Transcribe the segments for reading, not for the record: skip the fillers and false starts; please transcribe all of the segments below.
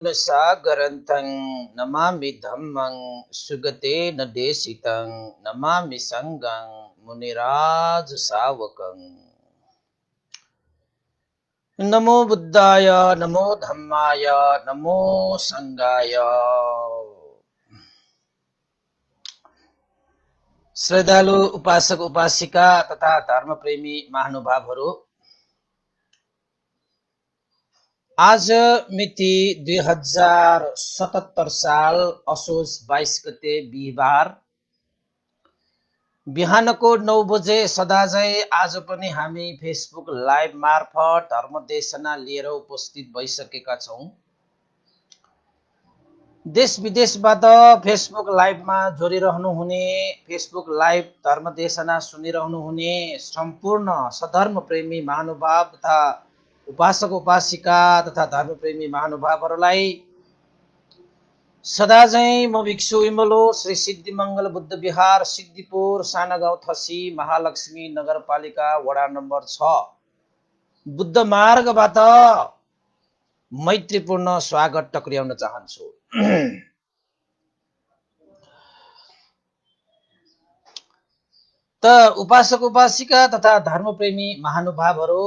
सागरन्तं नमामि धम्मं सुगतेन देशितं नमामि संगं मुनिराजसावकं नमो बुद्धाय नमो धम्माय नमो संगाय। श्रद्धालु उपासक उपासिका तथा धर्मप्रेमी महानुभावहरू, आज मिति 2077 साल असोज 22 गते बिहिबार बिहानको 9 बजे सदाझै आज पनि हामी फेसबुक लाइभ मार्फत धर्मदेशना लिएर उपस्थित भइसकेका छौं। देश विदेशबाट फेसबुक लाइभमा जोडिरहनु हुने, फेसबुक लाइभ धर्मदेशना सुनिरहनु हुने सम्पूर्ण सधर्म प्रेमी महानुभाव तथा उपासक उपासिका तथा धर्मप्रेमी महानुभावहरूलाई सदाझै म भिक्षु इमलो श्री सिद्धिमंगल बुद्ध विहार सिद्धिपुर सानागाउँ थसी महालक्ष्मी नगरपालिका वडा नम्बर 6 बुद्ध मार्गबाट मैत्रीपूर्ण स्वागत टक्र्याउन चाहन्छु। त उपासक उपासिका तथा धर्मप्रेमी महानुभावहरू,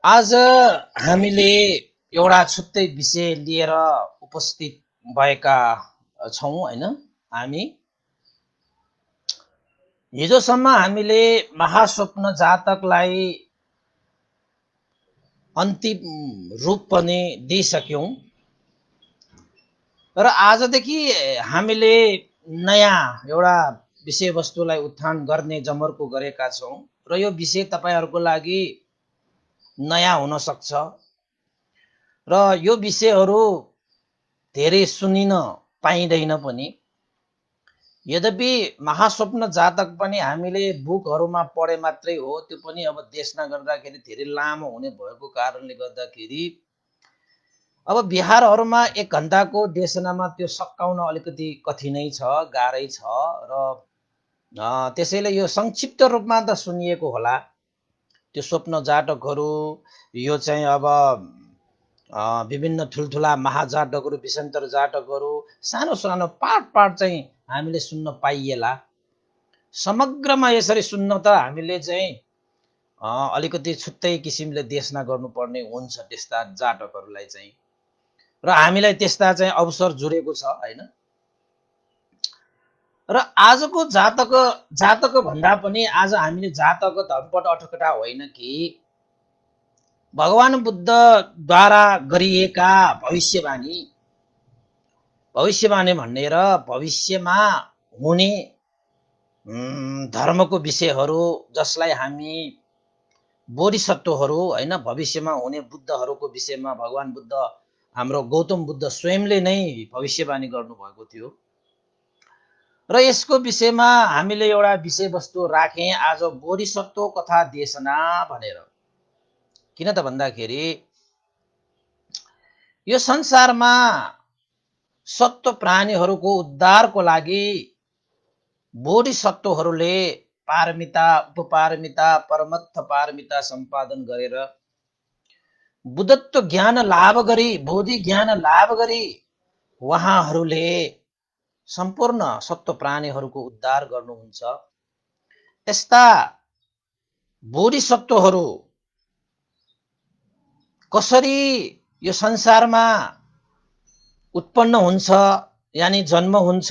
आज हामीले एउटा छुट्टै विषय लिएर उपस्थित भएका छौं हैन। हामी हिजोसम्म हामीले महास्वप्न जातकलाई अन्तिम रूप पनि दिइसक्यौं र आजदेखि हामीले नयाँ एउटा विषयवस्तुलाई उत्थान गर्ने जमर्को गरेका छौं र यो विषय तपाईहरुको लागि नयाँ हुन सक्छ र यो विषयहरू धेरै सुनिन पाइँदैन पनि। यद्यपि महास्वप्न जातक पनि हामीले बुकहरुमा पढे मात्रै हो, त्यो पनि अब देशना गर्दाखेरि धेरै लामो हुने भएको कारणले गर्दाखेरि अब बिहारहरुमा 1 घण्टाको देशनामा त्यो सकाउन अलिकति कठिनै छ, गाह्रै छ र त्यसैले यो संक्षिप्त रूपमा त सुनिएको होला। त्यो स्वप्न जातकहरू यो चाहिँ अब विभिन्न ठुलठुला महाजातकहरू विषान्तर जातकहरू सानो सानो पार्ट चाहिँ हामीले सुन्न पाइएला। समग्रमा यसरी सुन्न त हामीले चाहिँ अलिकति छुट्टै किसिमले देशना गर्नुपर्ने हुन्छ त्यस्ता जातकहरूलाई चाहिँ, र हामीलाई त्यस्ता चाहिँ अवसर जुरेको छ हैन। र आजको जातक भन्दा पनि आज हामीले जातक धर्मपट अठकटा होइन कि भगवान बुद्धद्वारा गरिएका भविष्यवाणी भनेर भविष्यमा हुने धर्मको विषयहरू, जसलाई हामी बोधिसत्वहरू हैन, भविष्यमा हुने बुद्धहरूको विषयमा भगवान बुद्ध हाम्रो गौतम बुद्ध स्वयंले नै भविष्यवाणी गर्नुभएको थियो र यसको विषयमा हामीले एउटा विषयवस्तु राखे आज बोधिसत्व कथा देशना भनेर। किन त भन्दाखेरि यो संसारमा सत्व प्राणीहरूको उद्धारको लागि बोधिसत्वहरूले पारमिता उपपारमिता परमत्थ पारमिता सम्पादन गरेर बुद्धत्व ज्ञान लाभ गरी बोधि ज्ञान लाभ गरी उहाँहरूले सम्पूर्ण सत्व प्राणीहरूको उद्धार गर्नुहुन्छ। यस्ता बोधिसत्वहरू कसरी यो संसारमा उत्पन्न हुन्छ यानी जन्म हुन्छ,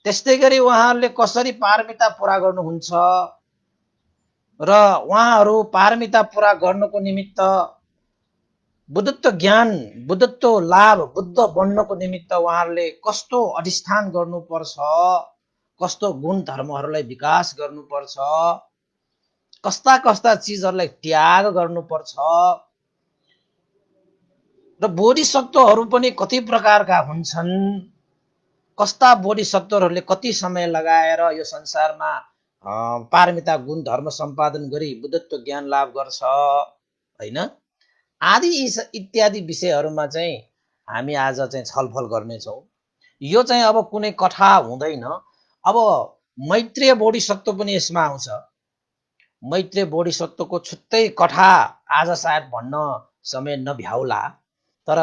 त्यस्तै गरी उहाँहरूले कसरी पारमिता पूरा गर्नुहुन्छ र उहाँहरू पारमिता पूरा गर्नको निमित्त बुद्धत्व ज्ञान बुद्धत्व लाभ बुद्ध बन्नको निमित्त उहाँहरूले कस्तो अधिष्ठान गर्नुपर्छ, कस्तो गुण धर्महरूलाई विकास गर्नुपर्छ, कस्ता कस्ता चीजहरूलाई त्याग गर्नुपर्छ र बोधिसत्वहरू पनि कति प्रकारका हुन्छन्, कस्ता बोधिसत्वहरूले कति समय लगाएर यो संसारमा पारमिता गुण धर्म सम्पादन गरी बुद्धत्व ज्ञान लाभ गर्छ हैन, आदि इत्यादि विषयहरूमा चाहिँ हामी आज चाहिँ छलफल गर्नेछौँ। यो चाहिँ अब कुनै कथा हुँदैन, अब मैत्रेय बोधिसत्व पनि यसमा आउँछ। मैत्रेय बोधिसत्वको छुट्टै कथा आज सायद भन्न समय नभ्याउला, तर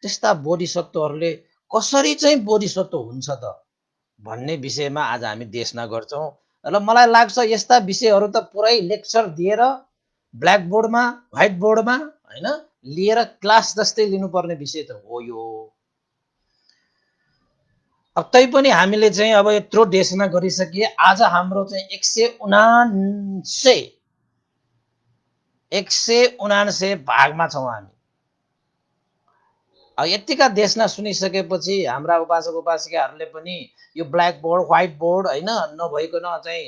त्यस्ता बोधिसत्वहरूले कसरी चाहिँ बोधिसत्व हुन्छ त भन्ने विषयमा आज हामी देशना गर्छौँ। र मलाई लाग्छ यस्ता विषयहरू त पुरै लेक्चर दिएर ब्ल्याक बोर्डमा व्हाइट बोर्डमा होइन लिएर क्लास जस्तै लिनुपर्ने विषय त हो यो। अब तैपनि हामीले चाहिँ अब यत्रो देशना गरिसकिए, आज हाम्रो चाहिँ 179 भागमा छौँ हामी। अब यतिका देशना सुनिसकेपछि हाम्रा उपासक उपासिकाहरूले पनि यो ब्ल्याक बोर्ड व्हाइट बोर्ड होइन नभइकन चाहिँ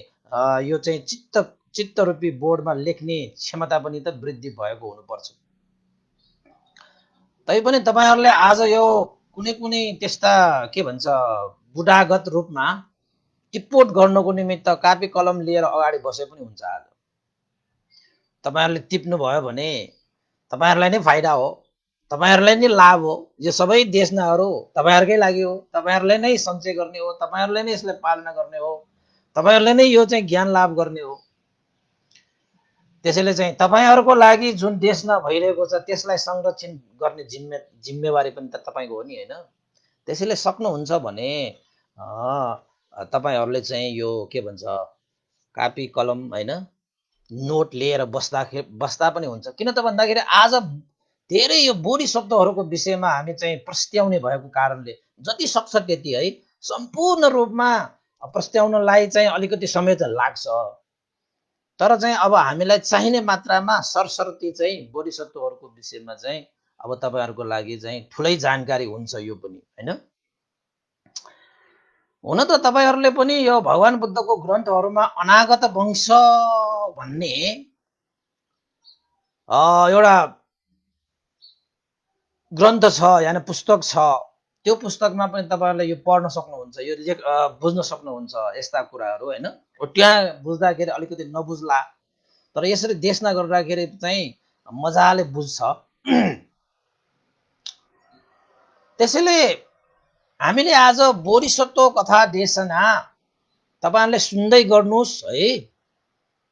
यो चाहिँ चित्त रूपी बोर्डमा लेख्ने क्षमता पनि त वृद्धि भएको हुनुपर्छ। तैपनि तपाईहरूले आज यो कुनै कुनै त्यस्ता के भन्छ बुढागत रूपमा टिप्पोट गर्नको निमित्त कापी कलम लिएर अगाडि बसे पनि हुन्छ। आज तपाईहरूले टिप्नु भयो भने तपाईहरूलाई नै फाइदा हो, तपाईहरूलाई नै लाभ हो। यो सबै देशनाहरू तपाईहरूकै लागि हो, तपाईहरूले नै सञ्चय गर्ने हो, तपाईहरूले नै यसलाई पालना गर्ने हो, तपाईहरूले नै यो चाहिँ ज्ञान लाभ गर्ने हो। त्यसैले चाहिँ तपाईहरूको लागि जुन देशना भइरहेको छ त्यसलाई संरक्षण गर्ने जिम्मेवारी पनि त तपाईँको हो नि होइन। त्यसैले सक्नुहुन्छ भने तपाईहरूले चाहिँ यो के भन्छ कापी कलम होइन नोट लिएर बस्दा पनि हुन्छ। किन त भन्दाखेरि आज धेरै यो बोधिसत्वहरूको विषयमा हामी चाहिँ प्रस्ट्याउने भएको कारणले जति सक्छ त्यति है सम्पूर्ण रूपमा प्रस्ट्याउनलाई चाहिँ अलिकति समय त लाग्छ, तर चाहिँ अब हामीलाई चाहिने मात्रामा सरसर्ती चाहिँ बोधिसत्वहरूको विषयमा चाहिँ अब तपाईँहरूको लागि चाहिँ ठुलै जानकारी हुन्छ यो पनि होइन। हुन त तपाईँहरूले पनि यो भगवान बुद्धको ग्रन्थहरूमा अनागत वंश भन्ने एउटा ग्रन्थ छ यानि पुस्तक छ। त्यो पुस्तकमा पनि तपाईँहरूले यो पढ्न सक्नुहुन्छ, यो बुझ्न सक्नुहुन्छ यस्ता कुराहरू होइन। त्यहाँ बुझ्दाखेरि अलिकति नबुझ्ला, तर यसरी देशना गर्दाखेरि चाहिँ मजाले बुझ्छ। त्यसैले हामीले आज बोधिसत्व कथा देशना तपाईँहरूले सुन्दै गर्नुहोस् है।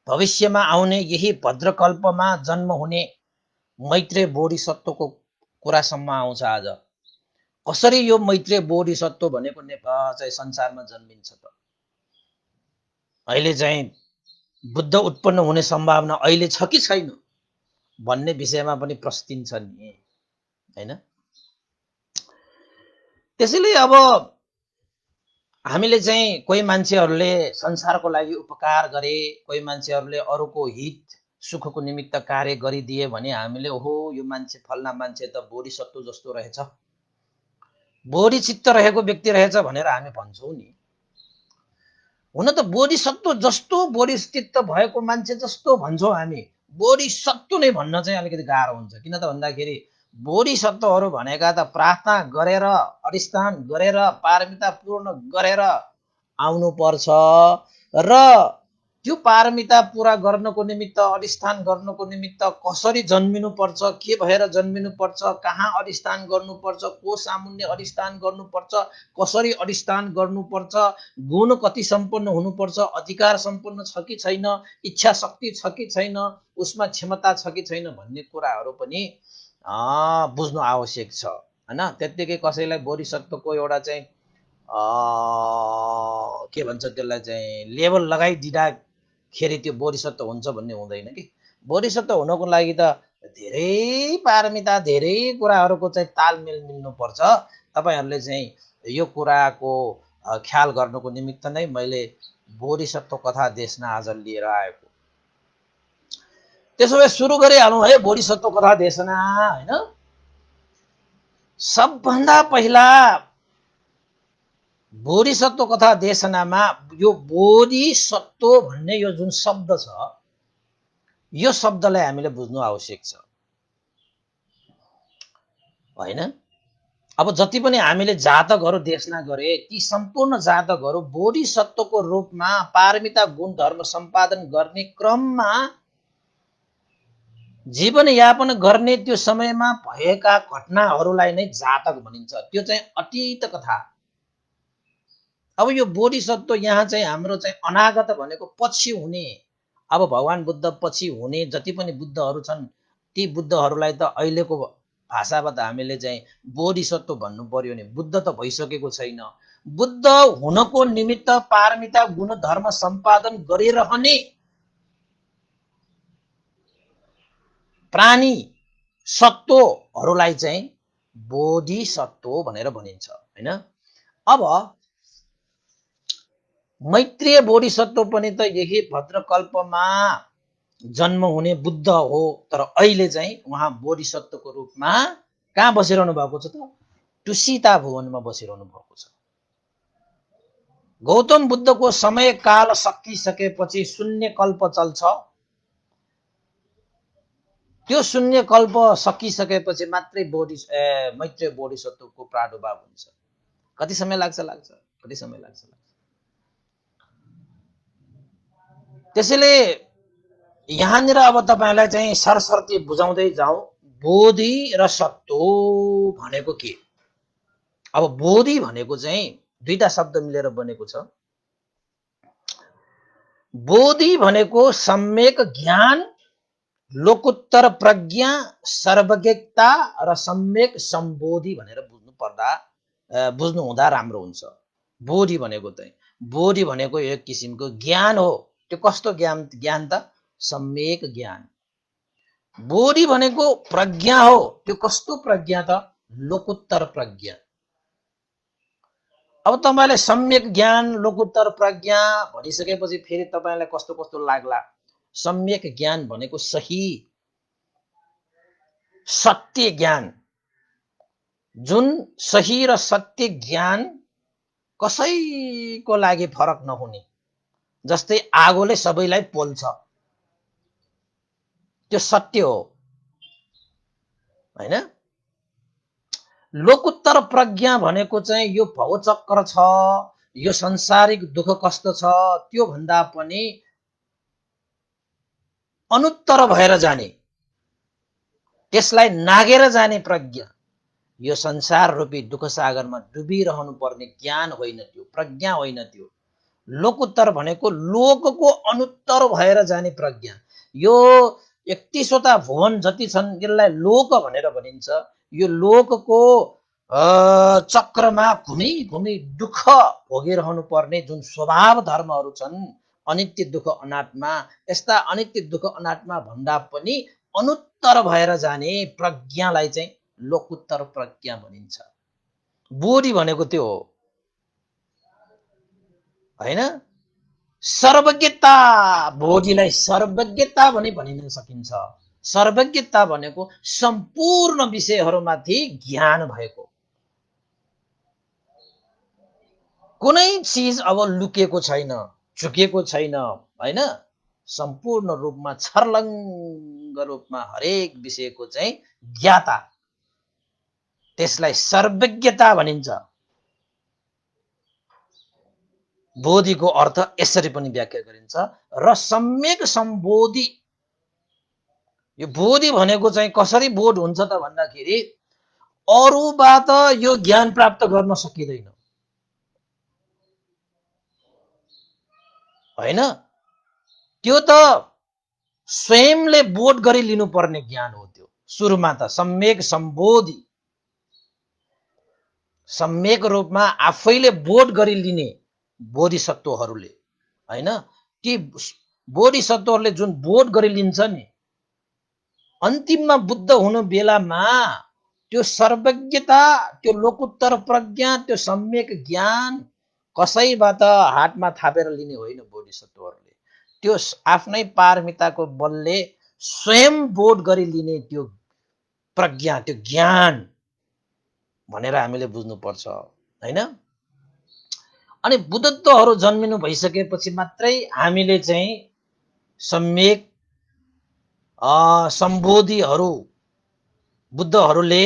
भविष्यमा आउने यही भद्रकल्पमा जन्म हुने मैत्रेय बोधिसत्वको कुरासम्म आउँछ। आज कसरी यो मैत्रेय बोधिसत्व भनेको नेपाल चाहिँ संसारमा जन्मिन्छ त, अहिले चाहिँ बुद्ध उत्पन्न हुने सम्भावना अहिले छ कि छैन भन्ने विषयमा पनि प्रश्निन्छ नि होइन। त्यसैले अब हामीले चाहिँ कोही मान्छेहरूले संसारको लागि उपकार गरे, कोही मान्छेहरूले अरूको हित सुखको निमित्त कार्य गरिदिए भने हामीले ओहो यो मान्छे फल्ना मान्छे त बोधिसत्व जस्तो रहेछ, बोधिचित्त रहेको व्यक्ति रहेछ भनेर हामी भन्छौँ नि। हुन त बोधिसत्व जस्तो बोधिचित्त भएको मान्छे जस्तो भन्छौँ हामी, बोधिसत्व नै भन्न चाहिँ अलिकति गाह्रो हुन्छ। किन त भन्दाखेरि बोधिसत्वहरू भनेका त प्रार्थना गरेर अधिष्ठान गरेर पारमिता पूर्ण गरेर आउनु पर्छ र त्यो पारमिता पूरा गर्नको निमित्त अधिष्ठान गर्नको निमित्त कसरी जन्मिनु पर्छ, के भएर जन्मिनु पर्छ, कहाँ अधिष्ठान गर्नुपर्छ, को सामुन्य अधिष्ठान गर्नुपर्छ, कसरी अधिष्ठान गर्नुपर्छ, गुण कति सम्पन्न हुनुपर्छ, अधिकार सम्पन्न छ कि छैन, इच्छा शक्ति छ कि छैन, उसमा क्षमता छ कि छैन भन्ने कुराहरू पनि बुझ्नु आवश्यक छ होइन। त्यत्तिकै कसैलाई बोधिसत्वको एउटा चाहिँ के भन्छ त्यसलाई चाहिँ लेबल लगाइदिँदाखेरि त्यो बोधिसत्व हुन्छ भन्ने हुँदैन कि। बोधिसत्व हुनको लागि त धेरै पारमिता धेरै कुराहरूको चाहिँ तालमेल मिल्नुपर्छ। तपाईँहरूले चाहिँ यो कुराको ख्याल गर्नुको निमित्त नै मैले बोधिसत्व कथा देशना आज लिएर आएको। त्यसो भए सुरु गरिहालौँ है बोधिसत्व कथा देशना होइन। सबभन्दा पहिला बोधिसत्व कथा देशनामा यो बोधिसत्व भन्ने यो जुन शब्द छ यो शब्दलाई हामीले बुझ्नु आवश्यक छ होइन। अब जति पनि हामीले जातकहरू देशना गरे ती सम्पूर्ण जातकहरू बोधिसत्वको रूपमा पारमिता गुण धर्म सम्पादन गर्ने क्रममा जीवनयापन गर्ने त्यो समयमा भएका घटनाहरूलाई नै जातक भनिन्छ। त्यो चाहिँ अतीत कथा। अब यो बोधिसत्व यहाँ चाहिँ हाम्रो चाहिँ अनागत भनेको पछि हुने अब भगवान बुद्ध पछि हुने जति पनि बुद्धहरू छन् ती बुद्धहरूलाई त अहिलेको भाषाबाट हामीले चाहिँ बोधिसत्व भन्नु पर्यो नि। बुद्ध त भइसकेको छैन। बुद्ध हुनको निमित्त पारमिता गुण धर्म सम्पादन गरिरहने प्राणी सत्वहरूलाई चाहिँ बोधिसत्व भनेर भनिन्छ हैन। अब मैत्रेय बोधिसत्व पनि त यही भद्रकल्पमा जन्म हुने बुद्ध हो। तर अहिले चाहिँ उहाँ बोधिसत्वको रूपमा कहाँ बसिरहनु भएको छ त? टुसिता भुवनमा बसिरहनु भएको छ। गौतम बुद्धको समय काल सकिसकेपछि शून्य कल्प चल्छ। त्यो शून्य कल्प सकिसकेपछि मात्रै मैत्रेय बोधिसत्वको प्रादुर्भाव हुन्छ। कति समय लाग्छ कति समय लाग्छ। त्यसैले यहाँनिर अब तपाईलाई चाहिँ सरसर्ती बुझाउँदै जाउँ, बोधि र सत्व भनेको के? अब बोधि भनेको चाहिँ दुईटा शब्द मिलेर बनेको छ। बोधि भनेको सम्यक ज्ञान, लोकोत्तर प्रज्ञा, सर्वज्ञता र सम्यक सम्बोधि भनेर बुझ्नु हुँदा राम्रो हुन्छ। बोधि भनेको चाहिँ बोधि भनेको एक किसिमको ज्ञान हो। त्यो कस्तो ज्ञान त? सम्यक ज्ञान। बोधि भनेको प्रज्ञा हो। त्यो कस्तो प्रज्ञा त? लोकोत्तर प्रज्ञा। अब तपाईलाई सम्यक ज्ञान लोकोत्तर प्रज्ञा भनिसकेपछि फेरि तपाईलाई कस्तो कस्तो लाग्ला? सम्यक ज्ञान भनेको सही सत्य ज्ञान। जुन सही र सत्य ज्ञान कसैको लागि फरक नहुने, जस्तै आगोले सबैलाई पोल्छ, त्यो सत्य हो हैन। लोकोत्तर प्रज्ञा भनेको चाहिँ यो भवचक्र छ, यो संसारिक दुःख कष्ट छ, त्यो भन्दा पनि अनुत्तर भएर जाने, त्यसलाई नागेर जाने प्रज्ञा। यो संसार रूपी दुःख सागरमा डुबिरहनु पर्ने ज्ञान होइन, त्यो प्रज्ञा होइन। त्यो लोकोत्तर भनेको लोकको अनुत्तर भएर जाने प्रज्ञा। यो 31वटा भुवन जति छन् यसलाई लोक भनेर भनिन्छ। यो लोकको चक्रमा घुमी घुमी दुःख भोगिरहनु पर्ने जुन स्वभाव धर्महरू छन्, अनित्य दुःख अनात्मा, यस्ता अनित्य दुःख अनात्मा भन्दा पनि अनुत्तर भएर जाने प्रज्ञालाई चाहिँ लोकोत्तर प्रज्ञा भनिन्छ। बोधि भनेको त्यो हो हैन। सर्वज्ञता, बोधिलाई सर्वज्ञता पनि भनिन सकिन्छ। सर्वज्ञता भनेको सम्पूर्ण विषयहरूमाथि ज्ञान भएको। कुनै चीज अब लुकेको छैन, झुकेको छैन हैन। सम्पूर्ण रूपमा छर्लङ्ग रूपमा हरेक विषयको चाहिँ ज्ञाता, त्यसलाई सर्वज्ञता भनिन्छ। बोधिको अर्थ यसरी पनि व्याख्या गरिन्छ। र सम्यक सम्बोधि, यो बोधि भनेको चाहिँ कसरी बोध हुन्छ त भन्दाखेरि अरूबाट यो ज्ञान प्राप्त गर्न सकिँदैन हैन। त्यो त स्वयंले बोध गरी लिनुपर्ने ज्ञान हो। त्यो सुरुमा त सम्यक सम्बोधि, सम्यक रूपमा आफैले बोध गरी लिने बोधिसत्वहरूले हैन। ती बोधिसत्वहरूले जुन बोध गरी लिन्छ नि, अन्तिममा बुद्ध हुनु बेलामा त्यो सर्वज्ञता, त्यो लोकोत्तर प्रज्ञा, त्यो सम्यक ज्ञान कसैबाट हातमा थापेर लिने होइन बोधिसत्वहरूले। त्यो आफ्नै पारमिताको बलले स्वयं बोध गरी लिने त्यो प्रज्ञा, त्यो ज्ञान भनेर हामीले बुझ्नुपर्छ हैन। अनि बुद्धत्वहरू जन्मिनु भइसकेपछि मात्रै हामीले चाहिँ सम्यक सम्बोधिहरू बुद्धहरूले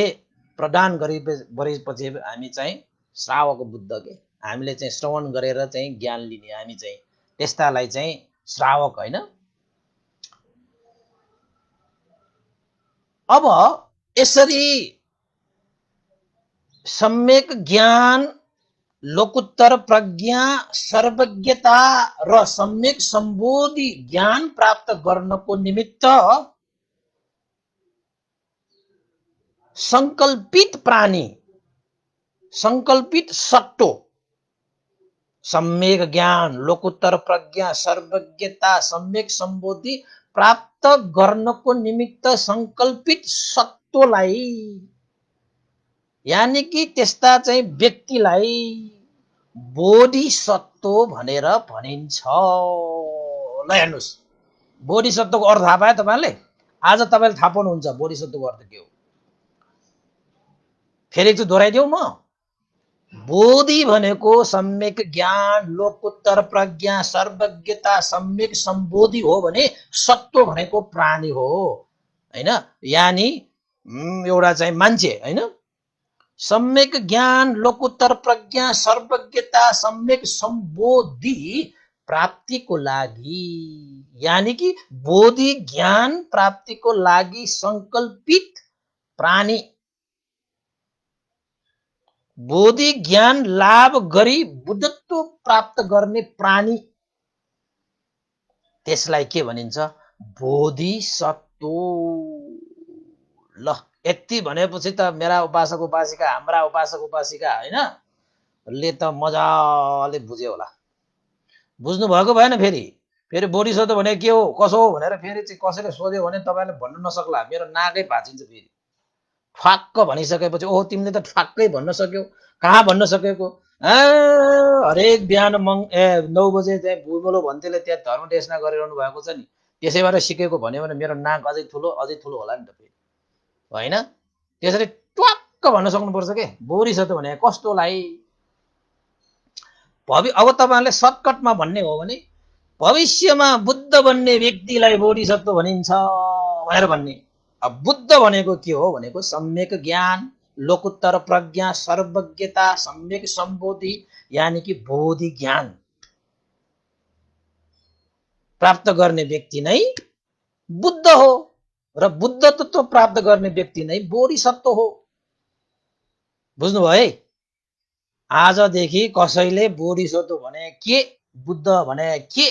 प्रदान गरेपछि हामी चाहिँ श्रावक बुद्ध के, हामीले चाहिँ श्रवण गरेर चाहिँ ज्ञान लिने, हामी चाहिँ त्यस्तालाई चाहिँ श्रावक हैन। अब यसरी सम्यक ज्ञान लोकोत्तर प्रज्ञा, सर्वज्ञता र सम्यक सम्बोधि ज्ञान प्राप्त गर्नको निमित्त संकल्पित प्राणी, संकल्पित सट्टो, सम्यक ज्ञान, लोकोत्तर प्रज्ञा, सर्वज्ञता, सम्यक सम्बोधि प्राप्त गर्नको निमित्त संकल्पित सत्वलाई, यानि कि त्यस्ता चाहिँ व्यक्तिलाई बोधिसत्व भनेर भनिन्छ। ल हेर्नुहोस्, बोधिसत्वको अर्थ थाहा पाए तपाईँले? आज तपाईँले थाहा पाउनुहुन्छ बोधिसत्वको अर्थ के हो। फेरि एकचोटि दोहोऱ्याइदेऊ म। बोधि भनेको सम्यक ज्ञान, लोकोत्तर प्रज्ञा, सर्वज्ञता, सम्यक सम्बोधि हो भने सत्व भनेको प्राणी हो, हैन? यानी एउटा चाहिँ मान्छे, हैन? सम्यक ज्ञान, लोकोत्तर प्रज्ञा, सर्वज्ञता, सम्यक सम्बोधि प्राप्तिको लागि, यानी कि बोधि ज्ञान प्राप्तिको लागि संकल्पित प्राणी, बोधि ज्ञान लाभ गरी बुद्धत्व प्राप्त गर्ने प्राणी, त्यसलाई के भनिन्छ? बोधिसत्व। ल यति भनेपछि त मेरा उपासक उपासिका, हाम्रा उपासक उपासिका, हैन, ले त मजाले बुझ्यो होला। बुझ्नु भएको भएन? फेरि फेरि बोधिसत्व भने के हो कसो हो भनेर फेरि चाहिँ कसैले सोध्यो भने तपाईँले भन्नु नसक्ला, मेरो नाकै भाँचिन्छ। फेरि ठ्वाक्क भनिसकेपछि ओहो तिमीले त ठ्वाक्कै भन्न सक्यौ, कहाँ भन्न सकेको? हरेक बिहान 9 बजे चाहिँ बुबलो भन्थेले त्यहाँ धर्म देशना गरिरहनु भएको छ नि, त्यसैबाट सिकेको भन्यो भने मेरो नाक अझै ठुलो होला नि त फेरि, होइन? त्यसरी ट्वाक्क भन्न सक्नुपर्छ के बोधिसत्व भने कस्तोलाई। अब तपाईँहरूले सर्टकटमा भन्ने हो भने भविष्यमा बुद्ध बन्ने व्यक्तिलाई बोधिसत्व भनिन्छ भनेर भन्ने। अब बुद्ध भनेको के हो भनेको सम्यक ज्ञान, लोकोत्तर प्रज्ञा, सर्वज्ञता, सम्यक सम्बोधि, यानी कि बोधि ज्ञान प्राप्त गर्ने व्यक्ति नै बुद्ध हो र बुद्धत्व प्राप्त गर्ने व्यक्ति नै बोधिसत्व हो। बुझ्नुभयो है? आजदेखि कसैले बोधिसत्व भने के, बुद्ध भने के,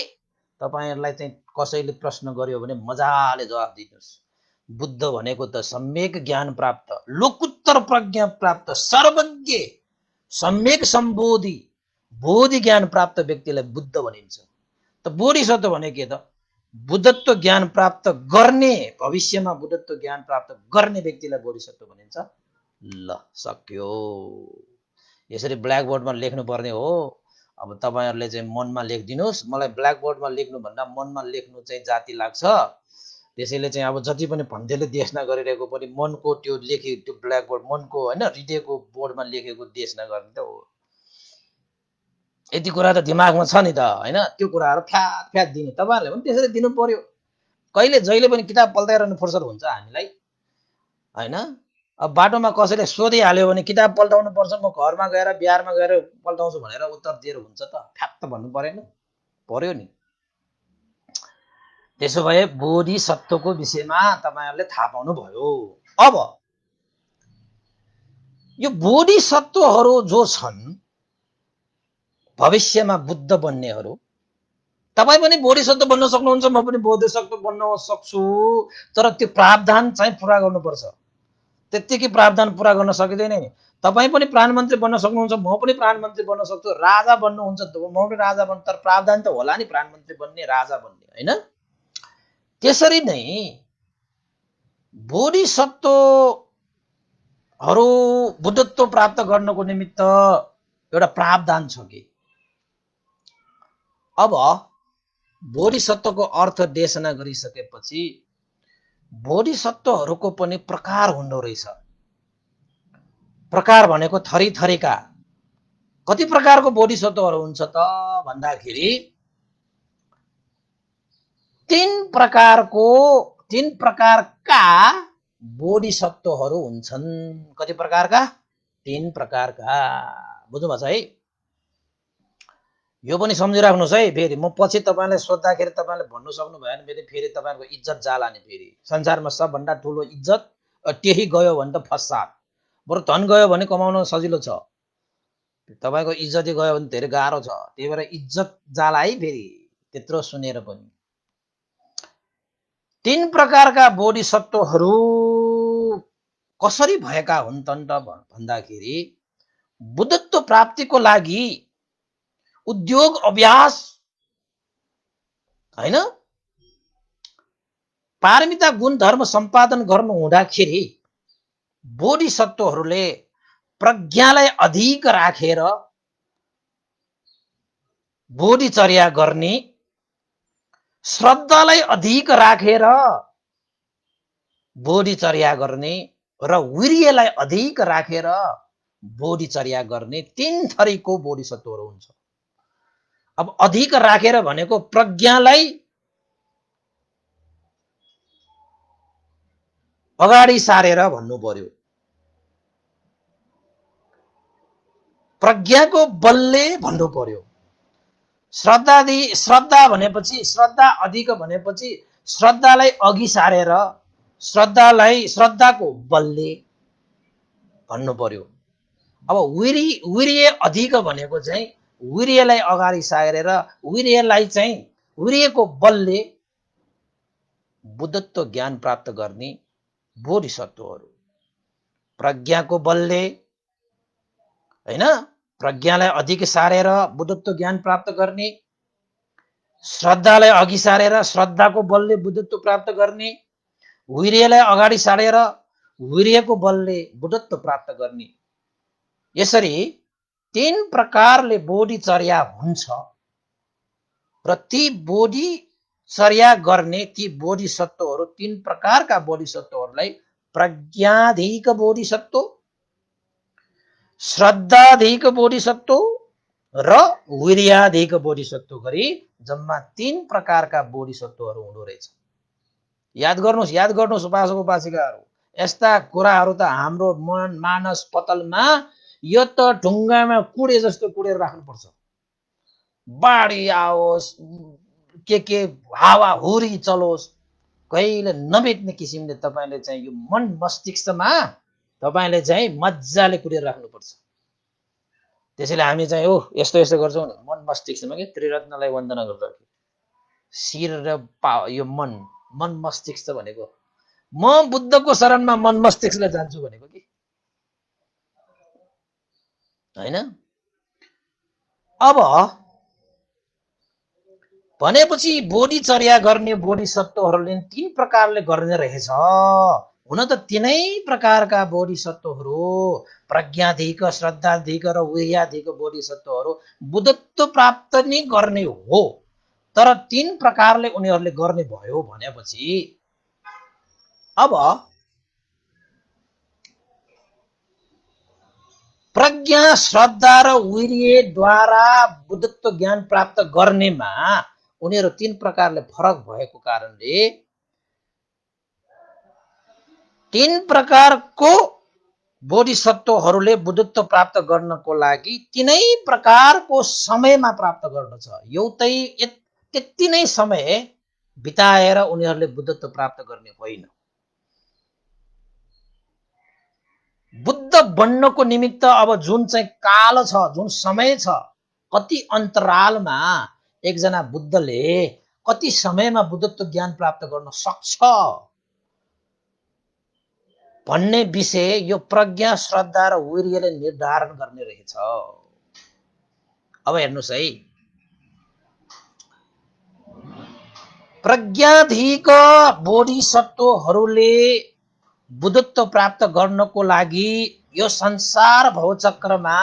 तपाईहरुलाई चाहिँ कसैले प्रश्न गर्यो भने मजाले जवाफ दिनुस्। बुद्ध भनेको त सम्यक ज्ञान प्राप्त, लोकोत्तर प्रज्ञा प्राप्त, सर्वज्ञ, सम्यक सम्बोधि, बोधि ज्ञान प्राप्त व्यक्तिलाई बुद्ध भनिन्छ। त बोधिसत्व भने के त? बुद्धत्व ज्ञान प्राप्त गर्ने, भविष्यमा बुद्धत्व ज्ञान प्राप्त गर्ने व्यक्तिलाई बोधिसत्व भनिन्छ। ल सक्यो। यसरी ब्ल्याक बोर्डमा लेख्नु पर्ने हो। अब तपाईहरुले चाहिँ मनमा लेखिदिनुस्। मलाई ब्ल्याक बोर्डमा लेख्नु भन्दा मनमा लेख्नु चाहिँ जाति लाग्छ। त्यसैले चाहिँ अब जति पनि भन्दैले देशना गरिरहेको पनि मनको त्यो लेखे, त्यो ब्ल्याक बोर्ड मनको हैन हृदयको बोर्डमा लेखेको देशना गर्ने त हो। यति कुरा त दिमागमा छ नि त, हैन? त्यो कुराहरु फ्याट फ्याट दिने, तपाईहरुले पनि त्यसरी दिनु पर्यो। कहिले जहिले पनि किताब पल्टाइरहनु फुर्सद हुन्छ हामीलाई, हैन? अब बाटोमा कसैले सोधिहाल्यो भने किताब पल्टाउनु पर्छ, म घरमा गएर बिहारमा गएर पल्टाउँछु भनेर उत्तर दिएर हुन्छ त? फ्याट त भन्नु परेन? पर्यो नि। त्यसो भए बोधिसत्वको विषयमा तपाईहरुले थाहा पाउनु भयो। अब यो बोधिसत्वहरु जो छन् भविष्यमा बुद्ध बन्नेहरु, तपाई पनि बोधिसत्व बन्न सक्नुहुन्छ, म पनि बोधिसत्व बन्न सक्छु, तर त्यो प्रावधान चाहिँ पूरा गर्नुपर्छ। त्यतिकै प्रावधान पूरा गर्न सकिदैन नि। तपाई पनि प्रधानमन्त्री बन्न सक्नुहुन्छ, म पनि प्रधानमन्त्री बन्न सक्छु, राजा बन्नुहुन्छ, म पनि राजा बन्न, तर प्रावधान त होला नि प्रधानमन्त्री बन्ने, राजा बन्ने, हैन? त्यसरी नै बोधिसत्वहरु बुद्धत्व प्राप्त गर्नको निमित्त एउटा प्रावधान छ कि। अब बोधिसत्वको अर्थ देशना गरिसकेपछि बोधिसत्वहरुको पनि प्रकार हुँदो रहेछ। प्रकार भनेको थरी थरीका। कति प्रकारको बोधिसत्वहरु हुन्छ त भन्दाखेरि तीन प्रकारका बोधिसत्वहरु हुन्छन्। कति प्रकारका? 3 प्रकारका। बुझ्नुभएको छ है? यो पनि सम्झिराख्नुस् है। फेरि म पछि तपाईलाई सोध्दाखेरि तपाईले भन्नु सक्नु भएन भने फेरि तपाईको इज्जत जाला नि। फेरि संसारमा सबभन्दा ठूलो इज्जत त्यही गयो भने त फसाद। बरु धन गयो भने कमाउन सजिलो छ। तपाईको इज्जतै गयो भने धेरै गाह्रो छ। त्यही भएर इज्जत जाला है फेरि त्यत्रो सुनेर पनि। 3 प्रकारका बोधिसत्वहरू कसरी भएका हुन् त भन्दाखेरि बुद्धत्व प्राप्तिको लागि उद्योग अभ्यास हैन पारमिता गुण धर्म सम्पादन गर्नु हुँदाखेरि बोधिसत्वहरूले प्रज्ञालाई अधिक राखेर बोधिचर्या गर्ने, श्रद्धालाई अधिक राखेर बोधिचर्या गर्ने र वीर्यलाई अधिक राखेर बोधिचर्या गर्ने 3 थरीको बोधिसत्वहरू हुन्छ। अब अधिक राखेर भनेको प्रज्ञालाई अगाडि सारेर भन्नु पर्यो। प्रज्ञाको बलले भन्नु पर्यो। श्रद्धा भनेपछि श्रद्धा अधिक भनेपछि श्रद्धालाई अघि सारेर श्रद्धाको बलले भन्नु पर्यो। अब वीर्य अधिक भनेको चाहिँ वीर्यलाई अगाडि सारेर वीर्यलाई चाहिँ वीर्यको बलले बुद्धत्व ज्ञान प्राप्त गर्ने बोधिसत्वहरू। प्रज्ञाको बलले हैन प्रज्ञालाई अधिक सारेर बुद्धत्व ज्ञान प्राप्त गर्ने, श्रद्धालाई अघि सारेर श्रद्धाको बलले बुद्धत्व प्राप्त गर्ने, वीर्यलाई अगाडि सारेर वीर्यको बलले बुद्धत्व प्राप्त गर्ने। यसरी 3 प्रकारले बोधिचर्या हुन्छ र ती बोधिचर्या गर्ने ती बोधिसत्वहरू 3 प्रकारका बोधिसत्वहरूलाई प्रज्ञाधिक बोधिसत्व, श्रद्धाधिक बोधिसत्व र वीर्याधिक बोधिसत्व गरी जम्मा 3 प्रकारका बोधिसत्वहरू हुँदो रहेछ। याद गर्नुहोस् उपासक उपासिकाहरू, यस्ता कुराहरू त हाम्रो मन मानस पतलमा यो त ढुङ्गामा कुडे जस्तो कुडेर राख्नुपर्छ। बाढी आओस् के हावा हुरी चलोस् कहिले नभेट्ने किसिमले तपाईले चाहिँ यो मन मस्तिष्कमा तपाईले चाहिँ मज्जाले कुडेर राख्नुपर्छ। त्यसैले हामी चाहिँ यस्तो गर्छौँ नि मन मस्तिष्कमा के त्रिरत्नलाई वन्दना गर्छ। शिर र यो मन मस्तिष्क भनेको म बुद्धको शरणमा मन मस्तिष्कलाई जान्छु भनेको कि हैन। अब भनेपछि बोधिचर्या गर्ने बोधिसत्वहरूले 3 प्रकारले गर्ने रहेछ। हुन त 3 प्रकारका बोधिसत्वहरू प्रज्ञाधिक, श्रद्धाधिक र वीर्याधिक बोधिसत्वहरू बुद्धत्व प्राप्त नै गर्ने हो। तर 3 प्रकारले उनीहरूले गर्ने भयो भनेपछि अब प्रज्ञा, श्रद्धा र वीर्यद्वारा बुद्धत्व ज्ञान प्राप्त गर्नेमा उनीहरू 3 प्रकारले फरक भएको कारणले 3 प्रकारको बोधिसत्वहरूले बुद्धत्व प्राप्त गर्नको लागि 3 प्रकारको समयमा प्राप्त गर्दछ। एउटै त्यति नै समय बिताएर उनीहरूले बुद्धत्व प्राप्त गर्ने होइन। बुद्ध बन्नको निमित्त अब जुन चाहिँ काल छ, जुन समय छ, कति अन्तरालमा एकजना बुद्धले कति समयमा बुद्धत्व ज्ञान प्राप्त गर्न सक्छ भन्ने विषय यो प्रज्ञा, श्रद्धा र वीर्यले निर्धारण गर्ने रहेछ। अब हेर्नुस् है, प्रज्ञाधिक बोधिसत्वहरूले बुद्धत्व प्राप्त गर्नको लागि यो संसार भवचक्रमा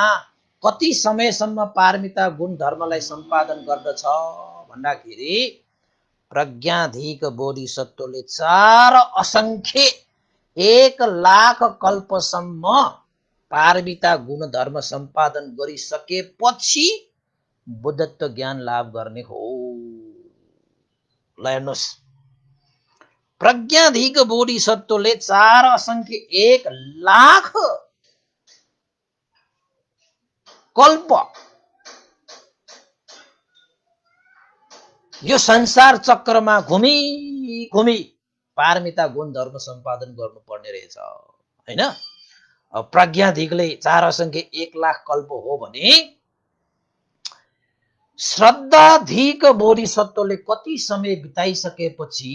कति समयसम्म पारमिता गुण धर्मलाई सम्पादन गर्दछ भन्दाखेरि प्रज्ञाधिक बोधिसत्वले 4 असंख्य 1 लाख कल्पसम्म पारमिता गुण धर्म सम्पादन गरिसकेपछि बुद्धत्व ज्ञान लाभ गर्ने हो। ल हेर्नुहोस्, प्रज्ञाधिक बोधिसत्वले 4 असंख्य 1 लाख कल्प यो संसार चक्रमा घुमी पारमिता गुण धर्म सम्पादन गर्नुपर्ने रहेछ हैन। प्रज्ञाधिकले 4 असङ्ख्य 1 लाख कल्प हो भने श्रद्धाधिक बोधिसत्वले कति समय बिताइसकेपछि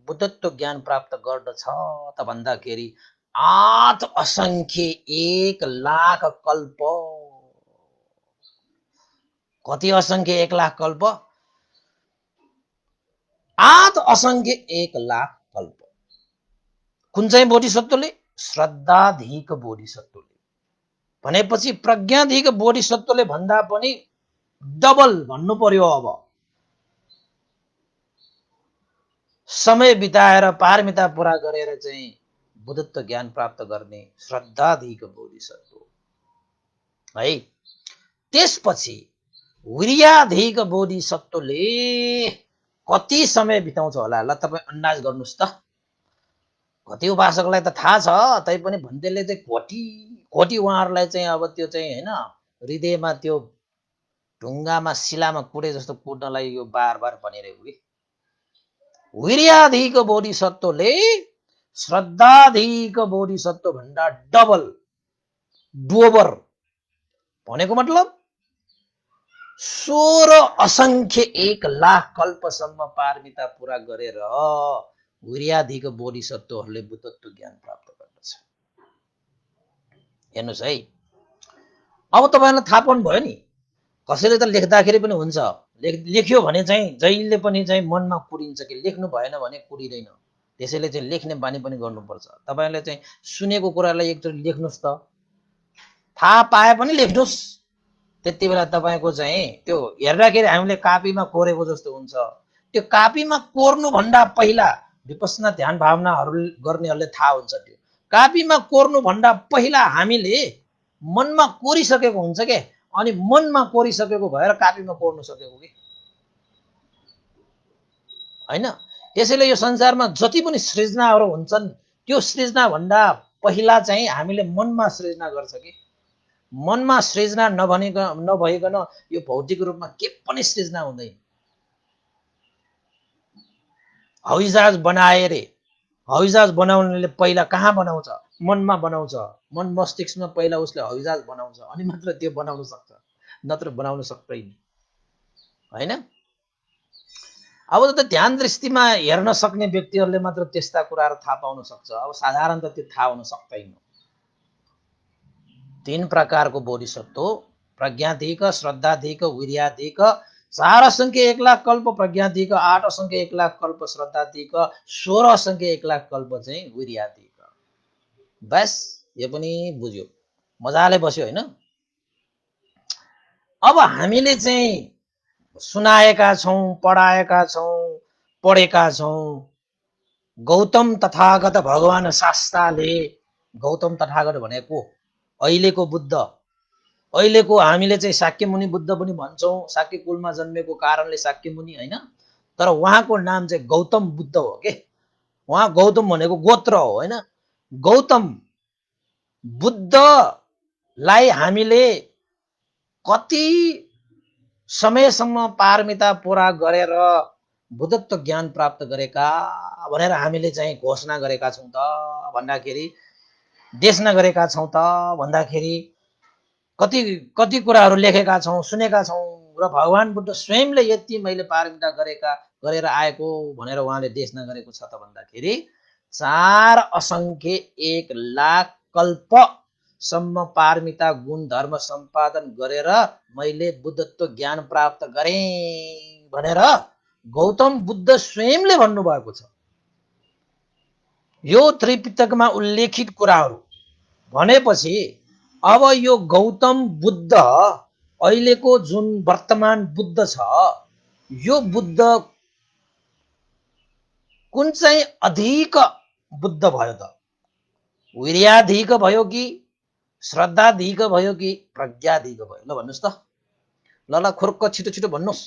बुद्धत्व ज्ञान प्राप्त गर्दछ त भन्दाखेरि 8 असङ्ख्य 1 लाख कल्प। कति असङ्ख्य 1 लाख कल्प? 8 असङ्ख्य 1 लाख कल्प। कुन चाहिँ बोधिसत्वले? श्रद्धाधिक बोधिसत्वले। भनेपछि प्रज्ञाधिक बोधिसत्वले भन्दा पनि डबल भन्नु पर्यो। अब समय बिताएर पारमिता पूरा गरेर चाहिँ बुद्धत्व ज्ञान प्राप्त गर्ने श्रद्धाधिक बोधिसत्व है। त्यसपछि वीर्याधिक बोधिसत्वले कति समय बिताउँछ होला? ल तपाईँ अन्दाज गर्नुहोस् त। कति उपासकलाई त थाहा छ, तैपनि भन्दैले चाहिँ कोटी उहाँहरूलाई चाहिँ अब त्यो चाहिँ होइन, हृदयमा त्यो ढुङ्गामा शिलामा कुटे जस्तो कुट्नलाई यो बार बार भनिरहेको कि वीर्याधिक बोधिसत्वले श्रद्धाधिक बोधिसत्व भन्दा डबल डुओबर भनेको मतलब 16 असङ्ख्य 1 लाख कल्पसम्म पारमिता पूरा गरेर वीर्याधिक बोधिसत्वहरूले बुद्धत्व ज्ञान प्राप्त गर्दछ। हेर्नुहोस् है, अब तपाईँलाई थाहा पाउनु भयो नि, कसैले त लेख्दाखेरि पनि हुन्छ, लेख्यो भने चाहिँ जहिले पनि चाहिँ मनमा कुरिन्छ कि लेख्नु भएन भने कुरिँदैन। त्यसैले चाहिँ लेख्ने बानी पनि गर्नुपर्छ। तपाईँले चाहिँ सुनेको कुरालाई एकचोटि लेख्नुहोस् त, थाहा पाए पनि लेख्नुहोस्। त्यति बेला तपाईँको चाहिँ त्यो हेर्दाखेरि हामीले कापीमा कोरेको जस्तो हुन्छ। त्यो कापीमा कोर्नुभन्दा पहिला विपश्यना ध्यान भावनाहरू गर्नेहरूले थाहा हुन्छ। त्यो कापीमा कोर्नुभन्दा पहिला हामीले मनमा कोरिसकेको हुन्छ के, अनि मनमा कोरिसकेको भएर कापीमा कोर्नु सकेको कि होइन। त्यसैले यो संसारमा जति पनि सृजनाहरू हुन्छन् त्यो सृजना भन्दा पहिला चाहिँ हामीले मनमा सृजना गर्छ कि। मनमा सृजना नभइकन यो भौतिक रूपमा के पनि सृजना हुँदैन। हवाईजहाज बनाए रे, हवाईजहाज बनाउनेले पहिला कहाँ बनाउँछ? मनमा बनाउँछ। मन मस्तिष्कमा पहिला उसले हवाईजहाज बनाउँछ, अनि मात्र त्यो बनाउन सक्छ, नत्र बनाउन सक्दैन होइन। अब त ध्यान दृष्टिमा हेर्न सक्ने व्यक्तिहरूले मात्र त्यस्ता कुराहरू थाहा पाउन सक्छ। अब साधारण त त्यो थाहा हुन सक्दैन। 3 प्रकारको बोधिसत्व, प्रज्ञाधिक, श्रद्धाधिक, वीर्याधिक। 4 असङ्ख्य 1 लाख कल्प प्रज्ञाधिक, 8 असङ्ख्य 1 लाख कल्प श्रद्धाधिक, 16 असङ्ख्य 1 लाख कल्प चाहिँ वीर्याधिक। बस यो पनि बुझ्यो, मजाले बस्यो होइन। अब हामीले चाहिँ सुनाएका छौँ, पढाएका छौँ, पढेका छौँ गौतम तथागत भगवान शास्ताले। गौतम तथागत भनेको अहिलेको बुद्ध, अहिलेको हामीले चाहिँ शाक्य मुनि बुद्ध पनि भन्छौँ। शाक्य कुलमा जन्मेको कारणले शाक्य मुनि होइन, तर उहाँको नाम चाहिँ गौतम बुद्ध हो के। उहाँ गौतम भनेको गोत्र हो होइन। गौतम बुद्धलाई हामीले कति समयसम्म पारमिता पूरा गरेर बुद्धत्व ज्ञान प्राप्त गरेका भनेर हामीले चाहिँ घोषणा गरेका छौँ त भन्दाखेरि, देशना गरेका छौँ त भन्दाखेरि कति कति कुराहरू लेखेका छौँ, सुनेका छौँ। र भगवान बुद्ध स्वयंले यति मैले पारमिता गरेर आएको भनेर उहाँले देशना गरेको छ त भन्दाखेरि 4 असङ्ख्य 1 लाख कल्पसम्म पारमिता गुण धर्म सम्पादन गरेर मैले बुद्धत्व ज्ञान प्राप्त गरेँ भनेर गौतम बुद्ध स्वयंले भन्नुभएको छ। यो त्रिपिटकमा उल्लेखित कुराहरू भनेपछि अब यो गौतम बुद्ध अहिलेको जुन वर्तमान बुद्ध छ, यो बुद्ध कुन चाहिँ अधिक बुद्ध भयो त? वीर्याधिक भयो कि श्रद्धाधिक भयो कि प्रज्ञाधिक भयो? ल भन्नुहोस् त। ल खुर्क छिटो छिटो भन्नुहोस्,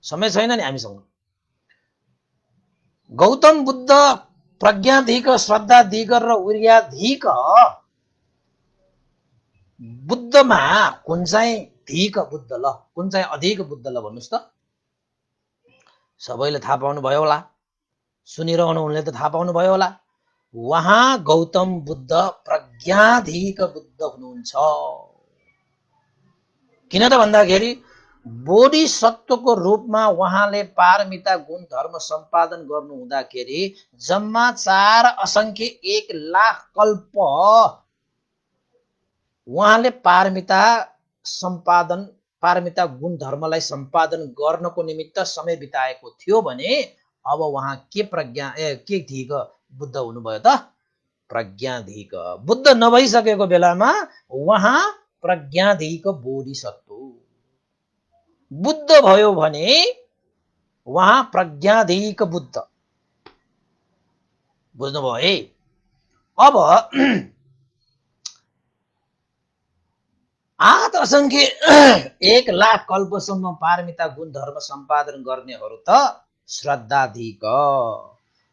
समय छैन नि हामीसँग। गौतम बुद्ध प्रज्ञाधिक, श्रद्धाधिक र वीर्याधिक बुद्धमा कुन चाहिँ धिक बुद्ध? ल कुन चाहिँ अधिक बुद्ध? ल भन्नुहोस् त। सबैले थाहा पाउनु भयो होला, सुनिरहनु हुनेले त थाहा पाउनु भयो होला। उहाँ गौतम बुद्ध प्रज्ञाधिक बुद्ध हुनुहुन्छ। किन त भन्दाखेरि बोधिसत्वको रूपमा उहाँले पारमिता गुण धर्म सम्पादन गर्नु हुँदाखेरि जम्मा 4 असंख्य 1 लाख कल्प उहाँले पारमिता गुण धर्मलाई सम्पादन गर्नको निमित्त समय बिताएको थियो भने अब उहाँ के धिक बुद्ध हुनुभयो त? प्रज्ञाधिक बुद्ध नभइसकेको बेलामा उहाँ प्रज्ञाधिक बोधिसत्व बुद्ध भयो भने उहाँ प्रज्ञाधिक बुद्ध। बुझ्नुभयो है? अब 8 असंख्य 1 लाख कल्पसम्म पारमिता गुण धर्म सम्पादन गर्नेहरू त श्रद्धाधिक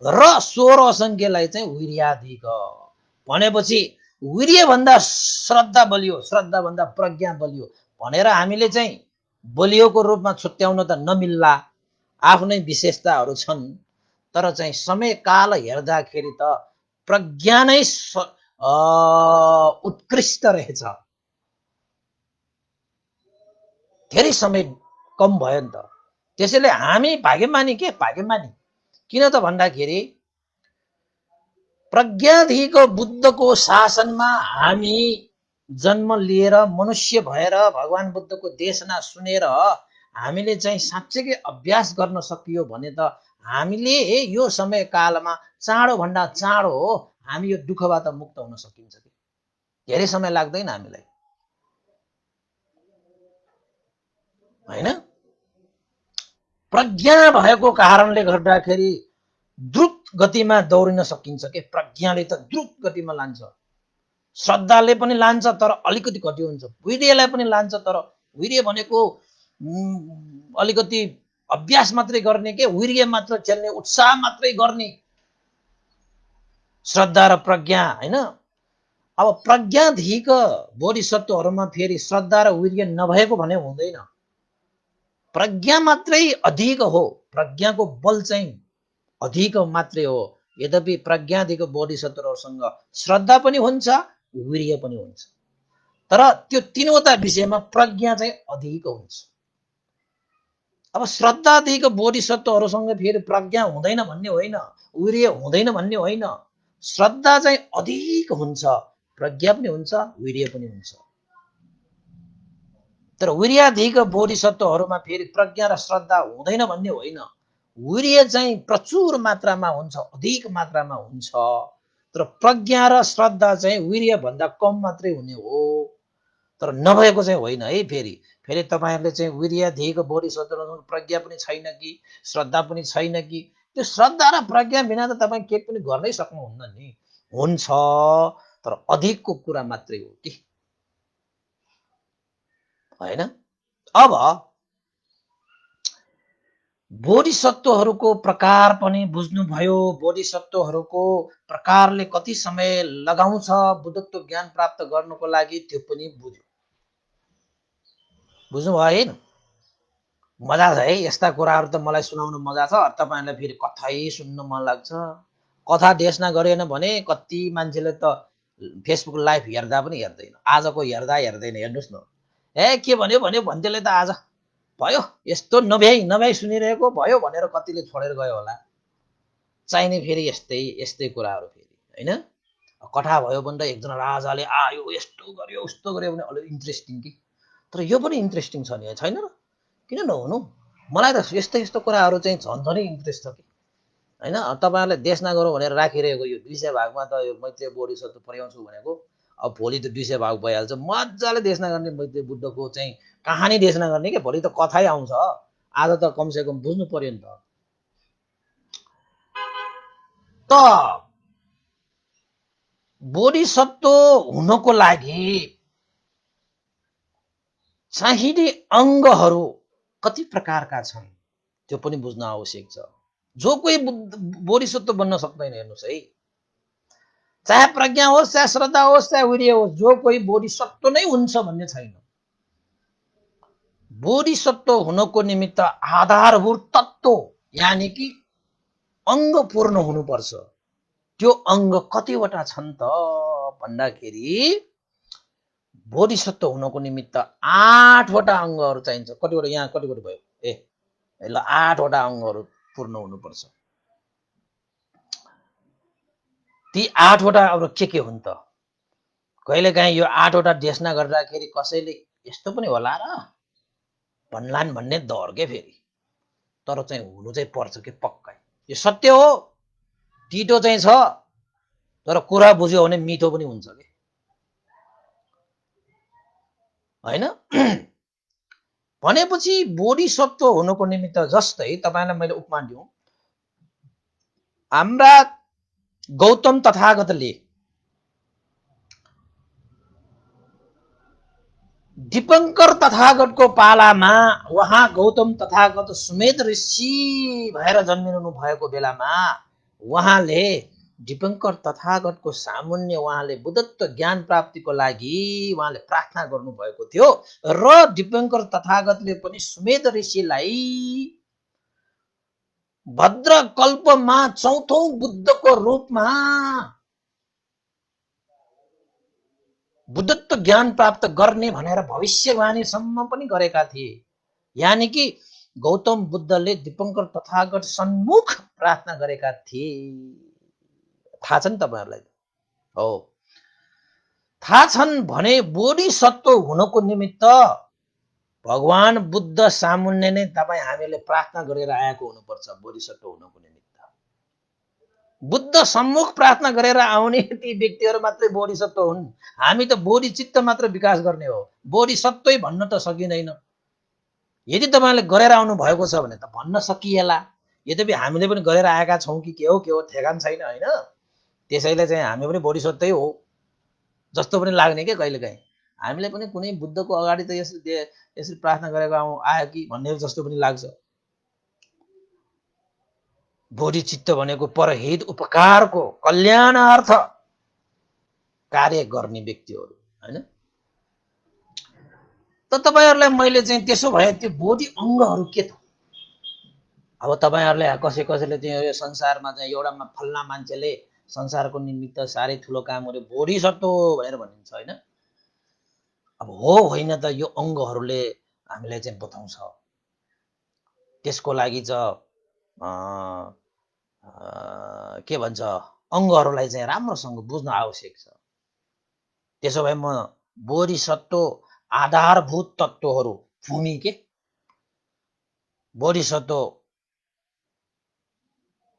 र 16 असंख्यलाई चाहिँ वीर्याधिक भनेपछि वीर्य भन्दा श्रद्धा बलियो, श्रद्धा भन्दा प्रज्ञा बलियो भनेर हामीले चाहिँ बलियोको रूपमा छुट्याउन त नमिल्ला। आफ्नै विशेषताहरू छन्, तर चाहिँ समय काल हेर्दाखेरि त प्रज्ञा नै उत्कृष्ट रहेछ। धेरै समय कम भयो नि त। त्यसैले हामी भाग्यमानी भाग्यमानी किन त भन्दाखेरि प्रज्ञाधिक बुद्धको शासनमा हामी जन्म लिएर मनुष्य भएर भगवान बुद्धको देशना सुनेर हामीले चाहिँ साँच्चै अभ्यास गर्न सकियो भने त हामीले यो समय कालमा चाँडो भन्दा चाँडो हामी यो दुःखबाट मुक्त हुन सकिन्छ। धेरै समय लाग्दैन हामीलाई, हैन? प्रज्ञा भएको कारणले गर्दाखेरि द्रुत गतिमा दौडिन सकिन्छ के। प्रज्ञाले त द्रुत गतिमा लान्छ, श्रद्धाले पनि लान्छ तर अलिकति घटी हुन्छ, वीर्यलाई पनि लान्छ तर वीर्य भनेको अलिकति अभ्यास मात्रै गर्ने के, वीर्य मात्र चल्ने, उत्साह मात्रै गर्ने, श्रद्धा र प्रज्ञा हैन। अब प्रज्ञाधिक बोधिसत्वहरूमा फेरि श्रद्धा र वीर्य नभएको भने हुँदैन। प्रज्ञा मात्रै अधिक हो, प्रज्ञाको बल चाहिँ अधिक मात्रै हो। यद्यपि प्रज्ञाधिक बोधिसत्वहरूसँग श्रद्धा पनि हुन्छ, वीर्य पनि हुन्छ, तर त्यो तीनवटा विषयमा प्रज्ञा चाहिँ अधिक हुन्छ। अब श्रद्धाधिक बोधिसत्वहरूसँग फेरि प्रज्ञा हुँदैन भन्ने होइन, वीर्य हुँदैन भन्ने होइन। श्रद्धा चाहिँ अधिक हुन्छ, प्रज्ञा पनि हुन्छ, वीर्य पनि हुन्छ। तर वीर्याधिक बोधिसत्वहरूमा फेरि प्रज्ञा र श्रद्धा हुँदैन भन्ने होइन, वीर्य चाहिँ प्रचुर मात्रामा हुन्छ, अधिक मात्रामा हुन्छ। तर प्रज्ञा र श्रद्धा चाहिँ वीर्य भन्दा कम मात्रै हुने हो, तर नभएको चाहिँ होइन है। फेरि तपाईहरुले चाहिँ वीर्याधिक बोधिसत्वहरूसँग प्रज्ञा पनि छैन कि श्रद्धा पनि छैन कि, त्यो श्रद्धा र प्रज्ञा बिना त तपाई केही पनि गर्नै सक्नुहुन्न नि। हुन्छ, तर अधिकको कुरा मात्रै हो कि, हैन? अब बोधिसत्वहरूको प्रकार पनि बुझ्नुभयो। बोधिसत्वहरूको प्रकारले कति समय लगाउँछ बुद्धत्व ज्ञान प्राप्त गर्नको लागि, त्यो पनि बुझ्नुभयो हैन? मजा छ है, यस्ता कुराहरू त मलाई सुनाउन मजा छ। तपाईहरुलाई फेरि कथै सुन्न मन लाग्छ। कथा देशना गरेन भने कति मान्छेले त फेसबुक लाइभ हेर्दा पनि हेर्दैन, आजको हेर्दैन। हेर्नुस् न, के भन्यो भन्तेले त आज भयो यस्तो नभ्याइ सुनिरहेको भयो भनेर कतिले छोडेर गयो होला। चाहिने फेरि यस्तै कुराहरू फेरि, हैन? कथा भयो भने एकजना राजाले आयो यस्तो गर्यो उस्तो गर्यो भने अलि इन्ट्रेस्टिङ कि, तर यो पनि इन्ट्रेस्टिङ छ नि, छैन र? किन नहुनु? मलाई त यस्तो कुराहरू चाहिँ झन्झनै इन्ट्रेस्ट छ कि, हैन? तपाईहरुले देशना गरौँ भनेर राखिरहेको यो 200 भागमा त यो मैत्रेय बोधिसत्व पर्याउँछु भनेको, अब भोलि त 200 भाग भइहाल्छ। मजाले देशना गर्ने, मैत्रेय बुद्धको चाहिँ कहानी देशना गर्ने के, भोलि त कथै आउँछ। आज त कमसेकम बुझ्नु पर्यो नि त। बोधिसत्व हुनको लागि चाहिने अङ्गहरू कति प्रकारका छन् त्यो पनि बुझ्न आवश्यक छ। जो कोही बोधिसत्व बन्न सक्दैन, हेर्नुस् है। चाहे प्रज्ञा होस्, चाहे श्रद्धा होस्, चाहे वीर्य होस्, जो कोही बोधिसत्व नै हुन्छ भन्ने छैन। बोधिसत्व हुनको निमित्त आधारभूत तत्व यानि कि अङ्ग पूर्ण हुनुपर्छ। त्यो अङ्ग कतिवटा छन् त भन्दाखेरि बोधिसत्व हुनको निमित्त 8वटा अङ्गहरू चाहिन्छ। कतिवटा यहाँ कतिवटा भयो? ल 8वटा अङ्गहरू पूर्ण हुनुपर्छ। ती 8वटा अब के हुन् त? कहिलेकाहीँ यो 8वटा देशना गर्दाखेरि कसैले यस्तो पनि होला र भन्लान् भन्ने डर के फेरि। तर चाहिँ हुनु चाहिँ पर्छ के पक्कै। यो सत्य हो, तितो चाहिँ छ, तर कुरा बुझ्यो भने मिठो पनि हुन्छ के, हैन? भनेपछि बोधिसत्व हुनुको निमित्त जस्तै तपाईलाई मैले उपमा दिउँ, हाम्रा गौतम तथागतले दीपंकर तथागतको पालामा उहाँ गौतम तथागत सुमेध ऋषि भएर जन्मिनु भएको बेलामा उहाँले दीपंकर तथागतको सामुन्य उहाँले बुद्धत्व ज्ञान प्राप्तिको लागि उहाँले प्रार्थना गर्नुभएको थियो र दीपंकर तथागतले पनि सुमेध ऋषिलाई भद्रकल्पमा चौथौं बुद्धको रूपमा बुद्धत्व ज्ञान प्राप्त गर्ने भनेर भविष्यवाणीसम्म पनि गरेका थिए। यानि कि गौतम बुद्धले दीपंकर तथागत सन्मुख प्रार्थना गरेका थिए। थाहा छ नि तपाईहरुलाई? हो, थाहा छन् भने बोधिसत्व हुनको निमित्त भगवान बुद्ध सामुन्ने नै तपाई हामीले प्रार्थना गरेर आएको हुनुपर्छ। बोधिसत्व हुनको निमित्त बुद्ध सम्मुख प्रार्थना गरेर आउने ती व्यक्तिहरू मात्रै बोधिसत्व हुन्। हामी त बोधिचित्त मात्र विकास गर्ने हो, बोधिसत्वै भन्न त सकिँदैन। यदि तपाईले गरेर आउनु भएको छ भने त भन्न सकिएला। यद्यपि हामीले पनि गरेर आएका छौं कि के हो ठेगान छैन, हैन? त्यसैले चाहिँ हामी पनि बोधिसत्वै हो जस्तो पनि लाग्ने के कहिलेकाहीँ। हामीले पनि कुनै बुद्धको अगाडि त यसरी प्रार्थना गरेको आयो कि भन्ने जस्तो पनि लाग्छ। बोधिचित्त भनेको परहित उपकारको कल्याणार्थ कार्य गर्ने व्यक्तिहरू, हैन? त तपाईहरुलाई मैले चाहिँ त्यसो भए त्यो बोधि अङ्गहरू के त? अब तपाईहरुले कसैले चाहिँ यो संसारमा चाहिँ एउटा फल्ना मान्छेले संसारको निमित्त साह्रै ठुलो काम गर्यो बोधिसत्व भनेर भनिन्छ, हैन? अब हो होइन त यो अङ्गहरूले हामीलाई चाहिँ बताउँछ। त्यसको लागि चाहिँ के भन्छ, अङ्गहरूलाई चाहिँ राम्रोसँग बुझ्न आवश्यक छ। त्यसो भए म बोधिसत्व आधारभूत तत्त्वहरू भूमि के बोधिसत्व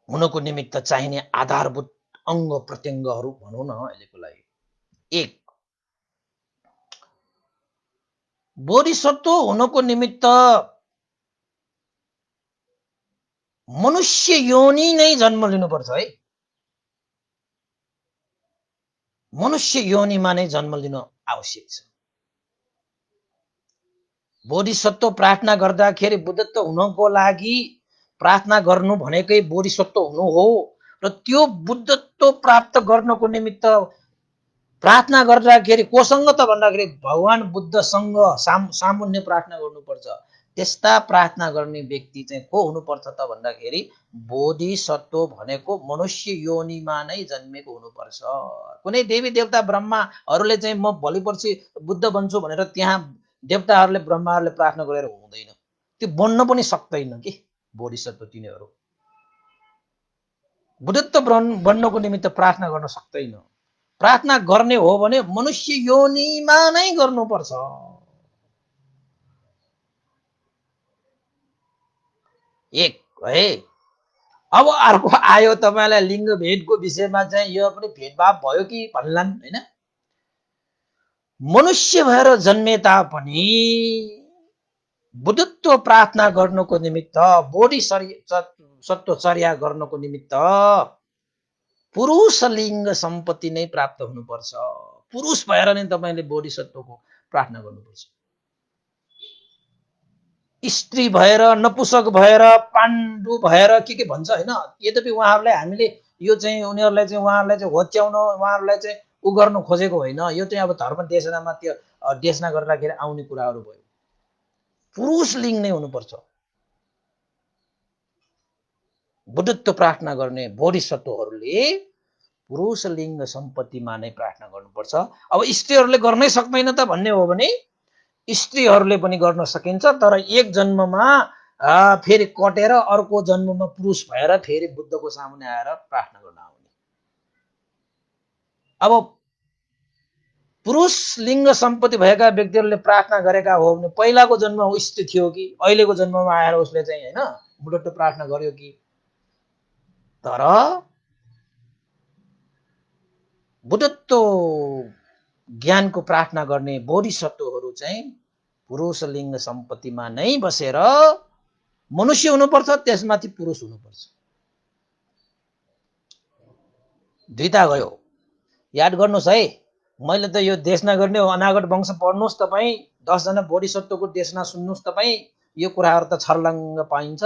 हुनको निमित्त चाहिने आधारभूत अङ्ग प्रत्यङ्गहरू भनौँ न अहिलेको लागि। 1, बोधिसत्व हुनको निमित्त मनुष्य योनि नै जन्म लिनुपर्छ है। मनुष्य योनिमा नै जन्म लिनु आवश्यक छ। बोधिसत्व प्रार्थना गर्दाखेरि बुद्धत्व हुनको लागि प्रार्थना गर्नु भनेकै बोधिसत्व हुनु हो र त्यो बुद्धत्व प्राप्त गर्नको निमित्त प्रार्थना गर्दाखेरि कोसँग त भन्दाखेरि भगवान बुद्धसँग सामुन्य प्रार्थना गर्नुपर्छ। त्यस्ता प्रार्थना गर्ने व्यक्ति चाहिँ को हुनुपर्छ त भन्दाखेरि बोधिसत्व भनेको मनुष्य योनिमा नै जन्मेको हुनुपर्छ। कुनै देवी देवता ब्रह्माहरूले चाहिँ म भोलिपर्सि बुद्ध बन्छु भनेर त्यहाँ देवताहरूले ब्रह्माहरूले प्रार्थना गरेर हुँदैन, त्यो बन्न पनि सक्दैन कि बोधिसत्व। तिनीहरू बुद्धत्व बन्नको निमित्त प्रार्थना गर्न सक्दैन। प्रार्थना गर्ने हो भने मनुष्य योनिमा नै गर्नुपर्छ। एक है। अब अर्को आयो तपाईलाई लिङ्ग भेदको विषयमा चाहिँ यो पनि भेदभाव भयो कि भन्लान्, हैन? मनुष्य भएर जन्मे तापनि बुद्धत्व प्रार्थना गर्नको निमित्त बोधिसत्व चर्या गर्नको निमित्त पुरुष लिङ्ग सम्पत्ति नै प्राप्त हुनुपर्छ। पुरुष भएर नै तपाईले बोधिसत्वको प्रार्थना गर्नुपर्छ। स्त्री भएर, नपुंसक भएर, पाण्डु भएर के भन्छ, हैन? यद्यपि उहाँहरूलाई हामीले यो चाहिँ उनीहरूलाई चाहिँ उहाँहरूलाई चाहिँ होच्याउन उहाँहरूलाई चाहिँ उ गर्न खोजेको होइन। यो चाहिँ अब धर्म देशनामा त्यो देशना गर्दाखेरि आउने कुराहरू भयो। पुरुष लिङ्ग नै हुनुपर्छ बुद्धत्व प्रार्थना गर्ने बोधिसत्वहरूले। पुरुष लिङ्ग सम्पत्तिमा नै प्रार्थना गर्नुपर्छ। अब स्त्रीहरूले गर्नै सक्दैन त भन्ने हो भने स्त्रीहरूले पनि गर्न सकिन्छ, तर एक जन्ममा फेरि कटेर अर्को जन्ममा पुरुष भएर फेरि बुद्धको सामुन्ने आएर प्रार्थना गर्न आउने। अब पुरुष लिङ्ग सम्पत्ति भएका व्यक्तिहरूले प्रार्थना गरेका हो भने पहिलाको जन्ममा स्त्री थियो कि अहिलेको जन्ममा आएर उसले चाहिँ हैन बुढत्व प्रार्थना गर्यो कि? तर बुद्धत्व ज्ञानको प्रार्थना गर्ने बोधिसत्वहरू चाहिँ पुरुष लिङ्ग सम्पत्तिमा नै बसेर मनुष्य हुनुपर्छ, त्यसमाथि पुरुष हुनुपर्छ। दुईटा गयो। याद गर्नुहोस् है, मैले त यो देशना गर्ने हो अनागत वंश पढ्नुहोस् तपाईँ, 10 जना बोधिसत्वको देशना सुन्नुहोस् तपाईँ। यो कुराहरू त छर्लङ्ग पाइन्छ।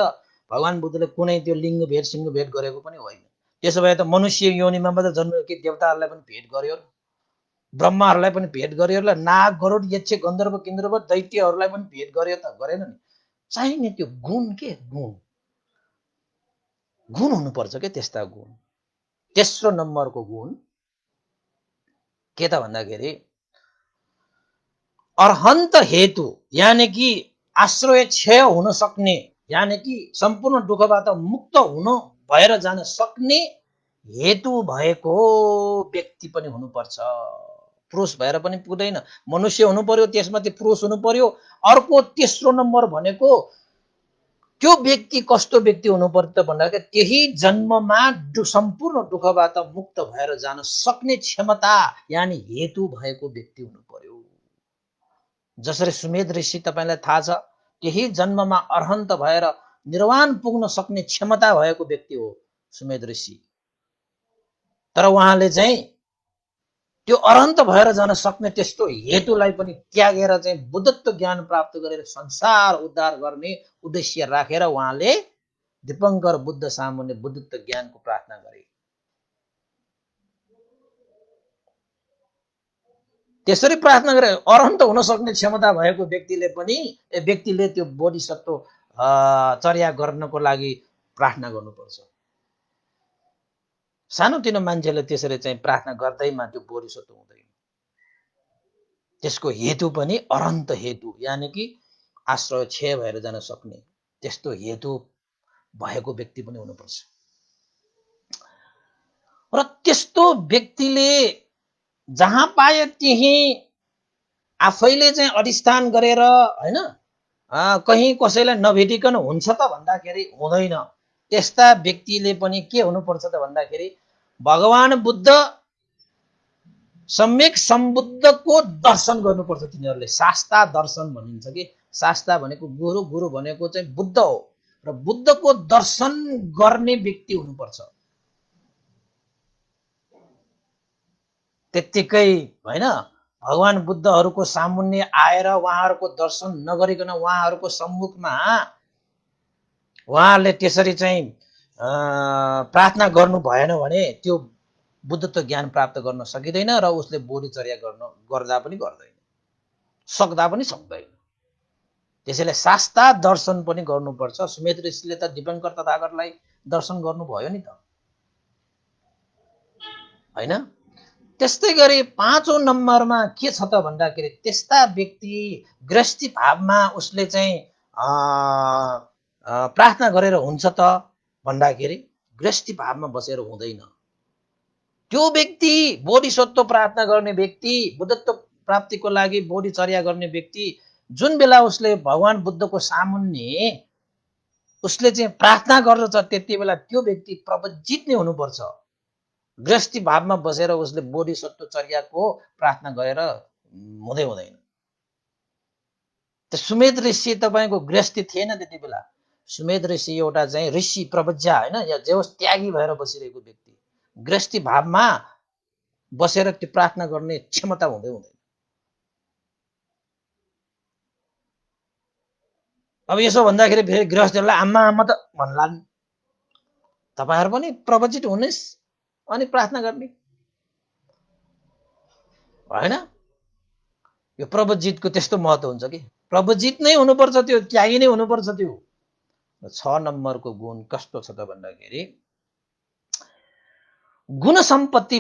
भगवान बुद्धले कुनै त्यो लिङ्ग भेद सिङ्ग भेद गरेको पनि होइन। त्यसो भए त मनुष्य योनिमा मात्र जन्म कि देवताहरूलाई पनि भेद गर्यो, ब्रह्माहरूलाई पनि भेद गर्यो, नाग गरुड यक्ष गन्धर्व किन्धर्व दैत्यहरूलाई पनि भेद गर्यो त गरेन नि? चाहिने त्यो गुण के गुण गुण हुनुपर्छ के? त्यस्ता गुण। तेस्रो नम्बरको गुण के त भन्दाखेरि अर्हन्त हेतु, यानि कि आश्रय क्षय हुन सक्ने, यानि कि सम्पूर्ण दुःखबाट मुक्त हुन भएर जान सक्ने हेतु भएको व्यक्ति पनि हुनुपर्छ। पुरुष भएर पनि पुग्दैन, मनुष्य हुनु पर्यो, त्यसमाथि पुरुष हुनु पर्यो। अर्को तेस्रो नम्बर भनेको त्यो व्यक्ति कस्तो व्यक्ति हुनु पर्यो त भन्दाखेरि त्यही जन्ममा सम्पूर्ण दुःखबाट मुक्त भएर जान सक्ने क्षमता यानि हेतु भएको व्यक्ति हुनु पर्यो। जसरी सुमेध ऋषि तपाईलाई थाहा छ, त्यही जन्ममा अर्हन्त भएर निर्वाण पुग्न सक्ने क्षमता भएको व्यक्ति हो सुमेध ऋषि। तर उहाँले चाहिँ त्यो अर्हन्त भएर जान सक्ने त्यस्तो हेतुलाई पनि त्यागेर चाहिँ बुद्धत्व ज्ञान प्राप्त गरेर संसार उद्धार गर्ने उद्देश्य राखेर उहाँले दीपङ्कर बुद्ध सामुन्ने बुद्धत्व ज्ञानको प्रार्थना गरे। त्यसरी प्रार्थना गरे अर्हन्त हुन सक्ने क्षमता भएको व्यक्तिले त्यो बोधिसत्व चर्या गर्नको लागि प्रार्थना गर्नुपर्छ। सानोतिनो मान्छेले त्यसरी चाहिँ प्रार्थना गर्दैमा त्यो बोधिसत्व हुँदैन। त्यसको हेतु पनि अनन्त हेतु, यानि कि आश्रय क्षय भएर जान सक्ने त्यस्तो हेतु भएको व्यक्ति पनि हुनुपर्छ। र त्यस्तो व्यक्तिले जहाँ पाए त्यही आफैले चाहिँ अधिष्ठान गरेर हैन कहीं कसैलाई नभेटिकन हुन्छ त भन्दाखेरि हुँदैन। त्यस्ता व्यक्तिले पनि के हुनुपर्छ त भन्दाखेरि भगवान बुद्ध सम्यक सम्बुद्धको दर्शन गर्नुपर्छ। तिनीहरूले शास्ता दर्शन भनिन्छ कि शास्ता भनेको गुरु, गुरु भनेको चाहिँ बुद्ध हो र बुद्धको दर्शन गर्ने व्यक्ति हुनुपर्छ। त्यत्तिकै हैन भगवान बुद्धहरूको सामुन्ने आएर उहाँहरूको दर्शन नगरिकन उहाँहरूको सम्मुखमा उहाँहरूले त्यसरी चाहिँ प्रार्थना गर्नु भएन भने त्यो बुद्धत्व ज्ञान प्राप्त गर्न सकिँदैन र उसले बोधिचर्या गर्दा पनि गर्दैन, सक्दा पनि सक्दैन। त्यसैले शास्ता दर्शन पनि गर्नुपर्छ। सुमेध ऋषिले त दीपङ्कर तथागतलाई दर्शन गर्नुभयो नि त, हैन? त्यस्तै गरी पाँचौं नम्बरमा के छ त भन्दाखेरि त्यस्ता व्यक्ति गृहस्थी भावमा उसले चाहिँ प्रार्थना गरेर हुन्छ त भन्दाखेरि गृहस्थी भावमा बसेर हुँदैन। त्यो व्यक्ति बोधिसत्व प्रार्थना गर्ने व्यक्ति, बुद्धत्व प्राप्तिको लागि बोधिचर्या गर्ने व्यक्ति जुन बेला उसले भगवान बुद्धको सामुन्ने उसले चाहिँ प्रार्थना गर्दछ त्यति बेला त्यो व्यक्ति प्रवज्जित नै हुनुपर्छ। गृहस्थी भावमा बसेर उसले बोधिसत्व चर्याको प्रार्थना गरेर हुँदैन। त सुमेध ऋषि तपाईको गृहस्थी थिएन त्यति बेला। सुमेध ऋषि एउटा चाहिँ ऋषि प्रवज्या हैन, या जे होस् त्यागी भएर बसिरहेको व्यक्ति, गृहस्थी भावमा बसेर त्यो प्रार्थना गर्ने क्षमता हुँदैन। अब यसो भन्दाखेरि फेरि गृहस्थीहरूलाई आम्मा आम्मा त भन्लान्। तपाईहरु पनि प्रवज्जित हुनुहोस् अनि प्रार्थना गर्ने हैन। यो प्रवज्जितको त्यस्तो महत्त्व हुन्छ कि प्रवज्जित नै हुनुपर्छ, त्यो त्यागी नै हुनुपर्छ। त्यो 6 नम्बरको गुण कस्तो छ त भन्दाखेरि गुण सम्पत्ति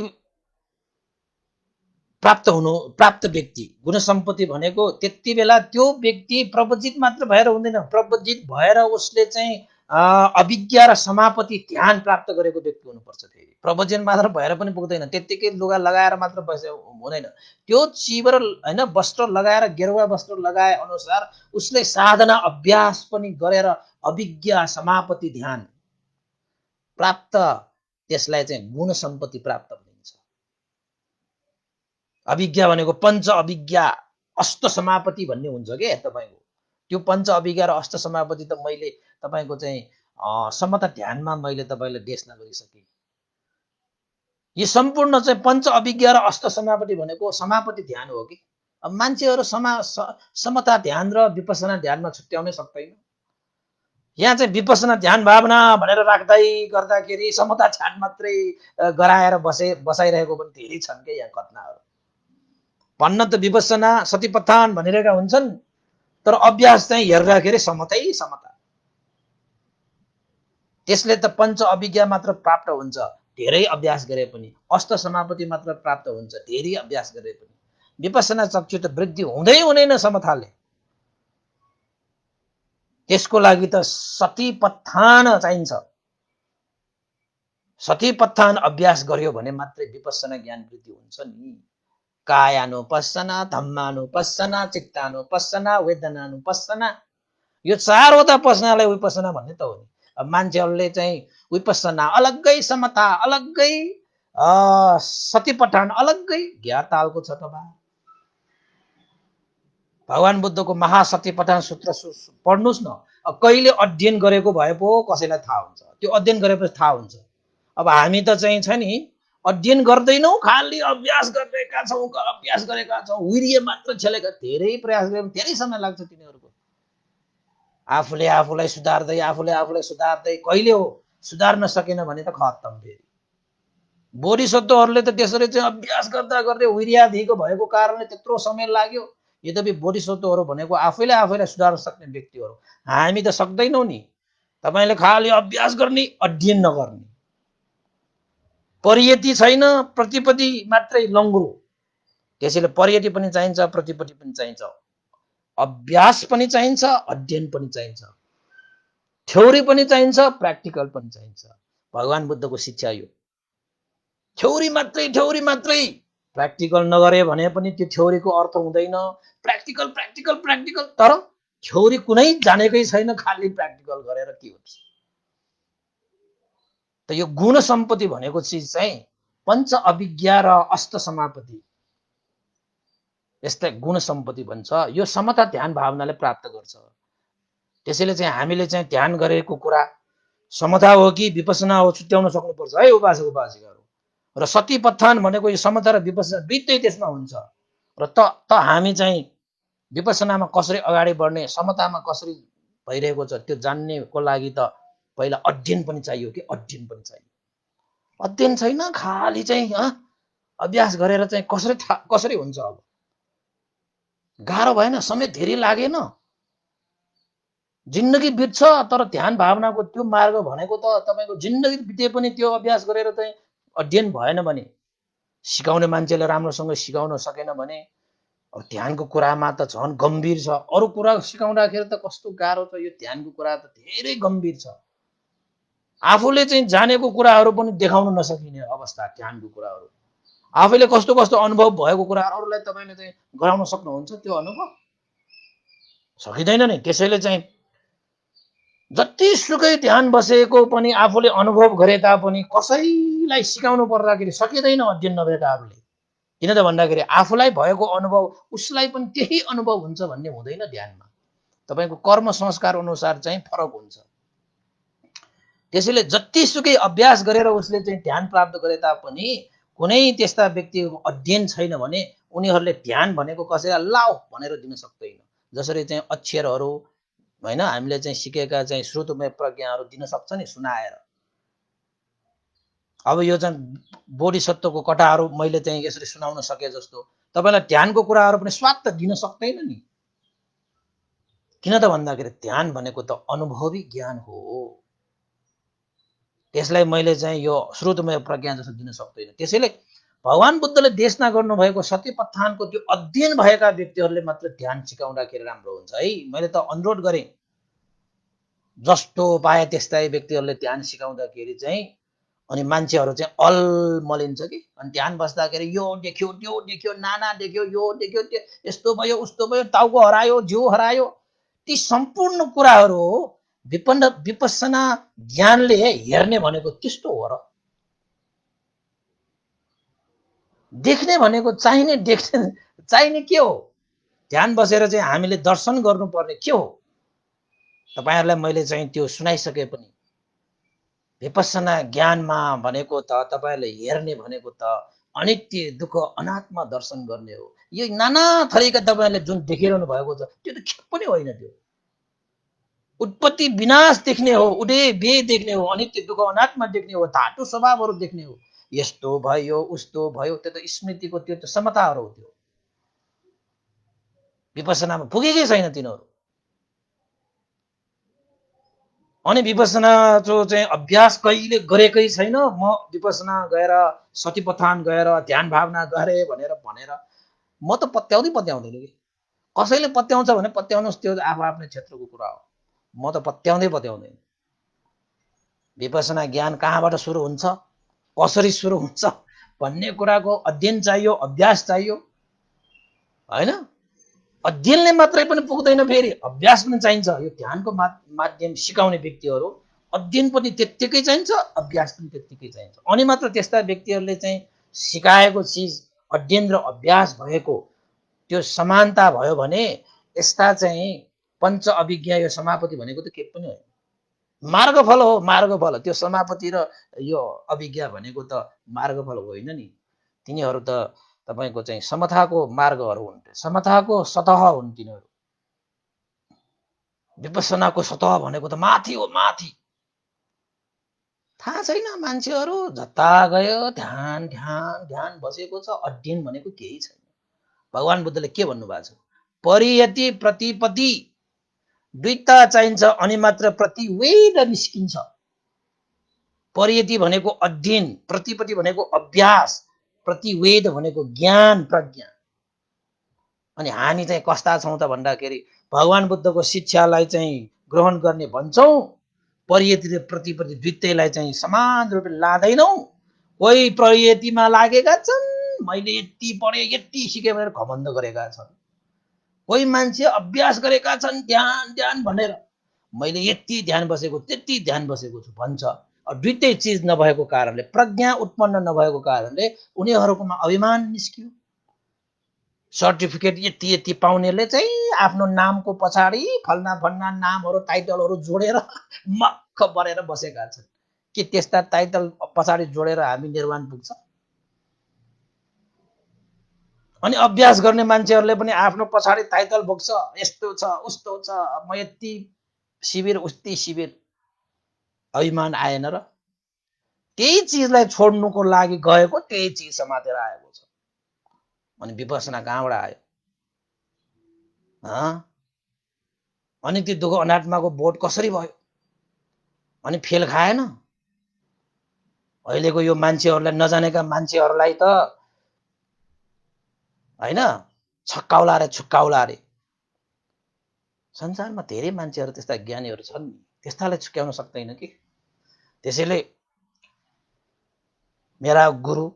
प्राप्त व्यक्ति, गुण सम्पत्ति भनेको त्यति बेला त्यो व्यक्ति प्रवजित मात्र भएर हुँदैन, प्रवजित भएर उसले चाहिँ अभिज्ञा र समापति ध्यान प्राप्त गरेको व्यक्ति हुनुपर्छ। फेरि प्रवचन मात्र भएर पनि पुग्दैन, त्यत्तिकै लुगा लगाएर मात्र हुँदैन। त्यो चिबर होइन वस्त्र लगाएर, गेरुवा वस्त्र लगाए अनुसार उसले साधना अभ्यास पनि गरेर अभिज्ञा समापति ध्यान प्राप्त, त्यसलाई चाहिँ गुण सम्पत्ति प्राप्त भनिन्छ। अभिज्ञा भनेको पञ्च अभिज्ञा अष्ट समापति भन्ने हुन्छ के तपाईँको। त्यो पञ्च अभिज्ञा र अष्ट समापति त मैले तपाईँको चाहिँ समता ध्यानमा मैले तपाईँलाई देशना गरिसकेँ। यो सम्पूर्ण चाहिँ पञ्च अभिज्ञा र अष्ट समापति भनेको समापति ध्यान हो कि। अब मान्छेहरू समता ध्यान र विपसना ध्यानमा छुट्याउनै सक्दैन। यहाँ चाहिँ विपसना ध्यान भावना भनेर राख्दै गर्दाखेरि समता ध्यान मात्रै गराएर बसाइरहेको पनि धेरै छन् के यहाँ घटनाहरू। भन्न त विपसना सतिपत्थान भनिरहेका हुन्छन्, तर अभ्यास चाहिँ हेर्दाखेरि समतै समता। त्यसले त पञ्च अभिज्ञा मात्र प्राप्त हुन्छ धेरै अभ्यास गरे पनि, अष्ट समापति मात्र प्राप्त हुन्छ धेरै अभ्यास गरे पनि। विपसना चक्षु त वृद्धि हुँदै हुँदैन समताले। त्यसको लागि त सतिपत्थान चाहिन्छ। सतिपत्थान अभ्यास गर्यो भने मात्रै विपसना ज्ञान वृद्धि हुन्छ नि। कायानुपस्सना, धम्मानुपस्सना, चित्तानुपस्सना, वेदनानुपस्सना, यो चारवटा पसनालाई विपसना भन्ने त हो नि। अब मान्छेहरूले चाहिँ विपसना अलग्गै, समता अलग्गै, सतिपत्थान अलग्गै ज्ञातालको छ त बा। भगवान बुद्धको महासतिपत्थान सूत्र पढ्नुहोस् न। कहिले अध्ययन गरेको भए पो कसैलाई थाहा हुन्छ, त्यो अध्ययन गरेपछि थाहा हुन्छ। अब हामी त चाहिँ छ नि अध्ययन गर्दैनौँ, खालि अभ्यास गरेका छौँ, वीर्य मात्र छलेका, धेरै प्रयास गरे धेरै समय लाग्छ तिनीहरूको। आफूले आफूलाई सुधार्दै कहिले हो सुधार्न सकेन भने त खत्तम। फेरि बोधिसत्वहरूले त त्यसरी चाहिँ अभ्यास गर्दै वीर्याधिक भएको कारणले त्यत्रो समय लाग्यो। यद्यपि बोधिसत्वहरू भनेको आफैलाई सुधार्न सक्ने व्यक्तिहरू, हामी त सक्दैनौँ नि। तपाईँले खालि अभ्यास गर्ने, अध्ययन नगर्ने, परियति छैन, प्रतिपत्ति मात्रै लङ्गुरो। त्यसैले परियति पनि चाहिन्छ, प्रतिपत्ति पनि चाहिन्छ, अभ्यास पनि चाहिन्छ, अध्ययन पनि चाहिन्छ, थ्योरी पनि चाहिन्छ, प्र्याक्टिकल पनि चाहिन्छ। भगवान बुद्धको शिक्षा यो थ्योरी मात्रै, प्र्याक्टिकल नगरे भने पनि त्यो थ्योरीको अर्थ हुँदैन। प्र्याक्टिकल, तर थ्योरी कुनै जानेकै छैन, खालि प्र्याक्टिकल गरेर के हुन्छ त। यो गुण सम्पत्ति भनेको चिज चाहिँ पञ्च अभिज्ञा र अष्ट समापति, यसलाई गुण सम्पत्ति भन्छ। यो समता ध्यान भावनाले प्राप्त गर्छ। त्यसैले चाहिँ हामीले चाहिँ ध्यान गरेको कुरा समता हो कि विपसना हो छुट्याउन सक्नुपर्छ है उपासक उपासिकाहरू। र सतिपत्थान भनेको यो समता र विपसना दुईटै त्यसमा हुन्छ। र त हामी चाहिँ विपसनामा कसरी अगाडि बढ्ने, समतामा कसरी भइरहेको छ त्यो जान्नेको लागि त पहिला अध्ययन पनि चाहियो कि, अध्ययन पनि चाहियो। अध्ययन छैन, खालि चाहिँ अभ्यास गरेर चाहिँ कसरी हुन्छ। अब गाह्रो भएन, समय धेरै लागेन, जिन्दगी बित्छ। तर ध्यान भावनाको त्यो मार्ग भनेको त तपाईँको जिन्दगी बिते पनि त्यो अभ्यास गरेर चाहिँ अध्ययन भएन भने, सिकाउने मान्छेले राम्रोसँग सिकाउन सकेन भने, अब ध्यानको कुरामा त झन् गम्भीर छ। अरू कुरा सिकाउँदाखेरि त कस्तो गाह्रो छ, यो ध्यानको कुरा त धेरै गम्भीर छ। आफूले चाहिँ जानेको कुराहरू पनि देखाउन नसकिने अवस्था, ध्यानको कुराहरू आफैले कस्तो कस्तो अनुभव भएको कुराहरू अरूलाई तपाईँले चाहिँ गराउन सक्नुहुन्छ, त्यो अनुभव सकिँदैन नि। त्यसैले चाहिँ जतिसुकै ध्यान बसेको पनि आफूले अनुभव गरे तापनि कसैलाई सिकाउनु पर्दाखेरि सकिँदैन अध्ययन नभएकाहरूले। किन त भन्दाखेरि आफूलाई भएको अनुभव उसलाई पनि त्यही अनुभव हुन्छ भन्ने हुँदैन। ध्यानमा तपाईँको कर्म संस्कार अनुसार चाहिँ फरक हुन्छ। त्यसैले जतिसुकै अभ्यास गरेर उसले चाहिँ ध्यान प्राप्त गरे तापनि कुनै त्यस्ता व्यक्तिको अध्ययन छैन भने उनीहरूले ध्यान भनेको कसैलाई लाऊ भनेर दिन सक्दैन। जसरी चाहिँ अक्षरहरू होइन हामीले चाहिँ सिकेका चाहिँ श्रुतमय प्रज्ञाहरू दिन सक्छ नि सुनाएर। अब यो चाहिँ बोधिसत्वको कथाहरू मैले चाहिँ यसरी सुनाउन सके जस्तो तपाईँलाई ध्यानको कुराहरू पनि स्वात्त दिन सक्दैन नि। किन त भन्दाखेरि ध्यान भनेको त अनुभवी ज्ञान हो। त्यसलाई मैले चाहिँ यो श्रुतमय प्रज्ञा जस्तो दिन सक्दैन। त्यसैले भगवान बुद्धले देशना गर्नुभएको सत्यपत्थानको त्यो अध्ययन भएका व्यक्तिहरूले मात्र ध्यान सिकाउँदाखेरि राम्रो हुन्छ है। मैले त अनुरोध गरेँ, जस्तो पाए त्यस्तै व्यक्तिहरूले ध्यान सिकाउँदाखेरि चाहिँ अनि मान्छेहरू चाहिँ अलमलिन्छ कि। अनि ध्यान बस्दाखेरि यो देख्यो, त्यो देख्यो, नाना देख्यो, यो देख्यो, त्यो यस्तो भयो, उस्तो भयो, टाउको हरायो, जिउ हरायो। ती सम्पूर्ण कुराहरू हो। विपස්සना ज्ञानले हेर्ने भनेको त्यस्तो हो र। देख्ने भनेको चाहिने के हो? ध्यान बसेर चाहिँ हामीले दर्शन गर्नुपर्ने के हो? तपाईहरुलाई मैले चाहिँ त्यो सुनाइसके पनि विपස්සना ज्ञानमा भनेको त तपाईहरुले हेर्ने भनेको त अनित्य, दुःख, अनात्मा दर्शन गर्ने हो। यो नाना थरीका तपाईहरुले जुन देखिरहनु भएको छ त्यो त के पनि होइन। त्यो उत्पत्ति विनाश देख्ने हो, उदय व्यय देख्ने हो, अनित्य, दुःख, अनात्मा देख्ने हो, धातु स्वभावहरू देख्ने हो। यस्तो भयो, उस्तो भयो, त्यो त स्मृतिको त्यो त समताहरू हो। त्यो विपස්සनामा पुगेकै छैन तिनीहरू। अनि विपස්සना जो चाहिँ अभ्यास कहिले गरेकै छैन, म विपස්සना गएर सतिपथान गएर ध्यान भावना गरे भनेर म त पत्याउँदैन कि। कसैले पत्याउँछ भने पत्याउनुहोस्, त्यो आफ्नो क्षेत्रको कुरा हो। म त पत्याउँदैन। विपස්සना ज्ञान कहाँबाट सुरु हुन्छ, कसरी सुरु हुन्छ भन्ने कुराको अध्ययन चाहियो, अभ्यास चाहियो हैन। अध्ययनले मात्रै पनि पुग्दैन, फेरि अभ्यास पनि चाहिन्छ। यो ध्यानको माध्यम सिकाउने व्यक्तिहरू अध्ययन पनि त्यत्तिकै चाहिन्छ, अभ्यास पनि त्यत्तिकै चाहिन्छ। अनि मात्र त्यस्ता व्यक्तिहरूले चाहिँ सिकाएको चिज अध्ययन र अभ्यास भएको त्यो समानता भयो भने यस्ता चाहिँ पञ्च अभिज्ञा यो समापति भनेको त के पनि होइन, मार्गफल हो। मार्गफल त्यो समापति र यो अभिज्ञा भनेको त मार्गफल होइन नि। तिनीहरू त तपाईको चाहिँ समथाको मार्गहरू हुन्, समथाको सतह हुन् तिनीहरू। विपස්සनाको सतह भनेको त माथि हो, माथि। थाहा छैन मान्छेहरू जता गयो ध्यान ध्यान ध्यान बसेको छ, अध्ययन भनेको केही छैन। भगवान बुद्धले के भन्नुभएको छ? परियति प्रतिपति दुईटा चाहिन्छ अनि मात्र प्रतिवेद निस्किन्छ। परियति भनेको अध्ययन, प्रतिपति भनेको अभ्यास, प्रतिवेद भनेको ज्ञान प्रज्ञा। अनि हामी चाहिँ कस्ता छौं त भन्दाखेरि भगवान बुद्धको शिक्षालाई चाहिँ ग्रहण गर्ने भन्छौं, परियति र प्रतिपति दुईटैलाई चाहिँ समान रूपले लादैनौं। कोही परियतिमा लागेका छन्, मैले यति पढे यति सिके भनेर घमण्ड गरेका छन्। कोही मान्छे अभ्यास गरेका छन् ध्यान ध्यान भनेर, मैले यति ध्यान बसेको त्यति ध्यान बसेको छु भन्छ। दुईटै चिज नभएको कारणले, प्रज्ञा उत्पन्न नभएको कारणले उनीहरुकोमा अभिमान निस्कियो। सर्टिफिकेट यति यति पाउनेले चाहिँ आफ्नो नामको पछाडि फल्ना फल्ना नामहरू टाइटलहरू जोडेर मक्ख बनेर बसेका छन्। के त्यस्ता टाइटल पछाडि जोडेर हामी निर्वाण पुग्छ? अनि अभ्यास गर्ने मान्छेहरूले पनि आफ्नो पछाडि टाइटल बोक्छ, यस्तो छ उस्तो छ, म यति शिविर उस्ती शिविर। अभिमान आएन र? त्यही चिजलाई छोड्नुको लागि गएको, त्यही चिज समातेर आएको छ। अनि विपස්සना कहाँबाट आयो? अनि त्यो दुःख अनात्माको बोध कसरी भयो? अनि फेल खाएन? अहिलेको यो मान्छेहरूलाई नजानेका मान्छेहरूलाई त हैन छक्काउला रे छुक्काउला रे। संसारमा धेरै मान्छेहरू त्यस्ता ज्ञानीहरू छन् नि, त्यस्तालाई छुक्याउन सक्दैन कि। त्यसैले मेरा गुरु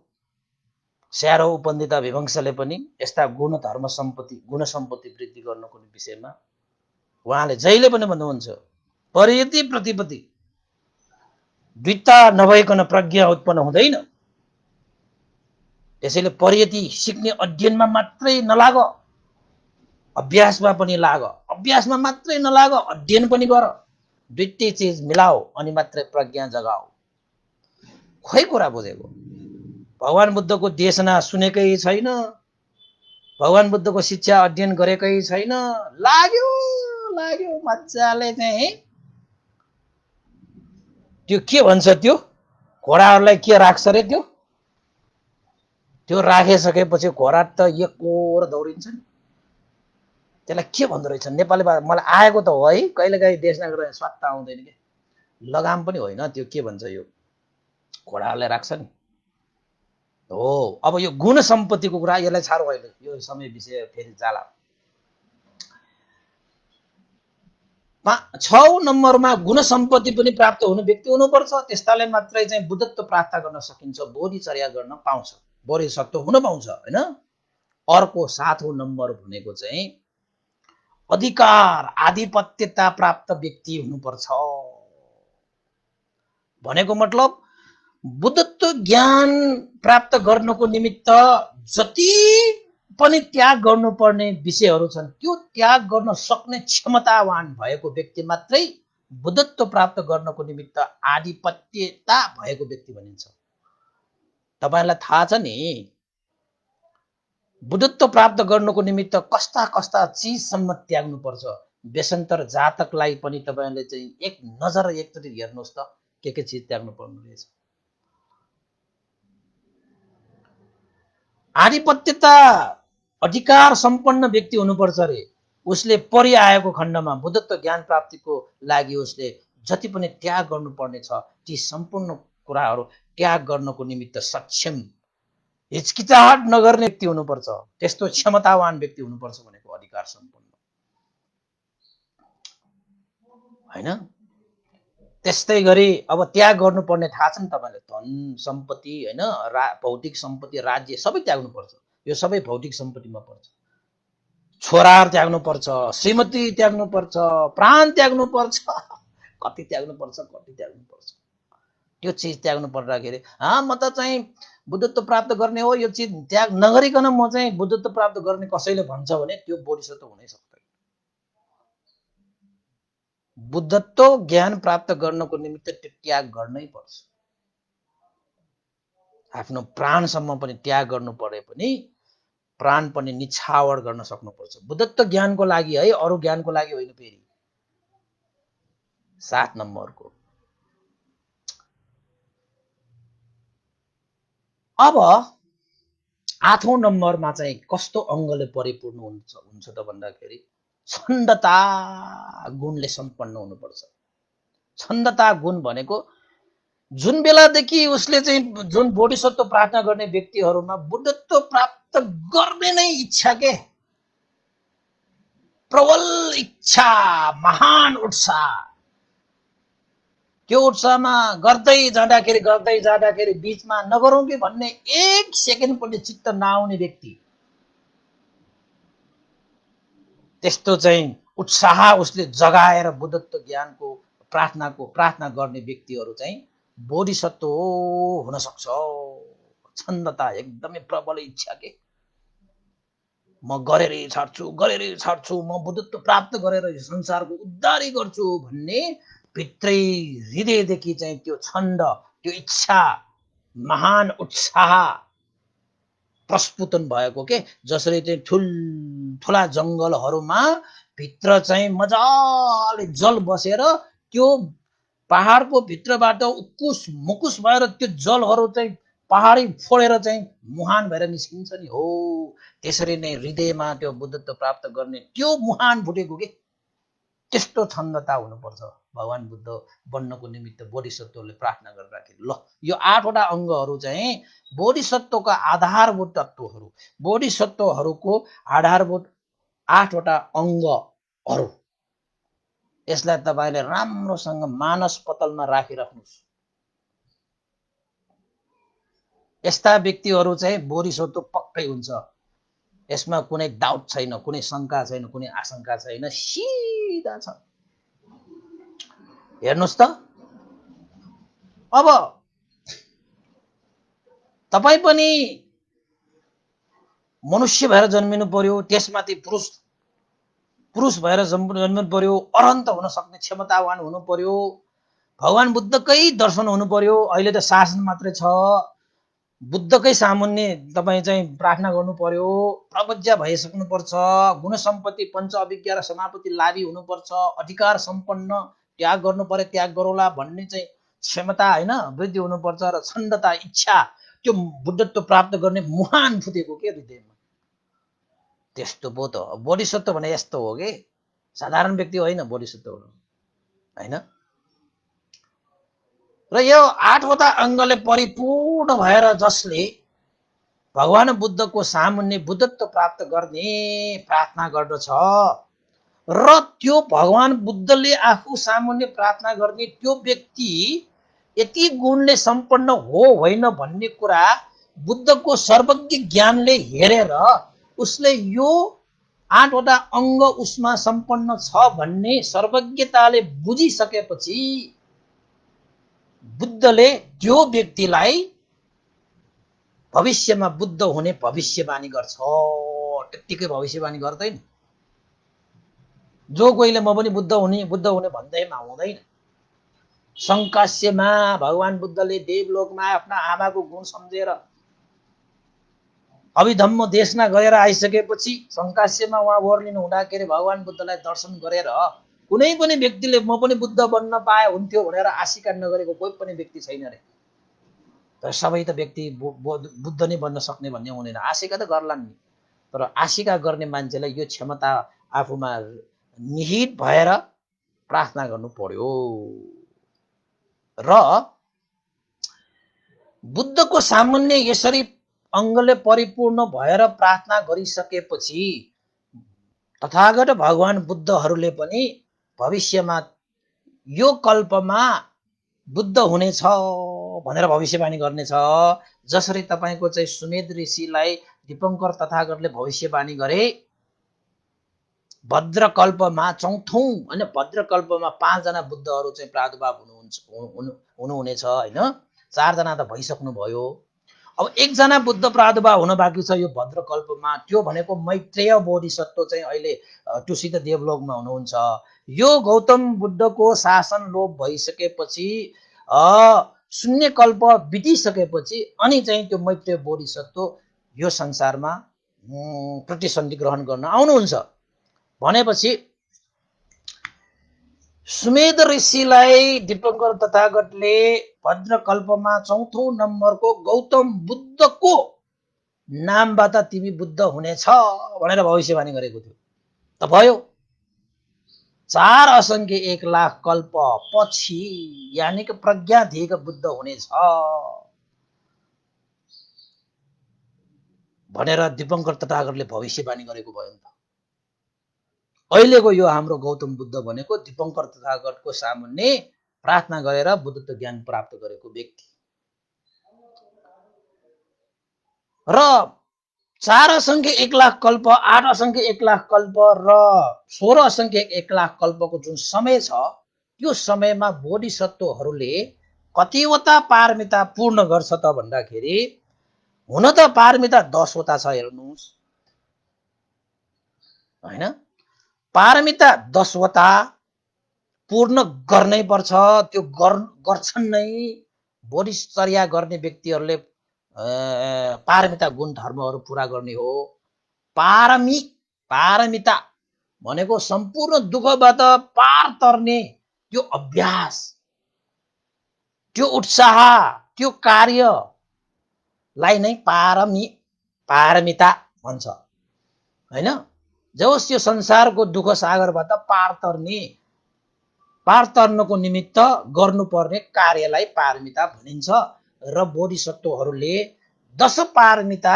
स्यारो उपन्दिता विभंशले पनि यस्ता गुण धर्म सम्पत्ति, गुण सम्पत्ति वृद्धि गर्नको विषयमा उहाँले जहिले पनि भन्नुहुन्छ, परियति प्रतिपत्ति दुईटा नभइकन प्रज्ञा उत्पन्न हुँदैन। त्यसैले परियति सिक्ने अध्ययनमा मात्रै नलाग, अभ्यासमा पनि लाग। अभ्यासमा मात्रै नलाग, अध्ययन पनि गर। दुईटै चिज मिलाऊ अनि मात्रै प्रज्ञा जगाऊ। खोइ कुरा बुझेको? भगवान बुद्धको देशना सुनेकै छैन, भगवान बुद्धको शिक्षा अध्ययन गरेकै छैन। लाग्यो मजाले चाहिँ त्यो के भन्छ, त्यो घोडाहरूलाई के राख्छ रे, त्यो राखिसकेपछि घोडा त एकोर दौडिन्छ नि। त्यसलाई के भन्दो रहेछ नेपाली भाषा? मलाई आएको त हो है, कहिलेकाहीँ देशना गरेर स्वाट्ट आउँदैन कि। लगाम पनि होइन, त्यो के भन्छ यो? घोडाले राख्छ नि हो। अब यो गुण सम्पत्तिको कुरा यसलाई छाडौँ, अहिले यो समय विषय फेरि जाला। 6 नम्बरमा गुण सम्पत्ति पनि प्राप्त हुने व्यक्ति हुनुपर्छ, त्यस्ताले मात्रै चाहिँ बुद्धत्व प्राप्त गर्न सकिन्छ, बोधिचर्या गर्न पाउँछ, बोधिसत्व हुन पाउँछ हैन। अर्को 7औं नम्बर भनेको चाहिँ अधिकार आधिपत्यता प्राप्त व्यक्ति हुनुपर्छ। भनेको मतलब बुद्धत्व ज्ञान प्राप्त गर्नको निमित्त जति पनि त्याग गर्नुपर्ने विषयहरू छन् त्यो त्याग गर्न सक्ने क्षमतावान भएको व्यक्ति मात्रै बुद्धत्व प्राप्त गर्नको निमित्त आधिपत्यता भएको व्यक्ति भनिन्छ। तपाईलाई थाहा छ नि बुद्धत्व प्राप्त गर्नको निमित्त कस्ता कस्ता चिजसम्म त्याग्नुपर्छ। वेशन्तर जातकलाई पनि तपाईले चाहिँ एक नजर एकचोटि हेर्नुहोस् त के चिज त्याग्नु पर्ने रहेछ। आधिपत्यता अधिकार सम्पन्न व्यक्ति हुनुपर्छ रे। उसले परिआएको खण्डमा बुद्धत्व ज्ञान प्राप्तिको लागि उसले जति पनि त्याग गर्नुपर्ने छ ती सम्पूर्ण कुराहरू त्याग गर्नको निमित्त सक्षम हिचकिचाहट नगर्ने व्यक्ति हुनुपर्छ। त्यस्तो क्षमतावान व्यक्ति हुनुपर्छ भनेको अधिकार सम्पन्न हैन। त्यस्तै गरी अब त्याग गर्नुपर्ने थाहा छ नि तपाईलाई, धन सम्पत्ति हैन, भौतिक सम्पत्ति राज्य सबै त्याग्नुपर्छ। यो सबै भौतिक सम्पत्तिमा पर्छ। छोराहरू त्याग्नुपर्छ, श्रीमती त्याग्नुपर्छ, प्राण त्याग्नुपर्छ, कति त्याग्नुपर्छ कति त्याग्नुपर्छ। त्यो चिज त्याग्नु पर्दाखेरि म त चाहिँ बुद्धत्व प्राप्त गर्ने हो यो चिज त्याग नगरिकन म चाहिँ बुद्धत्व प्राप्त गर्ने कसैले भन्छ भने त्यो बोधिसत्व हुनै सक्दैन। बुद्धत्व ज्ञान प्राप्त गर्नको निमित्त त्यो त्याग गर्नै पर्छ। आफ्नो प्राणसम्म पनि त्याग गर्नु परे पनि प्राण पनि निछावर गर्न सक्नुपर्छ बुद्धत्व ज्ञानको लागि है, अरू ज्ञानको लागि होइन। फेरि 7 नम्बरको अब 8औं नम्बरमा चाहिँ कस्तो अङ्गले परिपूर्ण हुन्छ त भन्दाखेरि छन्दता गुणले सम्पन्न हुनुपर्छ। छन्दता गुण भनेको जुन बेलादेखि उसले चाहिँ जुन बोधिसत्व प्रार्थना गर्ने व्यक्तिहरूमा बुद्धत्व प्राप्त गर्ने नै इच्छा के प्रबल इच्छा महान उत्साह, त्यो उत्साहमा गर्दै जाँदाखेरि बीचमा नगरौँ कि भन्ने एक सेकेन्ड पनि चित्त नआउने व्यक्ति, त्यस्तो चाहिँ उत्साह उसले जगाएर बुद्धत्व ज्ञानको प्रार्थना गर्ने व्यक्तिहरू चाहिँ बोधिसत्व हुन सक्छ। छन्दता एकदमै प्रबल इच्छा के म गरेरै छाड्छु, म बुद्धत्व प्राप्त गरेर यो संसारको उद्धारै गर्छु भन्ने भित्रै हृदयदेखि चाहिँ त्यो छन्द त्यो इच्छा महान उत्साह प्रस्फुटन भएको के। जसरी चाहिँ ठुला जङ्गलहरूमा भित्र चाहिँ मजाले जल बसेर त्यो पहाडको भित्रबाट उकुस मुकुस भएर त्यो जलहरू चाहिँ पहाडी फोडेर चाहिँ मुहान भएर निस्किन्छ नि हो। त्यसरी नै हृदयमा त्यो बुद्धत्व प्राप्त गर्ने त्यो मुहान फुटेको के त्यस्तो छन्दता हुनुपर्छ भगवान बुद्ध बन्नको निमित्त बोधिसत्वले प्रार्थना गर्दाखेरि। ल यो 8वटा अङ्गहरू चाहिँ बोधिसत्वका आधारभूत तत्त्वहरू, बोधिसत्वहरूको आधारभूत 8वटा अङ्गहरू। यसलाई तपाईले राम्रोसँग मानस पतलमा राखिराख्नुहोस्। यस्ता व्यक्तिहरू चाहिँ बोधिसत्व पक्कै हुन्छ, यसमा कुनै डाउट छैन, कुनै शङ्का छैन, कुनै आशंका छैन, सिधा छ। हेर्नुहोस् त अब तपाई पनि मनुष्य भएर जन्मिनु पर्यो, त्यसमाथि पुरुष भएर जन्मिनु पर्यो, अरहन्त हुन सक्ने क्षमतावान हुनु पर्यो, भगवान बुद्धकै दर्शन हुनु पर्यो। अहिले त शासन मात्रै छ, बुद्धकै सामुन्ने तपाई चाहिँ प्रार्थना गर्नु पर्यो, प्रवज्ञा भइसक्नुपर्छ, गुण सम्पत्ति पञ्च अभिज्ञा र समापति लाभी हुनुपर्छ, अधिकार सम्पन्न, त्याग गर्नु पर्यो त्याग गरौला भन्ने चाहिँ क्षमता हैन वृद्धि हुनुपर्छ, र छन्दता इच्छा त्यो बुद्धत्व प्राप्त गर्ने मुहान फुटेको के हृदयमा। त्यस्तो पो त बोधिसत्व भने यस्तो हो के, साधारण व्यक्ति होइन बोधिसत्व हुनु हैन। र यो 8वटा अङ्गले परिपूर्ण भएर जसले भगवान बुद्धको सामुन्ने बुद्धत्व प्राप्त गर्ने प्रार्थना गर्दछ र त्यो भगवान बुद्धले आफू सामुन्ने प्रार्थना गर्ने त्यो व्यक्ति यति गुणले सम्पन्न हो होइन भन्ने कुरा बुद्धको सर्वज्ञ ज्ञानले हेरेर उसले यो 8वटा अङ्ग उसमा सम्पन्न छ भन्ने सर्वज्ञताले बुझिसकेपछि बुद्धले त्यो व्यक्तिलाई भविष्यमा बुद्ध हुने भविष्यवाणी गर्छ। त्यत्तिकै भविष्यवाणी गर्दैन। जो कोहीले म पनि बुद्ध हुने भन्दैमा हुँदैन। शङ्कास्यमा भगवान बुद्धले देवलोकमा आफ्ना आमाको गुण सम्झेर अभिधम्म देशना गएर आइसकेपछि शङ्कास्यमा उहाँ ओर्लिनु हुँदाखेरि भगवान बुद्धलाई दर्शन गरेर कुनै पनि व्यक्तिले म पनि बुद्ध बन्न पाए हुन्थ्यो भनेर आशिका नगरेको कोही पनि व्यक्ति छैन रे। तर सबै त व्यक्ति बुद्ध नै बन्न सक्ने भन्ने हुँदैन। आशिका त गर्लान् नि, तर आशिका गर्ने मान्छेलाई यो क्षमता आफूमा निहित भएर प्रार्थना गर्नु पर्यो। र बुद्धको सामान्य यसरी अङ्गले परिपूर्ण भएर प्रार्थना गरिसकेपछि तथागत भगवान बुद्धहरूले पनि भविष्यमा यो कल्पमा बुद्ध हुनेछ भनेर भविष्यवाणी गर्नेछ। जसरी तपाईको चाहिँ सुमेध ऋषिलाई दीपङ्कर तथागतले भविष्यवाणी गरे भद्रकल्पमा चौथौं हैन भद्रकल्पमा 5 जना बुद्धहरू चाहिँ प्रादुर्भाव हुनुहुनेछ हैन। 4 जना त भइसक्नु भयो। अब 1 जना बुद्ध प्रादुर्भाव हुन बाँकी छ यो भद्रकल्पमा। त्यो भनेको मैत्रेय बोधिसत्व चाहिँ अहिले टुसित देवलोकमा हुनुहुन्छ। यो गौतम बुद्धको शासन लोप भइसकेपछि शून्य कल्प बितिसकेपछि अनि चाहिँ त्यो मैत्रेय बोधिसत्व यो संसारमा प्रतिसन्धि ग्रहण गर्न आउनुहुन्छ भनेपछि सुमेध ऋषिलाई दीपङ्कर तथागतले भद्रकल्पमा चौथो नम्बरको गौतम बुद्धको नामबाट तिमी बुद्ध हुनेछ भनेर भविष्यवाणी गरेको थियो। त भयो 4 असंख्य 1 लाख कल्प पछि यानी कि प्रज्ञाधिक बुद्ध हुनेछ भनेर दीपङ्कर तथागतले भविष्यवाणी गरेको भयो नि त। अहिलेको यो हाम्रो गौतम बुद्ध भनेको दीपङ्कर तथागतको सामुन्ने प्रार्थना गरेर बुद्धत्व ज्ञान प्राप्त गरेको व्यक्ति र 4 असंख्य 1 लाख कल्प 8 असंख्य 1 लाख कल्प र 16 असंख्य 1 लाख कल्पको जुन समय छ त्यो समयमा बोधिसत्वहरूले कतिवटा पारमिता पूर्ण गर्छ त भन्दाखेरि हुन त पारमिता 10 वटा छ हेर्नुस् हैन। पारमिता 10 वटा पूर्ण गर्नै पर्छ। त्यो गर्छन् नै बोधिचर्या गर्ने व्यक्तिहरूले पारमिता गुण धर्महरू पूरा गर्ने हो। पारमिता भनेको सम्पूर्ण दुःखबाट पार तर्ने त्यो अभ्यास त्यो उत्साह त्यो कार्यलाई नै पारमिता भन्छ हैन। जस यो संसारको दुःख सागरबाट पार तर्नको निमित्त गर्नुपर्ने कार्यलाई पारमिता भनिन्छ। र बोधिसत्वहरूले 10 पारमिता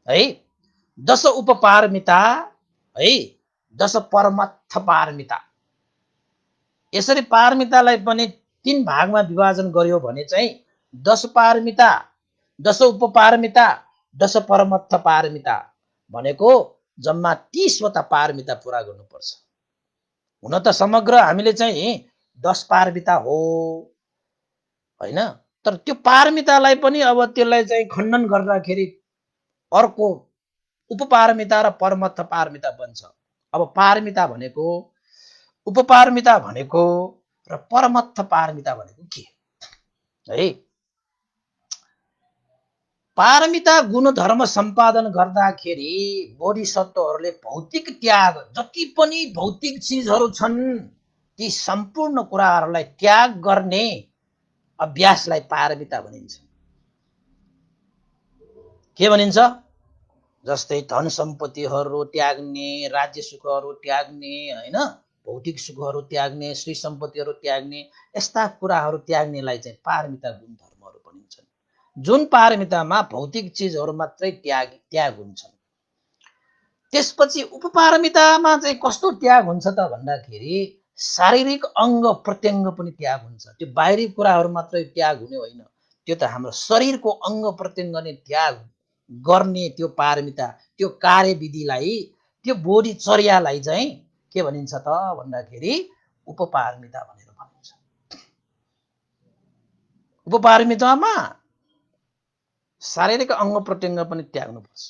है 10 उपपारमिता है 10 परमत्थ पारमिता यसरी पारमितालाई पनि 3 भागमा विभाजन गर्यो भने चाहिँ 10 पारमिता 10 उपपारमिता 10 परमत्थ पारमिता भनेको जम्मा 30 वटा पारमिता पूरा गर्नुपर्छ। हुन त समग्र हामीले चाहिँ 10 पारमिता हो हैन। तर त्यो पारमितालाई पनि अब त्यसलाई चाहिँ खण्डन गर्दाखेरि अर्को उपपारमिता र परमत्थ पारमिता बन्छ। अब पारमिता भनेको उपपारमिता भनेको र परमत्थ पारमिता भनेको के है। पारमिता गुण धर्म सम्पादन गर्दाखेरि बोधिसत्वहरूले भौतिक त्याग जति पनि भौतिक चिजहरू छन् ती सम्पूर्ण कुराहरूलाई त्याग गर्ने अभ्यासलाई पारमिता भनिन्छ। के भनिन्छ? जस्तै धन सम्पत्तिहरू त्याग्ने राज्य सुखहरू त्याग्ने हैन भौतिक सुखहरू त्याग्ने, श्री सम्पत्तिहरू त्याग्ने, यस्ता कुराहरू त्याग्नेलाई चाहिँ पारमिता गुण धर्महरू भनिन्छन्। जुन पारमितामा भौतिक चिजहरू मात्रै त्याग हुन्छन्। त्यसपछि उपपारमितामा चाहिँ कस्तो त्याग हुन्छ त भन्दाखेरि शारीरिक अङ्ग प्रत्यङ्ग पनि त्याग हुन्छ। त्यो बाहिरी कुराहरू मात्रै त्याग हुने होइन, त्यो त हाम्रो शरीरको अङ्ग प्रत्यङ्ग नै त्याग गर्ने त्यो पारमिता, त्यो कार्यविधिलाई, त्यो बोधी चर्यालाई चाहिँ के भनिन्छ त भन्दाखेरि उपपारमिता भनेर भनिन्छ। उपपारमितामा शारीरिक अङ्ग प्रत्यङ्ग पनि त्याग्नुपर्छ।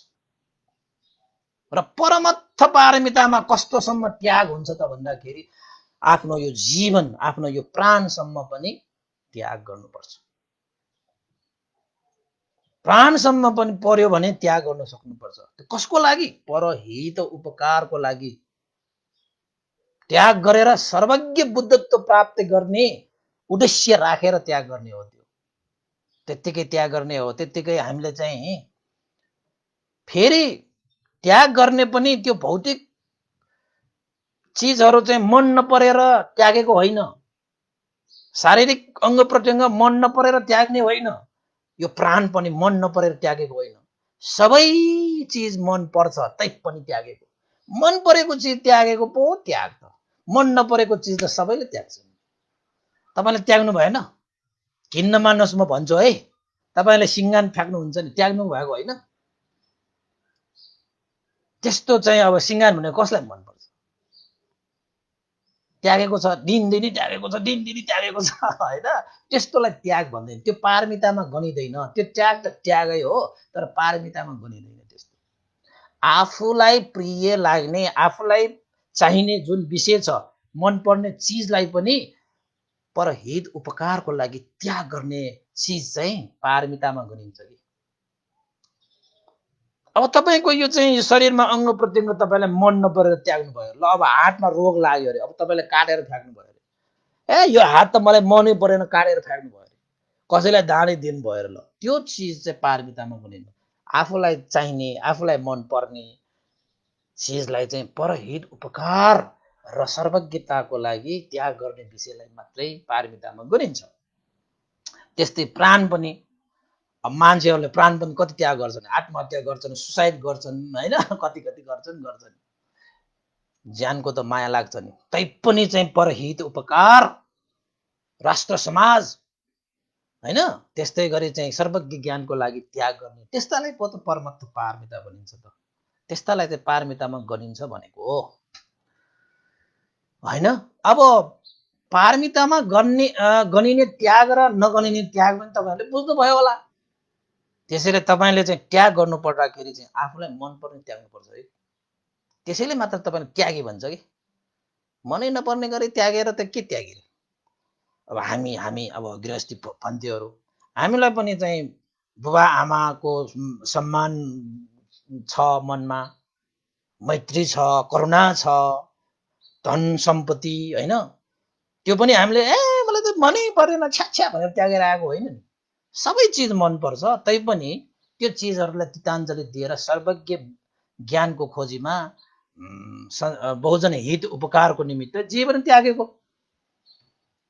र परमत्थ पारमितामा कस्तोसम्म त्याग हुन्छ त भन्दाखेरि आफ्नो यो जीवन, आफ्नो यो प्राणसम्म पनि त्याग गर्नुपर्छ। प्राणसम्म पनि पर्यो भने त्याग गर्न सक्नुपर्छ। कसको लागि? परहित उपकारको लागि त्याग गरेर सर्वज्ञ बुद्धत्व प्राप्त गर्ने उद्देश्य राखेर त्याग गर्ने हो। त्यो त्यत्तिकै त्याग गर्ने हो। त्यत्तिकै हामीले चाहिँ फेरि त्याग गर्ने पनि त्यो भौतिक चिजहरू चाहिँ मन नपरेर त्यागेको होइन, शारीरिक अङ्ग प्रत्यङ्ग मन नपरेर त्याग्ने होइन, यो प्राण पनि मन नपरेर त्यागेको होइन। सबै चिज मन पर्छ तै पनि त्यागेको। मन परेको चिज त्यागेको पो त्याग त, मन नपरेको चिज त सबैले त्याग्छन्। तपाईँले त्याग्नु भएन, घिन्न मान्नुहोस्, म भन्छु है, तपाईँले सिङ्गान फ्याँक्नुहुन्छ नि, त्याग्नु भएको होइन। त्यस्तो चाहिँ अब सिङ्गान भनेको कसलाई मनपर्छ? त्यागेको छ, दिनदिनी त्यागेको छ, दिनदिनी त्यागेको छ होइन, त्यस्तोलाई त्याग भन्दैन। त्यो पारमितामा गनिँदैन। त्यो त्याग त त्यागै हो, तर पारमितामा गनिँदैन। त्यस्तो आफूलाई प्रिय लाग्ने, आफूलाई चाहिने जुन विषय छ, मनपर्ने चिजलाई पनि परहित उपकारको लागि त्याग गर्ने चिज चाहिँ पारमितामा गनिन्छ कि। अब तपाईँको यो चाहिँ शरीरमा अङ्ग प्रत्यङ्ग तपाईँलाई मन नपरेर त्याग्नु भयो। ल अब हातमा रोग लाग्यो अरे, अब तपाईँले काटेर फ्याँक्नु भयो अरे, ए यो हात त मलाई मनै परेन, काटेर फ्याँक्नु भयो अरे, कसैलाई दानै दिनु भयो अरे, ल त्यो चिज चाहिँ पारमितामा गनिन्छ। आफूलाई चाहिने, आफूलाई मनपर्ने चिजलाई चाहिँ परहित उपकार र सर्वज्ञताको लागि त्याग गर्ने विषयलाई मात्रै पारमितामा गनिन्छ। त्यस्तै प्राण पनि, अब मान्छेहरूले प्राण पनि कति त्याग गर्छन्, आत्महत्या गर्छन्, सुसाइड गर्छन् होइन, कति गर्छन्। ज्यानको त माया लाग्छ नि, तै पनि चाहिँ परहित उपकार, राष्ट्र समाज होइन, त्यस्तै गरी चाहिँ सर्वज्ञ ज्ञानको लागि त्याग गर्ने, त्यस्तालाई पो त परमत्थ पारमिता भनिन्छ त। त्यस्तालाई चाहिँ पारमितामा गनिन्छ भनेको हो होइन। अब पारमितामा गनिने त्याग र नगनिने त्याग पनि तपाईँहरूले बुझ्नुभयो होला। त्यसैले तपाईँले चाहिँ त्याग गर्नु पर्दाखेरि चाहिँ आफूलाई मनपर्ने त्याग्नुपर्छ है। त्यसैले मात्र तपाईँले त्यागी भन्छ कि, मनै नपर्ने गरी त्यागेर त के त्यागिरे। अब हामी अब गृहस्थी पन्थीहरू, हामीलाई पनि चाहिँ बुबा आमाको सम्मान छ, मनमा मैत्री छ, करुणा छ, धन सम्पत्ति होइन, त्यो पनि हामीले मलाई त मनै परेन छ्या भनेर त्यागेर आएको होइन नि। सबै चिज मनपर्छ, तैपनि त्यो चिजहरूलाई तिताञ्जली दिएर सर्वज्ञ ज्ञानको खोजीमा बहुजन हित उपकारको निमित्त जीवन त्यागेको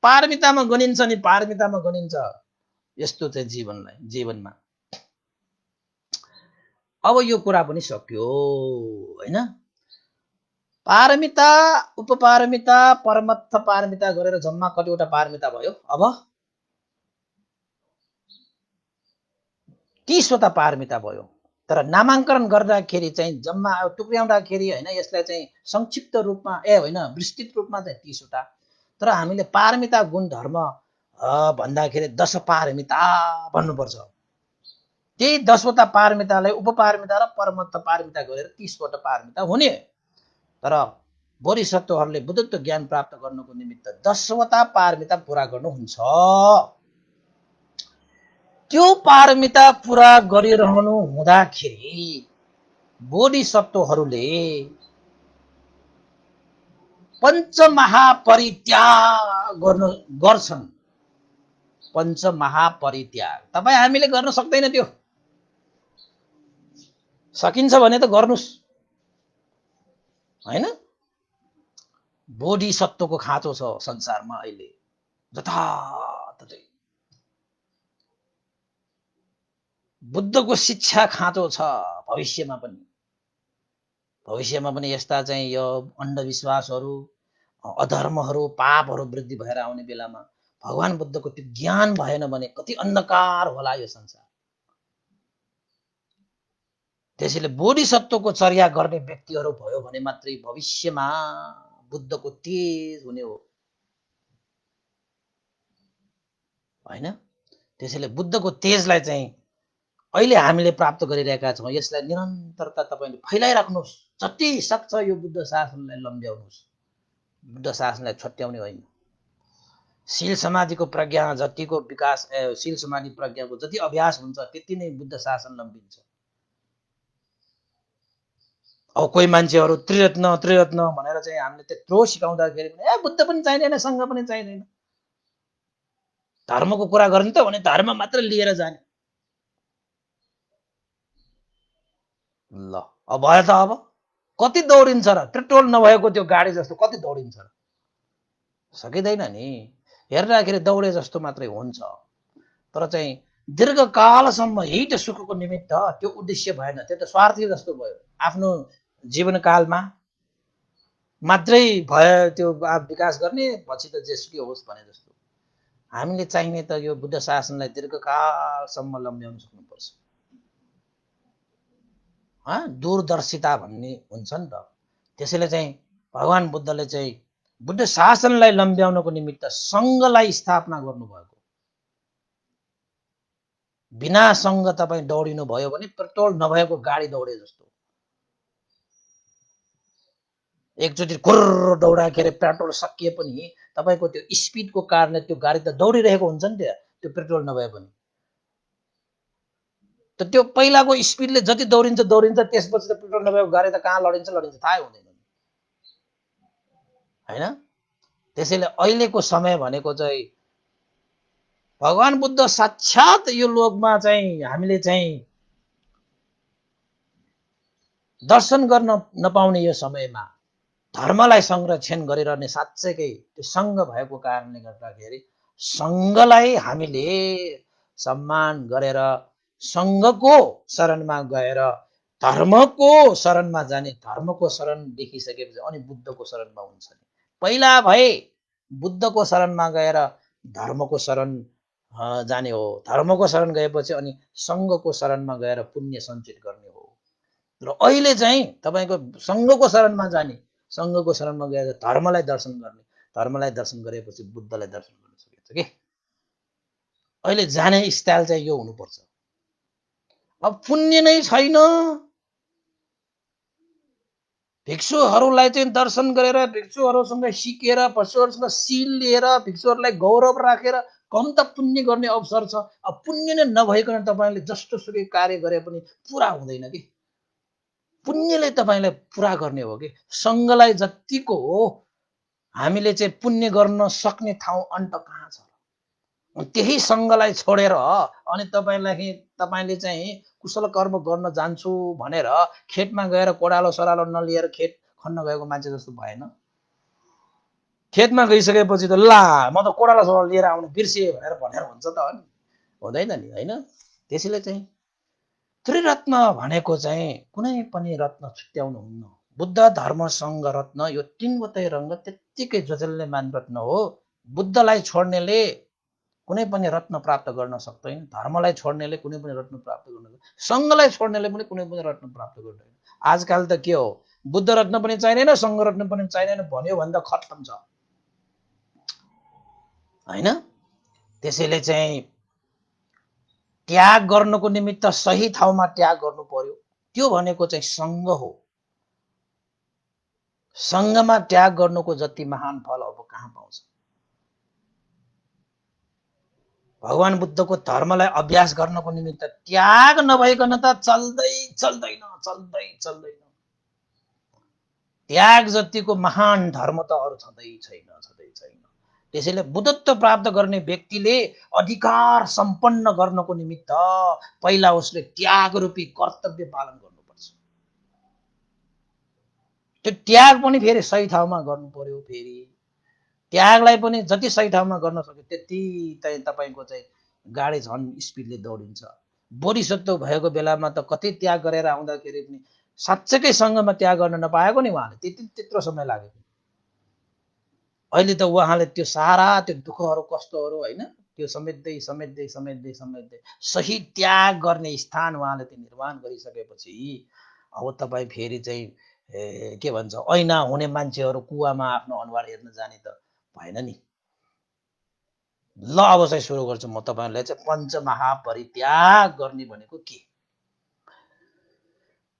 पारमितामा गनिन्छ नि, पारमितामा गनिन्छ यस्तो चाहिँ जीवनमा। अब यो कुरा पनि सक्यो होइन। पारमिता, उपपारमिता, परमत्थ पारमिता गरेर जम्मा कतिवटा पारमिता भयो? अब 30वटा पारमिता भयो। तर नामाङ्करण गर्दाखेरि चाहिँ जम्मा टुक्र्याउँदाखेरि होइन, यसलाई चाहिँ संक्षिप्त रूपमा होइन, विस्तृत रूपमा चाहिँ 30वटा। तर हामीले पारमिता गुण धर्म भन्दाखेरि 10 पारमिता भन्नुपर्छ। त्यही 10वटा पारमितालाई उपपारमिता र परमत्थ पारमिता गरेर 30वटा पारमिता हुने। तर बोधिसत्वहरूले बुद्धत्व ज्ञान प्राप्त गर्नको निमित्त 10वटा पारमिता पुरा गर्नुहुन्छ। त्यो पारमिता पुरा गरिरहनु हुँदाखेरि बोधिसत्वहरूले पञ्चमहापरित्याग गर्छन्। पञ्चमहापरित्याग तपाईँ हामीले गर्न सक्दैन। त्यो सकिन्छ भने त गर्नुस् होइन। बोधिसत्वको खाँचो छ संसारमा अहिले जताततै। बुद्धको शिक्षा खाँचो छ भविष्यमा पनि यस्ता चाहिँ यो अन्धविश्वासहरू, अधर्महरू, पापहरू वृद्धि भएर आउने बेलामा भगवान बुद्धको त्यो ज्ञान भएन भने कति अन्धकार होला यो संसार। त्यसैले बोधिसत्वको चर्या गर्ने व्यक्तिहरू भयो भने मात्रै भविष्यमा बुद्धको तेज हुने हो, हैन? त्यसैले बुद्धको तेजलाई चाहिँ अहिले हामीले प्राप्त गरिरहेका छौँ। यसलाई निरन्तरता तपाईँले फैलाइराख्नुहोस्, जति सक्छ यो बुद्ध शासनलाई लम्ब्याउनुहोस्, बुद्ध शासनलाई छट्याउने होइन। शील समाधिको प्रज्ञा जतिको विकास, शील समाधि प्रज्ञाको जति अभ्यास हुन्छ त्यति नै बुद्ध शासन लम्बिन्छ। अब कोही मान्छेहरू त्रिरत्न भनेर चाहिँ हामीले त्यत्रो सिकाउँदाखेरि पनि बुद्ध पनि चाहिँदैन, सङ्घ पनि चाहिँदैन, धर्मको कुरा गर्ने त भने धर्म मात्र लिएर जाने। ल अब भयो त, अब कति दौडिन्छ र? पेट्रोल नभएको त्यो गाडी जस्तो कति दौडिन्छ र? सकिँदैन नि। हेर्दाखेरि दौडे जस्तो मात्रै हुन्छ, तर चाहिँ दीर्घकालसम्म हित सुखको निमित्त त्यो उद्देश्य भएन, त्यो त स्वार्थी जस्तो भयो। आफ्नो जीवनकालमा मात्रै भयो त्यो विकास गर्ने, पछि त जेसुकै होस् भने जस्तो। हामीले चाहिने त यो बुद्ध शासनलाई दीर्घकालसम्म लम्ब्याउन सक्नुपर्छ। दूरदर्शिता भन्ने हुन्छ नि त। त्यसैले चाहिँ भगवान बुद्धले चाहिँ बुद्ध शासनलाई लम्ब्याउनको निमित्त सङ्घलाई स्थापना गर्नुभएको। बिना सङ्घ तपाईँ दौडिनु भयो भने पेट्रोल नभएको गाडी दौडे जस्तो। एकचोटि खुर्र दौडाखेरि पेट्रोल सकिए पनि तपाईँको त्यो स्पिडको कारणले त्यो गाडी त दौडिरहेको हुन्छ नि त, त्यो पेट्रोल नभए पनि। त त्यो पहिलाको स्पिडले जति दौडिन्छ त्यसपछि त पेट्रोल नभएको गाडी त कहाँ लडिन्छ थाहै हुँदैन, हैन? त्यसैले अहिलेको समय भनेको चाहिँ भगवान बुद्ध साक्षात यो लोकमा चाहिँ हामीले चाहिँ दर्शन गर्न नपाउने यो समयमा धर्मलाई संरक्षण गरिरहने साँच्चैकै त्यो सङ्घ भएको कारणले गर्दाखेरि सङ्घलाई हामीले सम्मान गरेर सङ्घको शरणमा गएर धर्मको शरणमा जाने, धर्मको शरण देखिसकेपछि अनि बुद्धको शरणमा हुन्छ। पहिला भए बुद्धको शरणमा गएर धर्मको शरण जाने हो, धर्मको शरण गएपछि अनि सङ्घको शरणमा गएर पुण्य सञ्चित गर्ने हो। र अहिले चाहिँ तपाईँको सङ्घको शरणमा जाने, सङ्घको शरणमा गएर धर्मलाई दर्शन गर्ने, धर्मलाई दर्शन गरेपछि बुद्धलाई दर्शन गर्न सकिन्छ कि। अहिले जाने स्टाइल चाहिँ यो हुनुपर्छ। अब पुण्य नै छैन, भिक्षुहरूलाई चाहिँ दर्शन गरेर, भिक्षुहरूसँग सिकेर, पशुहरूसँग शील लिएर, भिक्षुहरूलाई गौरव राखेर कम त पुण्य गर्ने अवसर छ। अब पुण्य नै नभइकन तपाईँले जस्तो सुकै कार्य गरे पनि पुरा हुँदैन कि। पुण्यले तपाईँलाई पुरा गर्ने हो कि। सङ्घलाई जतिको हो हामीले चाहिँ पुण्य गर्न सक्ने ठाउँ अन्त कहाँ छ? त्यही सङ्घलाई छोडेर अनि तपाईँले चाहिँ कुशल कर्म गर्न जान्छु भनेर खेतमा गएर कोडालो सरालो नलिएर खेत खन्न गएको मान्छे जस्तो भएन? खेतमा गइसकेपछि त ला म त कोडालो सरालो लिएर आउनु बिर्सिएँ भनेर हुन्छ त, अनि हुँदैन नि, होइन? त्यसैले चाहिँ त्रिरत्न भनेको चाहिँ कुनै पनि रत्न छुट्याउनु हुन्न। बुद्ध धर्म सङ्घ रत्न यो तीनवटै रङ्ग त्यत्तिकै जजल्यमान रत्न हो। बुद्धलाई छोड्नेले कुनै पनि रत्न प्राप्त गर्न सक्दैन, धर्मलाई छोड्नेले कुनै पनि रत्न प्राप्त गर्न सक्दैन, सङ्घलाई छोड्नेले पनि कुनै पनि रत्न प्राप्त गर्दैन। आजकल त के हो, बुद्ध रत्न पनि चाहिँदैन, सङ्घ रत्न पनि चाहिँदैन भन्यो भने त खत्तम छ, होइन? त्यसैले चाहिँ त्याग गर्नको निमित्त सही ठाउँमा त्याग गर्नु पर्यो। त्यो भनेको चाहिँ सङ्घ हो। सङ्घमा त्याग गर्नुको जति महान फल अब कहाँ पाउँछ? भगवान बुद्धको धर्मलाई अभ्यास गर्नको निमित्त त्याग नभइकन त चल्दैन। त्याग जतिको महान धर्म त अरू छँदै छैन। त्यसैले बुद्धत्व प्राप्त गर्ने व्यक्तिले अधिकार सम्पन्न गर्नको निमित्त पहिला उसले त्याग रूपी कर्तव्य पालन गर्नुपर्छ। त्यो त्याग पनि फेरि सही ठाउँमा गर्नु पर्यो। फेरि त्यागलाई पनि जति सही ठाउँमा गर्न सक्यो त्यति चाहिँ तपाईँको चाहिँ गाडी झन् स्पिडले दौडिन्छ। बोधिसत्व भएको बेलामा त कति त्याग गरेर आउँदाखेरि पनि साँच्चैकै सँगमा त्याग गर्न नपाएको नि उहाँले, त्यत्रो समय लाग्यो। अहिले त उहाँले त्यो सारा त्यो दुःखहरू कष्टहरू होइन त्यो समेट्दै समेट्दै समेट्दै समेट्दै सही त्याग गर्ने स्थान उहाँले त्यो निर्माण गरिसकेपछि अब तपाईँ फेरि चाहिँ के भन्छ ऐना हुने मान्छेहरू कुवामा आफ्नो अनुहार हेर्न जाने त भएन नि। ल अब चाहिँ सुरु गर्छु म तपाईँहरूलाई चाहिँ पञ्चमहापरित्याग गर्ने भनेको के।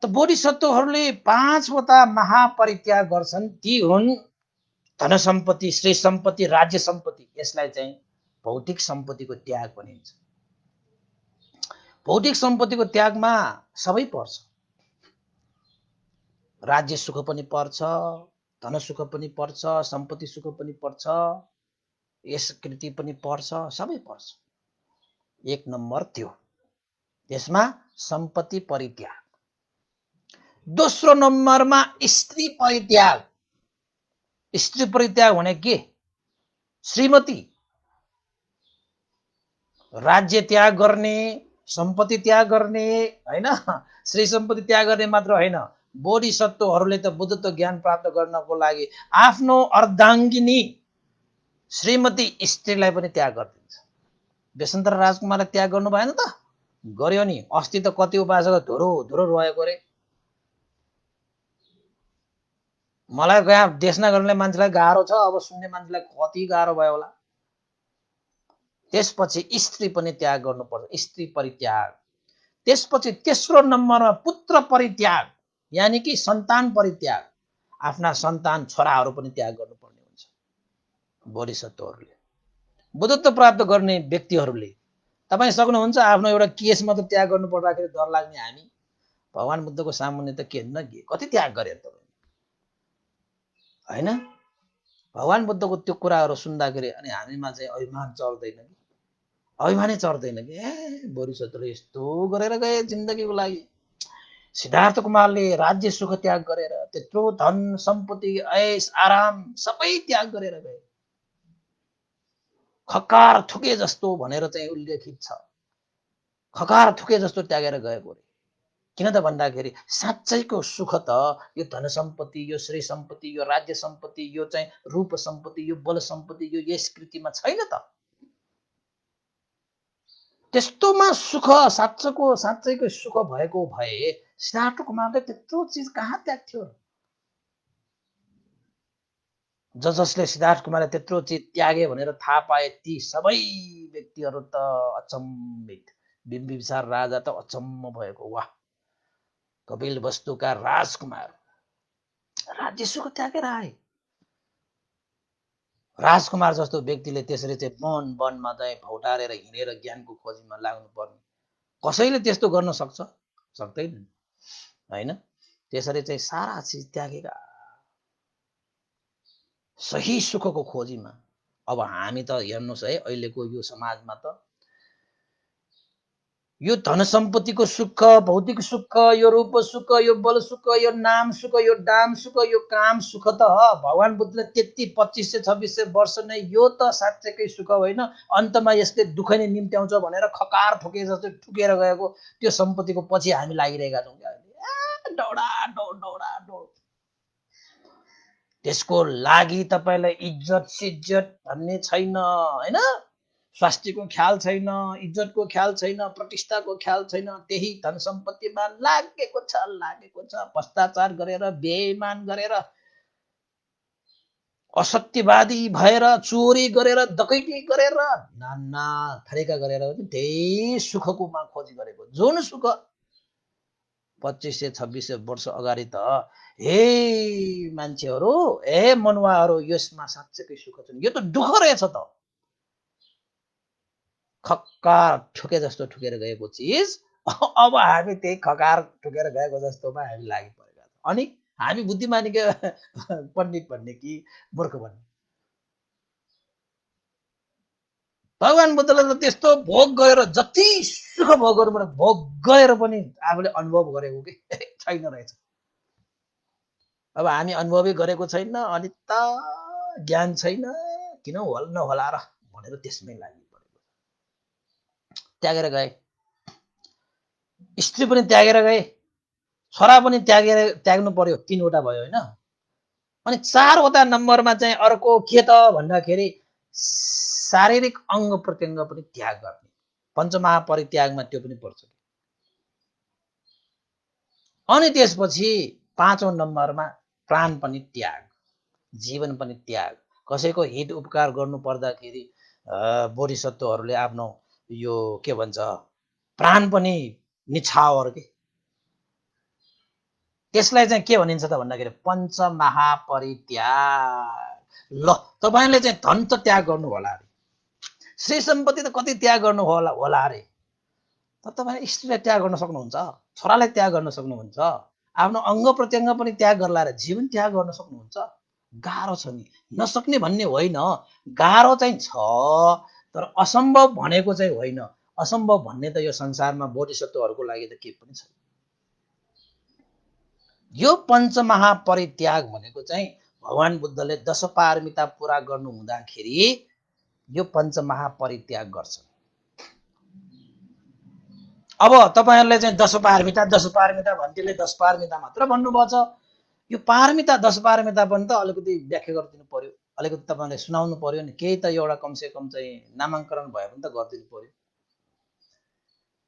त बोधिसत्वहरूले 5वटा महापरित्याग गर्छन्। ती हुन् धन सम्पत्ति, श्री सम्पत्ति, राज्य सम्पत्ति। यसलाई चाहिँ भौतिक सम्पत्तिको त्याग भनिन्छ। भौतिक सम्पत्तिको त्यागमा सबै पर्छ। राज्य सुख पनि पर्छ, धन सुख पनि पर्छ, सम्पत्ति सुख पनि पर्छ, यश कृति पनि पर्छ, सबै पर्छ। 1 नम्बर त्यो। त्यसमा सम्पत्ति परित्याग। दोस्रो नम्बरमा स्त्री परित्याग। स्त्री परित्याग भने के? श्रीमती, राज्य त्याग गर्ने, सम्पत्ति त्याग गर्ने हैन, श्री सम्पत्ति त्याग गर्ने मात्र होइन। बोधिसत्वहरूले त बुद्धत्व ज्ञान प्राप्त गर्नको लागि आफ्नो अर्धाङ्गिनी श्रीमती स्त्रीलाई पनि त्याग गरिदिन्छ। वसन्तर राजकुमारले त्याग गर्नु भएन त? गर्यो नि। अस्ति त कति उपासक धुरो धुरो रोएको रे। मलाई यहाँ देशना गर्ने मान्छेलाई गाह्रो छ, अब सुन्ने मान्छेलाई कति गाह्रो भयो होला। त्यसपछि स्त्री पनि त्याग गर्नुपर्छ, स्त्री परित्याग। त्यसपछि तेस्रो नम्बरमा पुत्र परित्याग, यानि कि सन्तान परित्याग। आफ्ना सन्तान छोराहरू पनि त्याग गर्नुपर्ने हुन्छ बोधिसत्वहरूले। बुद्धत्व प्राप्त गर्ने व्यक्तिहरूले तपाईँ सक्नुहुन्छ आफ्नो एउटा केस मात्र त्याग गर्नु पर्दाखेरि डर लाग्ने हामी भगवान बुद्धको सामुन्ने त के न के कति त्याग गरे त हैन। भगवान बुद्धको त्यो कुराहरू सुन्दाखेरि अनि हामीमा चाहिँ अभिमान चढ्दैन कि? अभिमानै चढ्दैन कि? बोधिसत्वले यस्तो गरेर गए जिन्दगीको लागि। सिद्धार्थ कुमारले राज्य सुख त्याग गरेर त्यत्रो धन सम्पत्ति ऐश आराम सबै त्याग गरेर गए। खकार थुके जस्तो भनेर चाहिँ उल्लेखित छ। खकार थुके जस्तो त्यागेर गएको रे। किन त भन्दाखेरि साँच्चैको सुख त यो धन सम्पत्ति, यो श्री सम्पत्ति, यो राज्य सम्पत्ति, यो चाहिँ रूप सम्पत्ति, यो बल सम्पत्ति, यो यश कृतिमा छैन त। त्यस्तोमा सुख साँच्चैको सुख भएको भए सिद्धार्थ कुमारले त्यत्रो चिज कहाँ त्याग्थ्यो? जसले सिद्धार्थ कुमारले त्यत्रो चिज त्यागे भनेर थाहा पाए ती सबै व्यक्तिहरू त अचम्मित। बिम्बिसार राजा त अचम्म भएको। वाह, कपिल वस्तुका राजकुमार राज्य सुख त्यागेर आए। राजकुमार जस्तो व्यक्तिले त्यसरी चाहिँ वन वनमा चाहिँ भौटारेर हिँडेर ज्ञानको खोजीमा लाग्नु पर्ने। कसैले त्यस्तो गर्न सक्छ? सक्दैन हैन। त्यसरी चाहिँ सारा चिज त्यागेका सही सुखको खोजीमा। अब हामी त हेर्नुहोस् है, अहिलेको यो समाजमा त यो धन सम्पत्तिको सुख, भौतिक सुख, यो रूप सुख, यो बल सुख, यो नाम सुख, यो दाम सुख, यो काम सुख त भगवान बुद्धले त्यति 2500-2600 वर्ष नै यो त साँच्चैकै सुख होइन, अन्तमा यसले दुःख नै निम्त्याउँछ भनेर खकार ठोके जस्तो ठुकेर गएको त्यो सम्पत्तिको पछि हामी लागिरहेका छौँ। दौडा दौड दौडा दौड। त्यसको लागि तपाईलाई इज्जत सिज्जत भन्ने छैन हैन। स्वास्थ्यको ख्याल छैन, इज्जतको ख्याल छैन, प्रतिष्ठाको ख्याल छैन। त्यही धन सम्पत्तिमा लागेको छ। भ्रष्टाचार गरेर, बेइमान गरेर, असत्यवादी भएर, चोरी गरेर, डकैती गरेर, नाना थरीका गरेर त्यही सुखको मा खोजी गरेको। जुन सुख 2500-2600 वर्ष अगाडि त हे मान्छेहरू, हे मनुवाहरू, यसमा साँच्चैकै सुख छैन, यो त दुःख रहेछ त। खकार ठुके जस्तो ठुकेर गएको चिज अब हामी त्यही खकार ठुकेर गएको जस्तोमा हामी लागि परेका छौँ। अनि हामी बुद्धिमानी के पण्डित भन्ने कि मूर्ख भन्ने? भगवान बुद्धले त त्यस्तो भोग गरेर जति सुख भोग गर्नु भोग गरेर पनि आफूले अनुभव गरेको कि छैन रहेछ। अब हामी अनुभवै गरेको छैन अनि त ज्ञान छैन किन नहोला र भनेर त्यसमै लागि परेको, त्यागेर गए, स्त्री पनि त्यागेर गए, छोरा पनि त्याग्नु पर्यो, 3वटा भयो होइन। अनि 4वटा नम्बरमा चाहिँ अर्को के त भन्दाखेरि शारीरिक अङ्ग प्रत्यङ्ग पनि त्याग गर्ने, पञ्चमहापरित्यागमा त्यो पनि पर्छ। अनि त्यसपछि 5औं नम्बरमा प्राण पनि त्याग, जीवन पनि त्याग। कसैको हित उपकार गर्नु पर्दाखेरि बोधिसत्वहरूले आफ्नो यो के भन्छ प्राण पनि निछावर के, त्यसलाई चाहिँ के भनिन्छ त भन्दाखेरि पञ्चमहापरित्याग। ल तपाईँले चाहिँ धन त त्याग गर्नु होला अरे, श्री सम्पत्ति त कति त्याग गर्नु होला अरे, तर तपाईँले स्त्रीलाई त्याग गर्न सक्नुहुन्छ, छोरालाई त्याग गर्न सक्नुहुन्छ, आफ्नो अङ्ग प्रत्यङ्ग पनि त्याग गर्ला रे, जीवन त्याग गर्न सक्नुहुन्छ। गाह्रो छ नि, नसक्ने भन्ने होइन, गाह्रो चाहिँ छ, तर असम्भव भनेको चाहिँ होइन। असम्भव भन्ने त यो संसारमा बोधिसत्वहरूको लागि त केही पनि छैन। यो पञ्चमहापरित्याग भनेको चाहिँ भगवान बुद्धले 10 पारमिता पुरा गर्नु हुँदाखेरि यो पञ्चमहापरित्याग गर्छ। अब तपाईहरुले चाहिँ 10 पारमिता भन्तीले 10 पारमिता मात्र भन्नुभएको छ। यो पारमिता 10 पारमिता पनि त अलिकति व्याख्या गरिदिनु पर्यो, अलिकति तपाईले सुनाउनु पर्यो नि, केही त एउटा कमसे कम चाहिँ नामाङ्करण भए पनि त गरिदिनु पर्यो।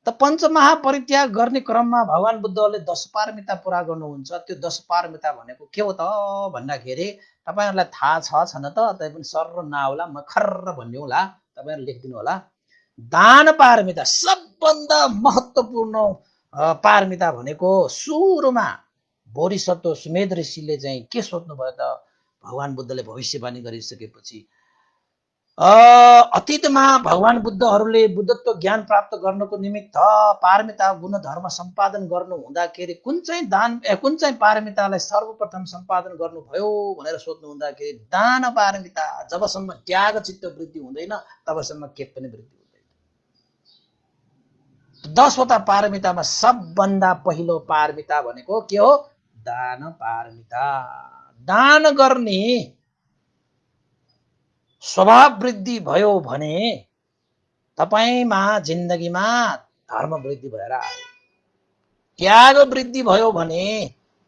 त पञ्चमहापरित्याग गर्ने क्रममा भगवान बुद्धले 10 पारमिता पुरा गर्नुहुन्छ। त्यो 10 पारमिता भनेको के हो त भन्दाखेरि तपाईहरुलाई थाहा छैन त, तैपनि सर्र नआउला, म खर्र भन्दिउँला, तपाईहरु लेख्दिनु होला। दान पारमिता सबभन्दा महत्त्वपूर्ण पारमिता भनेको सुरुमा बोधिसत्व सुमेध ऋषिले चाहिँ के सोध्नु भयो त, भगवान बुद्धले भविष्यवाणी गरिसकेपछि अतीतमा भगवान बुद्धहरूले बुद्धत्व ज्ञान प्राप्त गर्नको निमित्त पारमिता गुण धर्म सम्पादन गर्नु हुँदाखेरि कुन चाहिँ पारमितालाई सर्वप्रथम सम्पादन गर्नुभयो भनेर सोध्नु हुँदाखेरि दान पारमिता। जबसम्म त्याग चित्त वृद्धि हुँदैन तबसम्म के पनि वृद्धि हुँदैन। 10वटा पारमितामा सबभन्दा पहिलो पारमिता भनेको के हो? दान पारमिता। दान गर्ने स्वभाव वृद्धि भयो भने तपाईमा जिन्दगीमा धर्म वृद्धि भएर आयो। त्याग वृद्धि भयो भने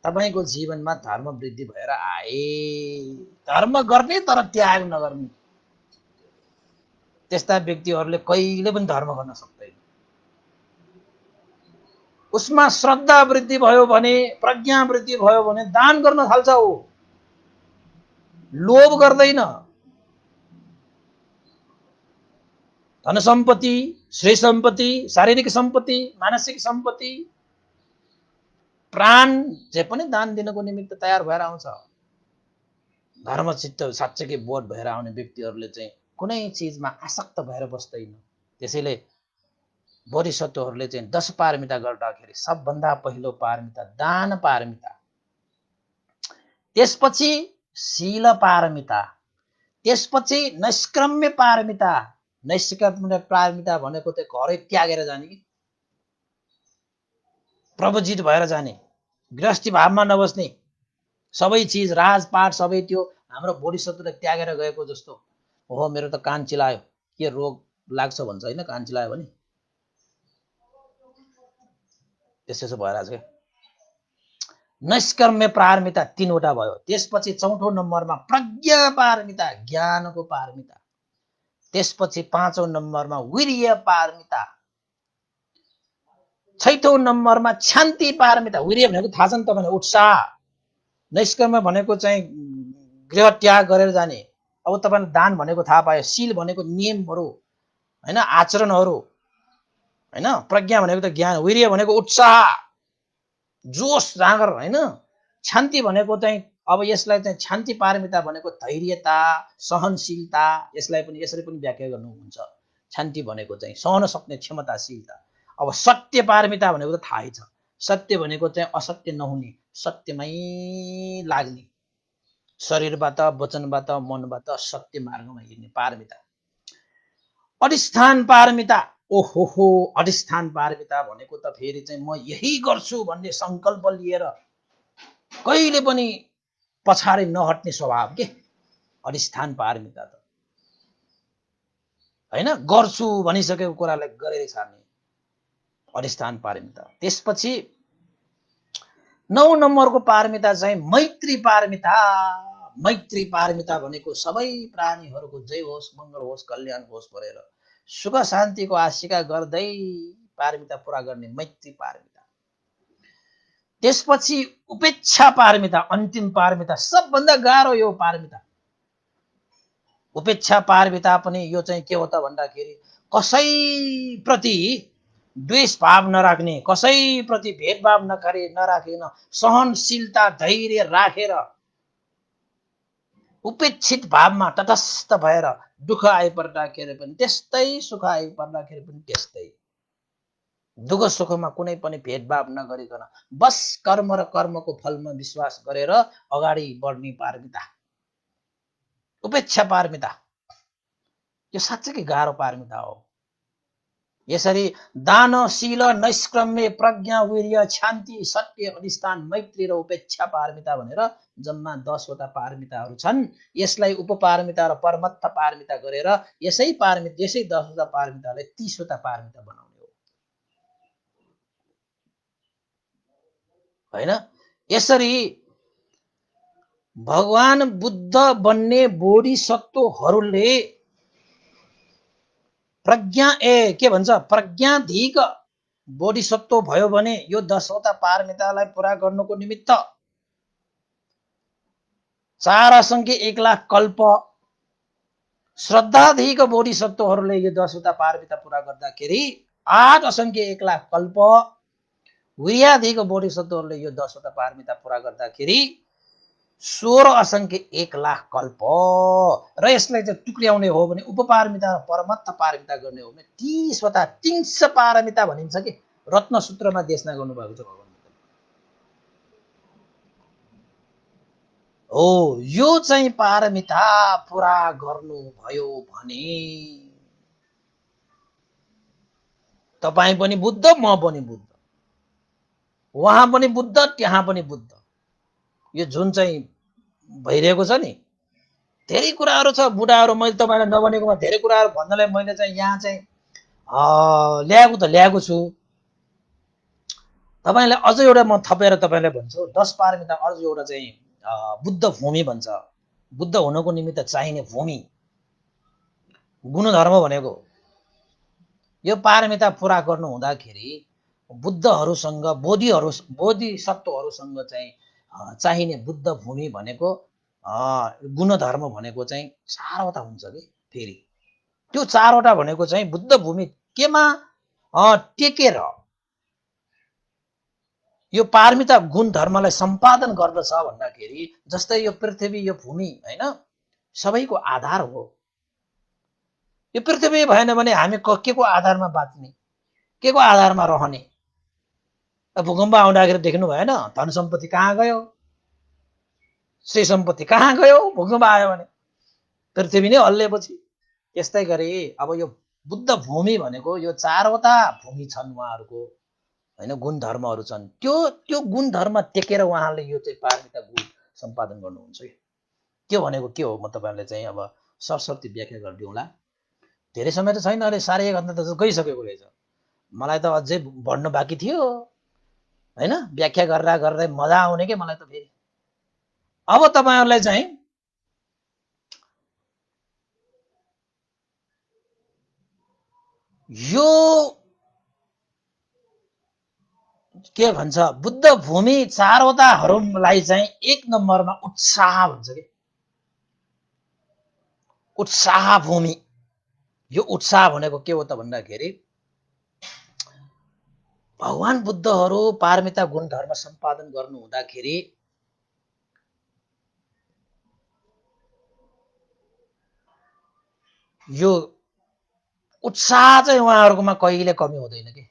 तपाईको जीवनमा धर्म वृद्धि भएर आए। धर्म गर्ने तर त्याग नगर्ने त्यस्ता व्यक्तिहरूले कहिले पनि धर्म गर्न सक्दैन। उसमा श्रद्धा वृद्धि भयो भने, प्रज्ञा वृद्धि भयो भने दान गर्न थाल्छ। ऊ लोभ गर्दैन। धन सम्पत्ति, श्रेय सम्पत्ति, शारीरिक सम्पत्ति, मानसिक सम्पत्ति, प्राण जे पनि दान दिनको निमित्त तयार भएर आउँछ। धर्मचित्त साँच्चै बोध भएर आउने व्यक्तिहरूले चाहिँ कुनै चिजमा आसक्त भएर बस्दैन। त्यसैले बोधिसत्वहरूले चाहिँ 10 पारमिता गर्दाखेरि सबभन्दा पहिलो पारमिता दान पारमिता, त्यसपछि शील पारमिता, त्यसपछि नैष्क्रम्य पारमिता। नैष्क्रम्य पारमिता भनेको चाहिँ घरै त्यागेर जाने कि प्रभुजित भएर जाने, गृहस्थी भावमा नबस्ने, सबै चिज राजपाट सबै त्यो हाम्रो बोधिसत्वले त्यागेर गएको जस्तो। ओहो मेरो त कान चिलायो, के रोग लाग्छ भन्छ होइन, कान चिलायो भने त्यसो भइरहेछ क्या। नैष्कर्म्य पारमिता 3वटा भयो। त्यसपछि 4औं नम्बरमा प्रज्ञा पारमिता, ज्ञानको पारमिता। त्यसपछि 5औं नम्बरमा वीर्य पारमिता। 6औं नम्बरमा शान्ति पारमिता। वीर्य भनेको थाहा छ नि तपाईलाई, उत्साह। नैष्कर्म्य भनेको चाहिँ गृह त्याग गरेर जाने। अब तपाईलाई दान भनेको थाहा पायो। शील भनेको नियमहरू हैन, आचरणहरू हैन। प्रज्ञा भनेको त ज्ञान, वीर्य भनेको उत्साह, जोश जाँगर हैन। शान्ति भनेको चाहिँ अब यसलाई चाहिँ शान्ति पारमिता भनेको धैर्यता, सहनशीलता, यसलाई पनि यसरी पनि व्याख्या गर्नुहुन्छ। शान्ति भनेको चाहिँ सहन सक्ने क्षमताशीलता। अब सत्य पारमिता भनेको त थाहै छ। सत्य भनेको चाहिँ असत्य नहुने, सत्यमै लाग्ने, शरीरबाट, वचनबाट, मनबाट सत्य मार्गमा हिँड्ने पारमिता। अधिष्ठान पारमिता। ओहो, अधिष्ठान पारमिता भनेको त फेरि चाहिँ म यही गर्छु भन्ने संकल्प लिएर कहिले पनि पछाडि नहट्ने स्वभाव के अधिष्ठान पारमिता त हैन, गर्छु भनिसकेको कुरालाई गरेरै छाड्ने अधिष्ठान पारमिता। त्यसपछि 9 नम्बरको पारमिता चाहिँ मैत्री पारमिता। मैत्री पारमिता भनेको सबै प्राणीहरूको जय होस्, मङ्गल होस्, कल्याण होस् भनेर सुख शान्तिको आशिका गर्दै पारमिता पुरा गर्ने मैत्री पारमिता। त्यसपछि उपेक्षा पारमिता, अन्तिम पारमिता, सबभन्दा गाह्रो यो पारमिता। उपेक्षा पारमिता पनि यो चाहिँ के हो त भन्दाखेरि कसैप्रति द्वेष भाव नराख्ने, कसैप्रति भेदभाव नराखिन, सहनशीलता धैर्य राखेर उपेक्षित भावमा तटस्थ भएर दुःख आइपर्दाखेरि पनि त्यस्तै, सुख आइपर्दाखेरि पनि त्यस्तै, दुःख सुखमा कुनै पनि भेदभाव नगरिकन बस कर्म र कर्मको फलमा विश्वास गरेर अगाडि बढ्ने पारमिता, उपेक्षा पारमिता। यो साँच्चै गाह्रो पारमिता हो। यसरी दान शील नैष्क्रम्य प्रज्ञा वीर्य शान्ति सत्य अधिष्ठान मैत्री र उपेक्षा पारमिता भनेर जम्मा 10 वटा पारमिताहरू छन्। यसलाई उपपारमिता र परमत्थ पारमिता गरेर यसै 10 वटा पारमितालाई 30 वटा पारमिता बनाउने हो हैन। यसरी भगवान बुद्ध बन्ने बोधिसत्वहरूले प्रज्ञा के भन्छ प्रज्ञाधिक बोधिसत्व भयो भने यो 10 वटा पारमितालाई पुरा गर्नको निमित्त 4 असंख्य 1 लाख कल्प, श्रद्धाधिक बोधिसत्वहरूले यो 10 वटा पारमिता पुरा गर्दाखेरि 8 असंख्य 1 लाख कल्प, वीर्याधिक बोधिसत्वहरूले यो 10 वटा पारमिता पुरा गर्दाखेरि 16 असंख्य 1 लाख कल्प। र यसलाई चाहिँ टुक्र्याउने हो भने उपपारमिता र परमत्थ पारमिता गर्ने हो भने 30 वटा तिंस पारमिता भनिन्छ कि रत्न सूत्रमा देशना गर्नुभएको छ भगवान हो। यो चाहिँ पारमिता पुरा गर्नु भयो भने तपाईँ पनि बुद्ध, म पनि बुद्ध, उहाँ पनि बुद्ध, त्यहाँ पनि बुद्ध। यो जुन चाहिँ भइरहेको छ नि धेरै कुराहरू छ। बुढाहरू मैले तपाईलाई नभनेकोमा धेरै कुराहरू भन्नलाई मैले चाहिँ यहाँ चाहिँ ल्याएको छु। तपाईलाई अझ एउटा म थपेर तपाईलाई भन्छु, 10 पारमिता अझ एउटा चाहिँ बुद्ध भूमि भन्छ। बुद्ध हुनको निमित्त चाहिने भूमि, गुणधर्म भनेको यो पारमिता पुरा गर्नु हुँदाखेरि बुद्धहरूसँग बोधिसत्वहरूसँग चाहिँ चाहिने बुद्ध भूमि भनेको गुणधर्म भनेको चाहिँ 4 वटा हुन्छ कि फेरि त्यो 4 वटा भनेको चाहिँ बुद्ध भूमि केमा टेकेर यो पारमिता गुण धर्मलाई सम्पादन गर्दछ भन्दाखेरि जस्तै यो पृथ्वी यो भूमि हैन सबैको आधार हो। यो पृथ्वी भएन भने हामी के को आधारमा बाँच्ने, के को आधारमा रहने। भूकम्प आउँदाखेरि देख्नु भएन धन सम्पत्ति कहाँ गयो, श्री सम्पत्ति कहाँ गयो भूकम्प आयो भने, पृथ्वी नै हल्लेपछि। त्यस्तै गरी अब यो बुद्ध भूमि भनेको यो 4 वटा भूमि छन् उहाँहरूको हैन, गुण धर्महरू छन्। त्यो गुण धर्म टेकेर उहाँले यो चाहिँ पारमिता गुण सम्पादन गर्नुहुन्छ। त्यो भनेको के हो म तपाईहरुलाई चाहिँ अब सरस्वती व्याख्या गरिदिउँला। धेरै समय त छैन, अहिले 1.5 घण्टा त गइसकेको रहेछ। मलाई त अझै भन्न बाँकी थियो हैन, व्याख्या गर्दा मजा आउने के मलाई त फेरि। अब तपाईहरुलाई चाहिँ यो के भन्छ बुद्ध भूमि 4 वटाहरूलाई चाहिँ 1 नम्बरमा उत्साह भन्छ के, उत्साह भूमि। यो उत्साह भनेको के हो त भन्दाखेरि भगवान बुद्धहरू पारमिता गुण धर्म सम्पादन गर्नु हुँदाखेरि यो उत्साह चाहिँ उहाँहरुकोमा कहिले कमी हुँदैन के।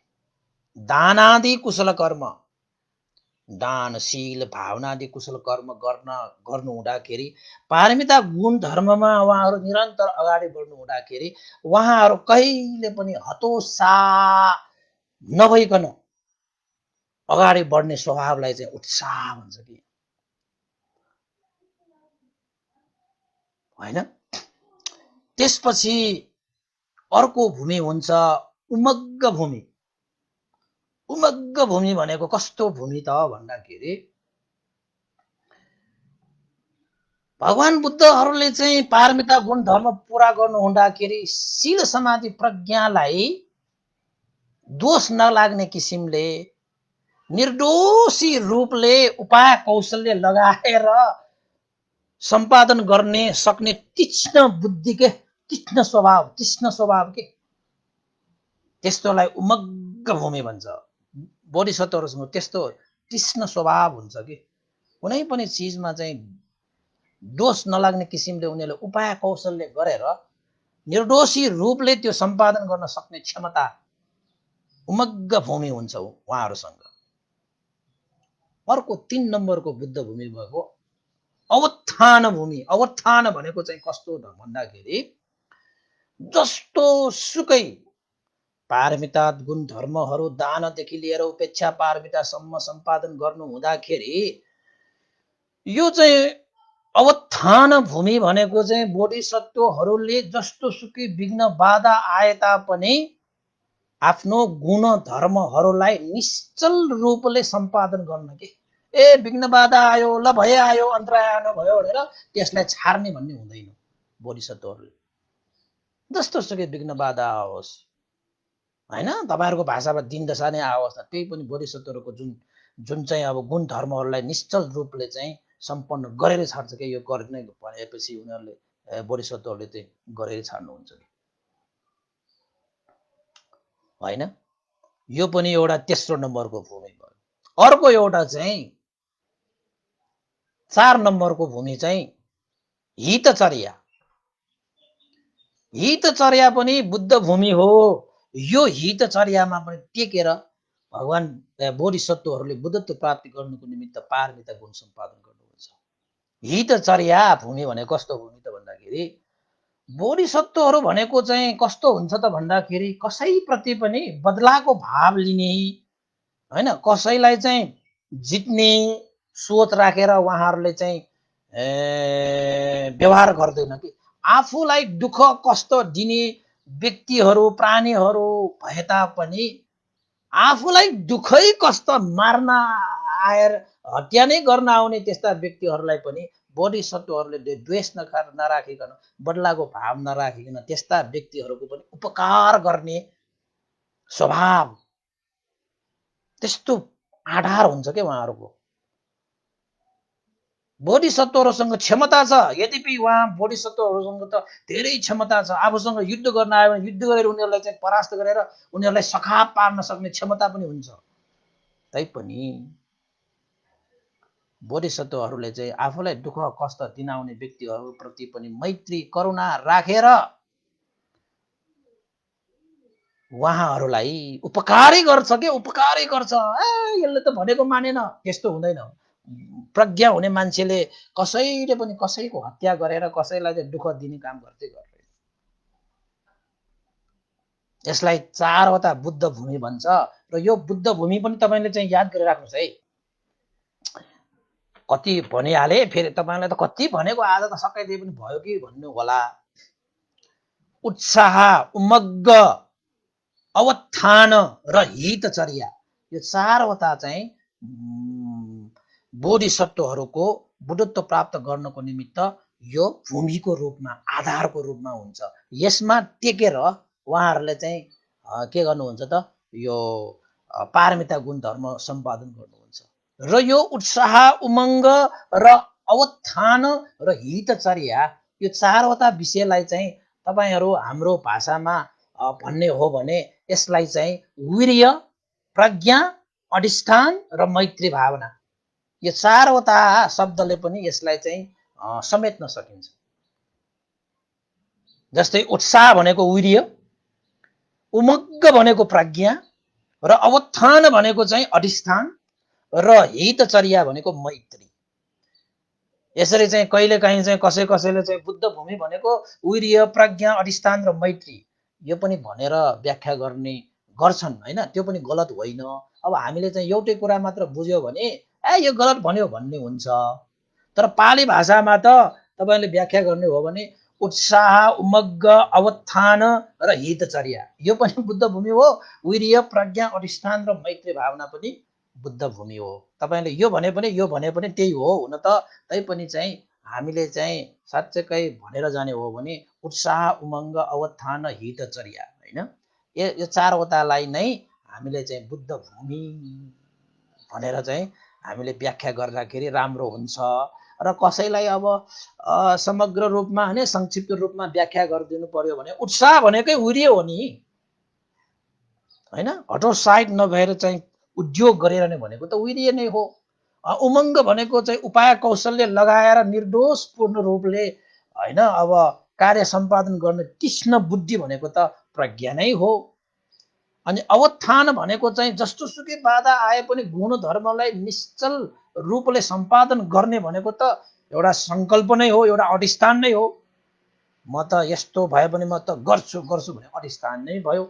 दानादि कुशल कर्म, दानशील भावनादि कुशल कर्म गर्नु हुँदाखेरि पारमिता गुण धर्ममा उहाँहरू निरन्तर अगाडि बढ्नु हुँदाखेरि उहाँहरू कहिले पनि हतोत्साह नभइकन अगाडि बढ्ने स्वभावलाई चाहिँ उत्साह भन्छ कि। होइन। त्यसपछि अर्को भूमि हुन्छ उमग्ग भूमि। उमग्ग भूमि भनेको कस्तो भूमि त भन्दाखेरि भगवान बुद्धहरूले चाहिँ पारमिता गुण धर्म पूरा गर्नु हुँदाखेरि शील समाधि प्रज्ञालाई दोष नलाग्ने किसिमले निर्दोषी रूपले उपाय कौशल्य लगाएर सम्पादन गर्ने सक्ने तीक्ष्ण बुद्धि के तीक्ष्ण स्वभाव के त्यस्तोलाई उमग्ग भूमि भन्छ। बोधिसत्वहरूसँग त्यस्तो तीक्ष्ण स्वभाव हुन्छ कि कुनै पनि चिजमा चाहिँ दोष नलाग्ने किसिमले उनीहरूले उपाय कौशल्य गरेर निर्दोषी रूपले त्यो सम्पादन गर्न सक्ने क्षमता उमग्ग भूमि हुन्छ उहाँहरूसँग। अर्को 3 नम्बरको बुद्ध भूमि भएको अवत्थान भूमि। अवत्थान भनेको चाहिँ कस्तो भन्दाखेरि जस्तो सुकै पारमिता गुण धर्महरू दानदेखि लिएर उपेक्षा पारमितासम्म सम्पादन गर्नु हुँदाखेरि यो चाहिँ अवत्थान भूमि भनेको चाहिँ बोधिसत्वहरूले जस्तो सुकै विघ्न बाधा आए तापनि आफ्नो गुण धर्महरूलाई निश्चल रूपले सम्पादन गर्न के ए विघ्न बाधा आयो ल भइआयो अन्तराय आउनु भयो भनेर त्यसलाई छाड्ने भन्ने हुँदैन। बोधिसत्वहरूले जस्तो सुकै विघ्न बाधा आओस् होइन, तपाईँहरूको भाषामा दिन दशा नै आओस् न, त्यही पनि बोधिसत्वहरूको जुन चाहिँ अब गुण धर्महरूलाई निश्चल रूपले चाहिँ सम्पन्न गरेर छाड्छ कि यो गर्ने भनेपछि उनीहरूले बोधिसत्वहरूले चाहिँ गरेर छाड्नुहुन्छ कि होइन। यो पनि एउटा तेस्रो नम्बरको भूमि भयो। अर्को एउटा चाहिँ 4 नम्बरको भूमि चाहिँ हितचर्या। हितचर्या पनि बुद्ध भूमि हो। यो हितचर्यामा पनि टेकेर भगवान बोधिसत्वहरूले बुद्धत्व प्राप्ति गर्नुको निमित्त पारमिता गुण सम्पादन गर्नुहुन्छ। हितचर्या भूमि भने कस्तो भूमि त भन्दाखेरि बोधिसत्वहरू भनेको चाहिँ कस्तो हुन्छ त भन्दाखेरि कसैप्रति पनि बदलाको भाव लिने होइन, कसैलाई चाहिँ जित्ने सोच राखेर उहाँहरूले चाहिँ व्यवहार गर्दैन कि आफूलाई दुःख कष्ट दिने व्यक्तिहरू प्राणीहरू भए तापनि आफूलाई दुःखै कष्ट मार्न आएर हत्या नै गर्न आउने त्यस्ता व्यक्तिहरूलाई पनि बोधिसत्वहरूले द्वेष नराखिकन बदलाको भाव नराखिकन त्यस्ता व्यक्तिहरूको पनि उपकार गर्ने स्वभाव त्यस्तो आधार हुन्छ के उहाँहरूको। बोधिसत्वहरूसँग क्षमता छ, यद्यपि उहाँ बोधिसत्वहरूसँग त धेरै क्षमता छ। आफूसँग युद्ध गर्न आयो भने युद्ध गरेर उनीहरूलाई चाहिँ परास्त गरेर उनीहरूलाई सखाप पार्न सक्ने क्षमता पनि हुन्छ। तैपनि बोधिसत्वहरूले चाहिँ आफूलाई दुःख कष्ट दिनाउने व्यक्तिहरूप्रति पनि मैत्री करुणा राखेर उहाँहरूलाई उपकारै गर्छ के उपकारै गर्छ। यसले त भनेको मानेन, त्यस्तो हुँदैन। प्रज्ञा हुने मान्छेले कसैले पनि कसैको हत्या गरेर कसैलाई चाहिँ दुःख दिने काम गर्दै गर्दैन। यसलाई 4वटा बुद्ध भूमि भन्छ र यो बुद्ध भूमि पनि तपाईँले चाहिँ याद गरेर राख्नुहोस् है। कति भनिहाले फेरि तपाईँलाई त कति भनेको आज त सकाइदिए पनि भयो कि भन्नु होला। उत्साह, उमग्ग, अवत्थान र हितचर्या यो 4वटा चाहिँ बोधिसत्वहरूको बुद्धत्व प्राप्त गर्नको निमित्त यो भूमिको रूपमा आधारको रूपमा हुन्छ। यसमा टेकेर उहाँहरूले चाहिँ के गर्नुहुन्छ त यो पारमिता गुण धर्म सम्पादन गर्नुहुन्छ। र यो उत्साह उमङ्ग र अवत्थान र हितचर्या यो 4वटा विषयलाई चाहिँ तपाईहरू हाम्रो भाषामा भन्ने हो भने यसलाई चाहिँ वीर्य, प्रज्ञा, अधिष्ठान र मैत्री भावना यो 4वटा शब्दले पनि यसलाई चाहिँ समेट्न सकिन्छ। जस्तै उत्साह भनेको वीर्य, उमग्ग भनेको प्रज्ञा र अवत्थान भनेको चाहिँ अधिष्ठान र हितचर्या भनेको मैत्री। यसरी चाहिँ कहिलेकाहीँ चाहिँ कसैले चाहिँ बुद्ध भूमि भनेको वीर्य, प्रज्ञा, अधिष्ठान र मैत्री यो पनि भनेर व्याख्या गर्ने गर्छन् होइन, त्यो पनि गलत होइन। अब हामीले चाहिँ एउटै कुरा मात्र बुझ्यो भने यो गलत भन्यो भन्ने हुन्छ। तर पाली भाषामा त तपाईले व्याख्या गर्ने हो भने उत्साह, उमग्ग, अवत्थान र हितचर्या, यो पनि बुद्ध भूमि हो। वीर्य, प्रज्ञा, अधिष्ठान र मैत्री भावना पनि बुद्ध भूमि हो। तपाईले यो भने पनि त्यही हो हुन त। तैपनि चाहिँ हामीले चाहिँ साँच्चै भनेर जाने हो भने उत्साह, उमङ्ग, अवत्थान, हितचर्या हैन, यो चारवटालाई नै हामीले चाहिँ बुद्ध भूमि भनेर चाहिँ हामीले व्याख्या गर्दाखेरि राम्रो हुन्छ। र कसैलाई अब समग्र रूपमा हैन संक्षिप्त रूपमा व्याख्या गरिदिनु पर्यो भने उत्साह भनेकै वीर्य हो नि हैन, हटोत्साहित नभएर चाहिँ उद्योग गरिरहने भनेको त वीर्य नै हो। उमङ्ग भनेको चाहिँ उपाय कौशल्य लगाएर निर्दोष पूर्ण रूपले हैन अब कार्य सम्पादन गर्ने तीक्ष्ण बुद्धि भनेको त प्रज्ञा नै हो। अनि अवत्थान भनेको चाहिँ जस्तो सुकै बाधा आए पनि गुण धर्मलाई निश्चल रूपले सम्पादन गर्ने भनेको त एउटा संकल्प नै हो, एउटा अधिष्ठान नै हो। म त यस्तो भए पनि म त गर्छु गर्छु भने अधिष्ठान नै भयो।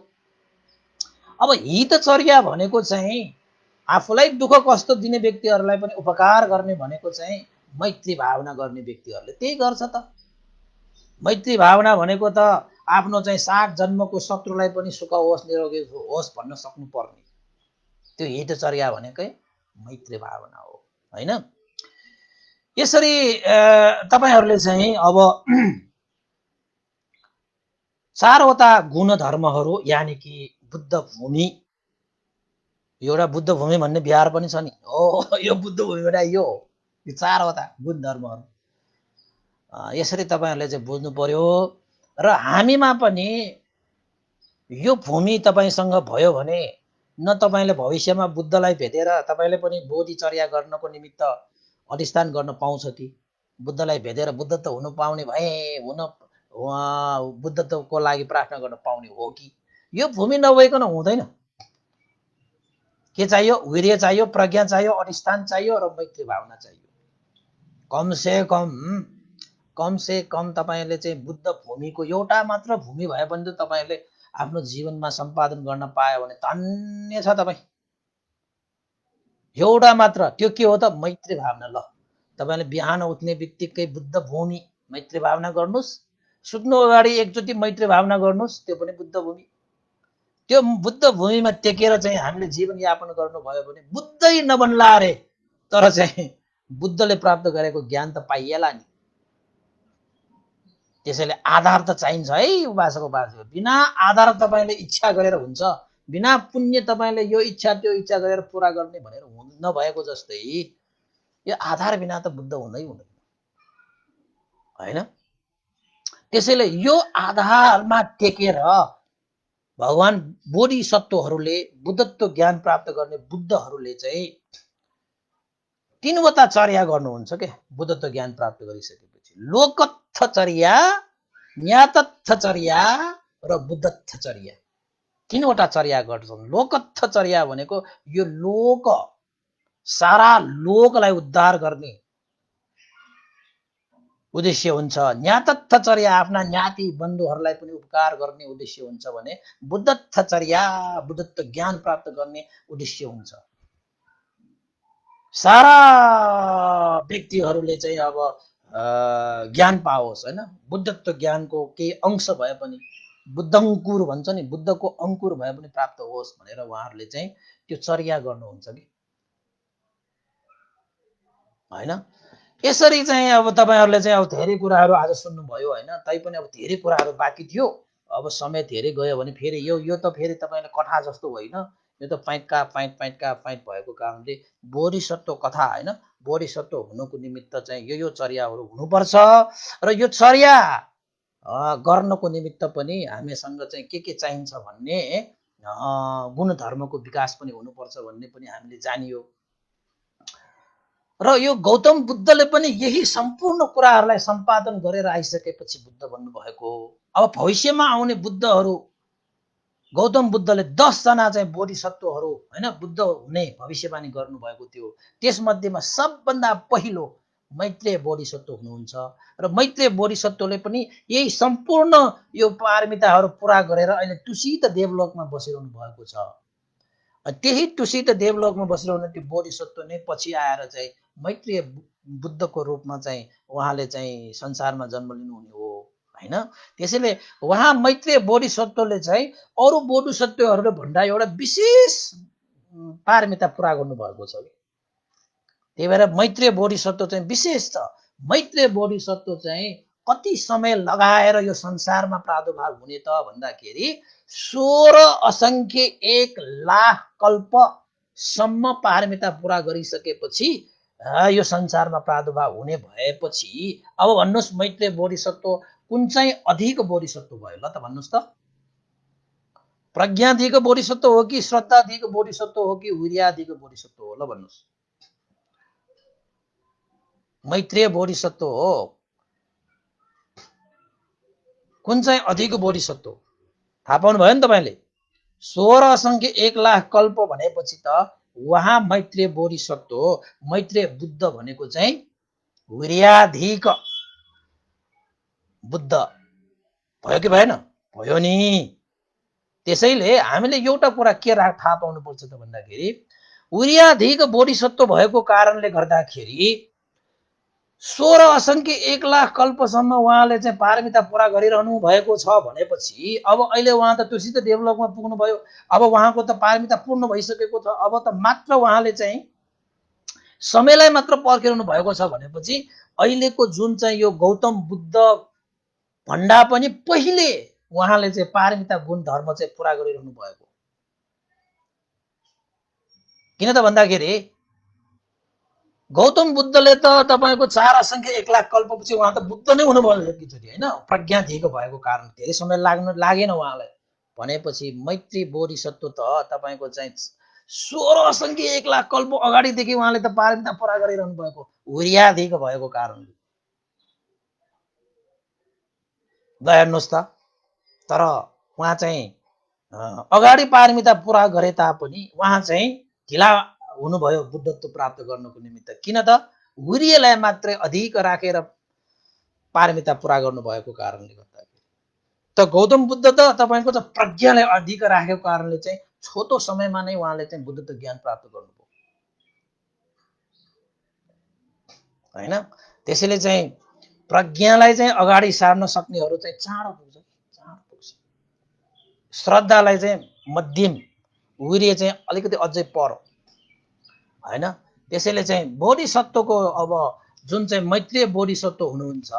अब हितचर्या भनेको चाहिँ आफूलाई दुःख कष्ट दिने व्यक्तिहरूलाई पनि उपकार गर्ने भनेको चाहिँ मैत्री भावना गर्ने व्यक्तिहरूले त्यही गर्छ त। मैत्री भावना भनेको त आफ्नो चाहिँ सात जन्मको शत्रुलाई पनि सुख होस् निरोगी होस् भन्न सक्नु पर्ने, त्यो हितचर्या भनेकै मैत्री भावना हो हैन। यसरी तपाईहरूले चाहिँ अब चारवटा गुण धर्महरू यानि कि बुद्ध भूमि, एउटा बुद्ध भूमि भन्ने बिहार पनि छ नि हो, यो बुद्ध भूमिबाट यो चारवटा गुण धर्महरू यसरी तपाईहरूले चाहिँ बुझ्नु पर्यो। र हामीमा पनि यो भूमि तपाईसँग भयो भने न तपाईले भविष्यमा बुद्धलाई भेटेर तपाईले पनि बोधिचर्या गर्नको निमित्त अधिष्ठान गर्न पाउँछ कि बुद्धलाई भेटेर बुद्धत्व हुनु पाउने भए हुन बुद्धत्वको लागि प्रार्थना गर्न पाउने हो कि? यो भूमि नभइकन हुँदैन। के चाहियो? वीर्य चाहियो, प्रज्ञा चाहियो, अधिष्ठान चाहियो र मैत्री भावना चाहियो। कम से कम तपाईले चाहिँ बुद्ध भूमिको एउटा मात्र भूमि भए पनि त तपाईले आफ्नो जीवनमा सम्पादन गर्न पायो भने धन्य छ तपाईँ। एउटा मात्र, त्यो के हो त? मैत्री भावना। ल तपाईले बिहान उठ्ने बित्तिकै बुद्ध भूमि मैत्री भावना गर्नुस्, सुत्नु अगाडि एकचोटि मैत्री भावना गर्नुस्, त्यो पनि बुद्ध भूमि। त्यो बुद्ध भूमिमा टेकेर चाहिँ हामीले जीवन यापन गर्नुभयो भने बुद्धै नबन्ला रे, तर चाहिँ बुद्धले प्राप्त गरेको ज्ञान त पाइएला नि। त्यसैले आधार त चाहिन्छ है उपासक। बिना आधार तपाईले इच्छा गरेर हुन्छ, बिना पुण्य तपाईले यो इच्छा त्यो इच्छा गरेर पूरा गर्ने भनेर नभएको जस्तै यो आधार बिना त बुद्ध हुँदै हुँदैन हैन। त्यसैले यो आधारमा टेकेर भगवान बोधिसत्वहरूले बुद्धत्व ज्ञान प्राप्त गर्ने बुद्धहरूले चाहिँ तीनवटा चर्या गर्नुहुन्छ के बुद्धत्व ज्ञान प्राप्त गरिसकेपछि। लोकत्थचर्या, ज्ञातत्थचर्या र बुद्धत्थचर्या, तीनवटा चर्या गर्छन्। लोकत्थचर्या भनेको यो लोक सारा लोकलाई उद्धार गर्ने उद्देश्य हुन्छ। ज्ञातत्थचर्या आफ्ना ज्ञाति बन्धुहरूलाई पनि उपकार गर्ने उद्देश्य हुन्छ भने बुद्धत्थचर्या बुद्धत्व ज्ञान प्राप्त गर्ने उद्देश्य हुन्छ। सारा व्यक्तिहरूले चाहिँ अब ज्ञान पाओस् हैन, बुद्धत्व ज्ञानको केही अंश भए पनि बुद्धङ्कुर भन्छ नि, बुद्धको अंकुर भए पनि प्राप्त होस् भनेर उहाँहरूले चाहिँ त्यो चर्या गर्नुहुन्छ कि हैन। यसरी चाहिँ अब तपाईहरुले चाहिँ अब धेरै कुराहरू आज सुन्नुभयो हैन, तैपनि अब धेरै कुराहरू बाँकी थियो। अब समय धेरै गयो भने फेरि यो त फेरि तपाईले कथा जस्तो होइन, यो त पाइँट भएको कारणले बोधिसत्व कथा हैन, बोधिसत्व हुनुको निमित्त चाहिँ यो चर्याहरू हुनुपर्छ। र यो चर्या गर्नको निमित्त पनि हामीसँग चाहिँ के चाहिन्छ भन्ने गुण धर्मको विकास पनि हुनुपर्छ भन्ने पनि हामीले जानियो। र यो गौतम बुद्धले पनि यही सम्पूर्ण कुराहरूलाई सम्पादन गरेर आइसकेपछि बुद्ध बन्नुभएको हो। अब भविष्यमा आउने बुद्धहरू, गौतम बुद्धले 10 जना चाहिँ बोधिसत्वहरू हैन बुद्ध हुने भविष्यवाणी गर्नुभएको थियो। त्यसमध्येमा सबभन्दा पहिलो मैत्रेय बोधिसत्व हुनुहुन्छ र मैत्रेय बोधिसत्वले पनि यही सम्पूर्ण यो पारमिताहरू पूरा गरेर अहिले तुसित देवलोकमा बसिरहनु भएको छ। त्यही टुसित देवलोकमा बसिरहने त्यो बोधिसत्व नै पछि आएर चाहिँ मैत्रेय बुद्धको रूपमा चाहिँ उहाँले चाहिँ संसारमा जन्म लिनुहुने हो हैन। त्यसैले उहाँ मैत्रेय बोधिसत्वले चाहिँ अरू बोधिसत्वहरूले भन्दा एउटा विशेष पारमिता पुरा गर्नुभएको छ। त्यही भएर मैत्रेय बोधिसत्व चाहिँ विशेष छ। मैत्रेय बोधिसत्व चाहिँ कति समय लगाएर यो संसारमा प्रादुर्भाव हुने त भन्दाखेरि 16 असङ्ख्य 1 लाख कल्पसम्म पारमिता पुरा गरिसकेपछि यो संसारमा प्रादुर्भाव हुने भएपछि अब भन्नुहोस् मैत्रेय बोधिसत्व कुन चाहिँ अधिक बोधिसत्व भयो ल त भन्नुहोस् त? प्रज्ञाधिक बोधिसत्व हो कि श्रद्धाधिक बोधिसत्व हो कि वीर्याधिक बोधिसत्व हो ल भन्नुहोस्? मैत्रेय बोधिसत्व हो। कुन चाहिँ अधिक बोधिसत्व थाहा पाउनु भयो नि तपाईले? 16 असङ्ख्य 1 लाख कल्प भनेपछि त उहाँ मैत्रेय बोधिसत्व हो। मैत्रेय बुद्ध भनेको चाहिँ वीर्याधिक बुद्ध भयो कि भएन? भयो नि। त्यसैले हामीले एउटा कुरा के थाहा पाउनुपर्छ त भन्दाखेरि वीर्याधिक बोधिसत्व भएको कारणले गर्दाखेरि 16 असङ्ख्य 1 लाख कल्पसम्म उहाँले चाहिँ पारमिता पुरा गरिरहनु भएको छ भनेपछि अब अहिले उहाँ त तुसित देवलोकमा पुग्नुभयो। अब उहाँको त पारमिता पूर्ण भइसकेको छ। अब त मात्र उहाँले चाहिँ समयलाई मात्र पर्खिरहनु भएको छ भनेपछि अहिलेको जुन चाहिँ यो गौतम बुद्ध भन्दा पनि पहिले उहाँले चाहिँ पारमिता गुण धर्म चाहिँ पुरा गरिरहनु भएको। किन त भन्दाखेरि गौतम बुद्धले त तपाईको 4 असङ्ख्य 1 लाख कल्पपछि उहाँ त बुद्ध नै हुनुभयो एकचोटि हैन। प्रज्ञाधिक भएको कारण धेरै समय लागेन उहाँलाई। भनेपछि मैत्री बोधिसत्व त तपाईको चाहिँ 16 असङ्ख्य 1 लाख कल्प अगाडिदेखि उहाँले त पारमिता पुरा गरिरहनु भएको वीर्याधिक भएको कारणले। ल हेर्नुहोस् त। तर उहाँ चाहिँ अगाडि पारमिता पुरा गरे तापनि उहाँ चाहिँ ढिला हुनुभयो बुद्धत्व प्राप्त गर्नको निमित्त। किन त? वीर्यलाई मात्रै अधिक राखेर पारमिता पुरा गर्नुभएको कारणले गर्दाखेरि। त गौतम बुद्ध त तपाईको त प्रज्ञालाई अधिक राखेको कारणले चाहिँ छोटो समयमा नै उहाँले चाहिँ बुद्धत्व ज्ञान प्राप्त गर्नुभयो हैन। त्यसैले चाहिँ प्रज्ञालाई चाहिँ अगाडि सार्न सक्नेहरू चाहिँ चाँडो पुग्छ। श्रद्धालाई चाहिँ मध्यम, वीर्य चाहिँ अलिकति अझै पर हैन। त्यसैले चाहिँ बोधिसत्वको अब जुन चाहिँ मैत्रेय बोधिसत्व हुनुहुन्छ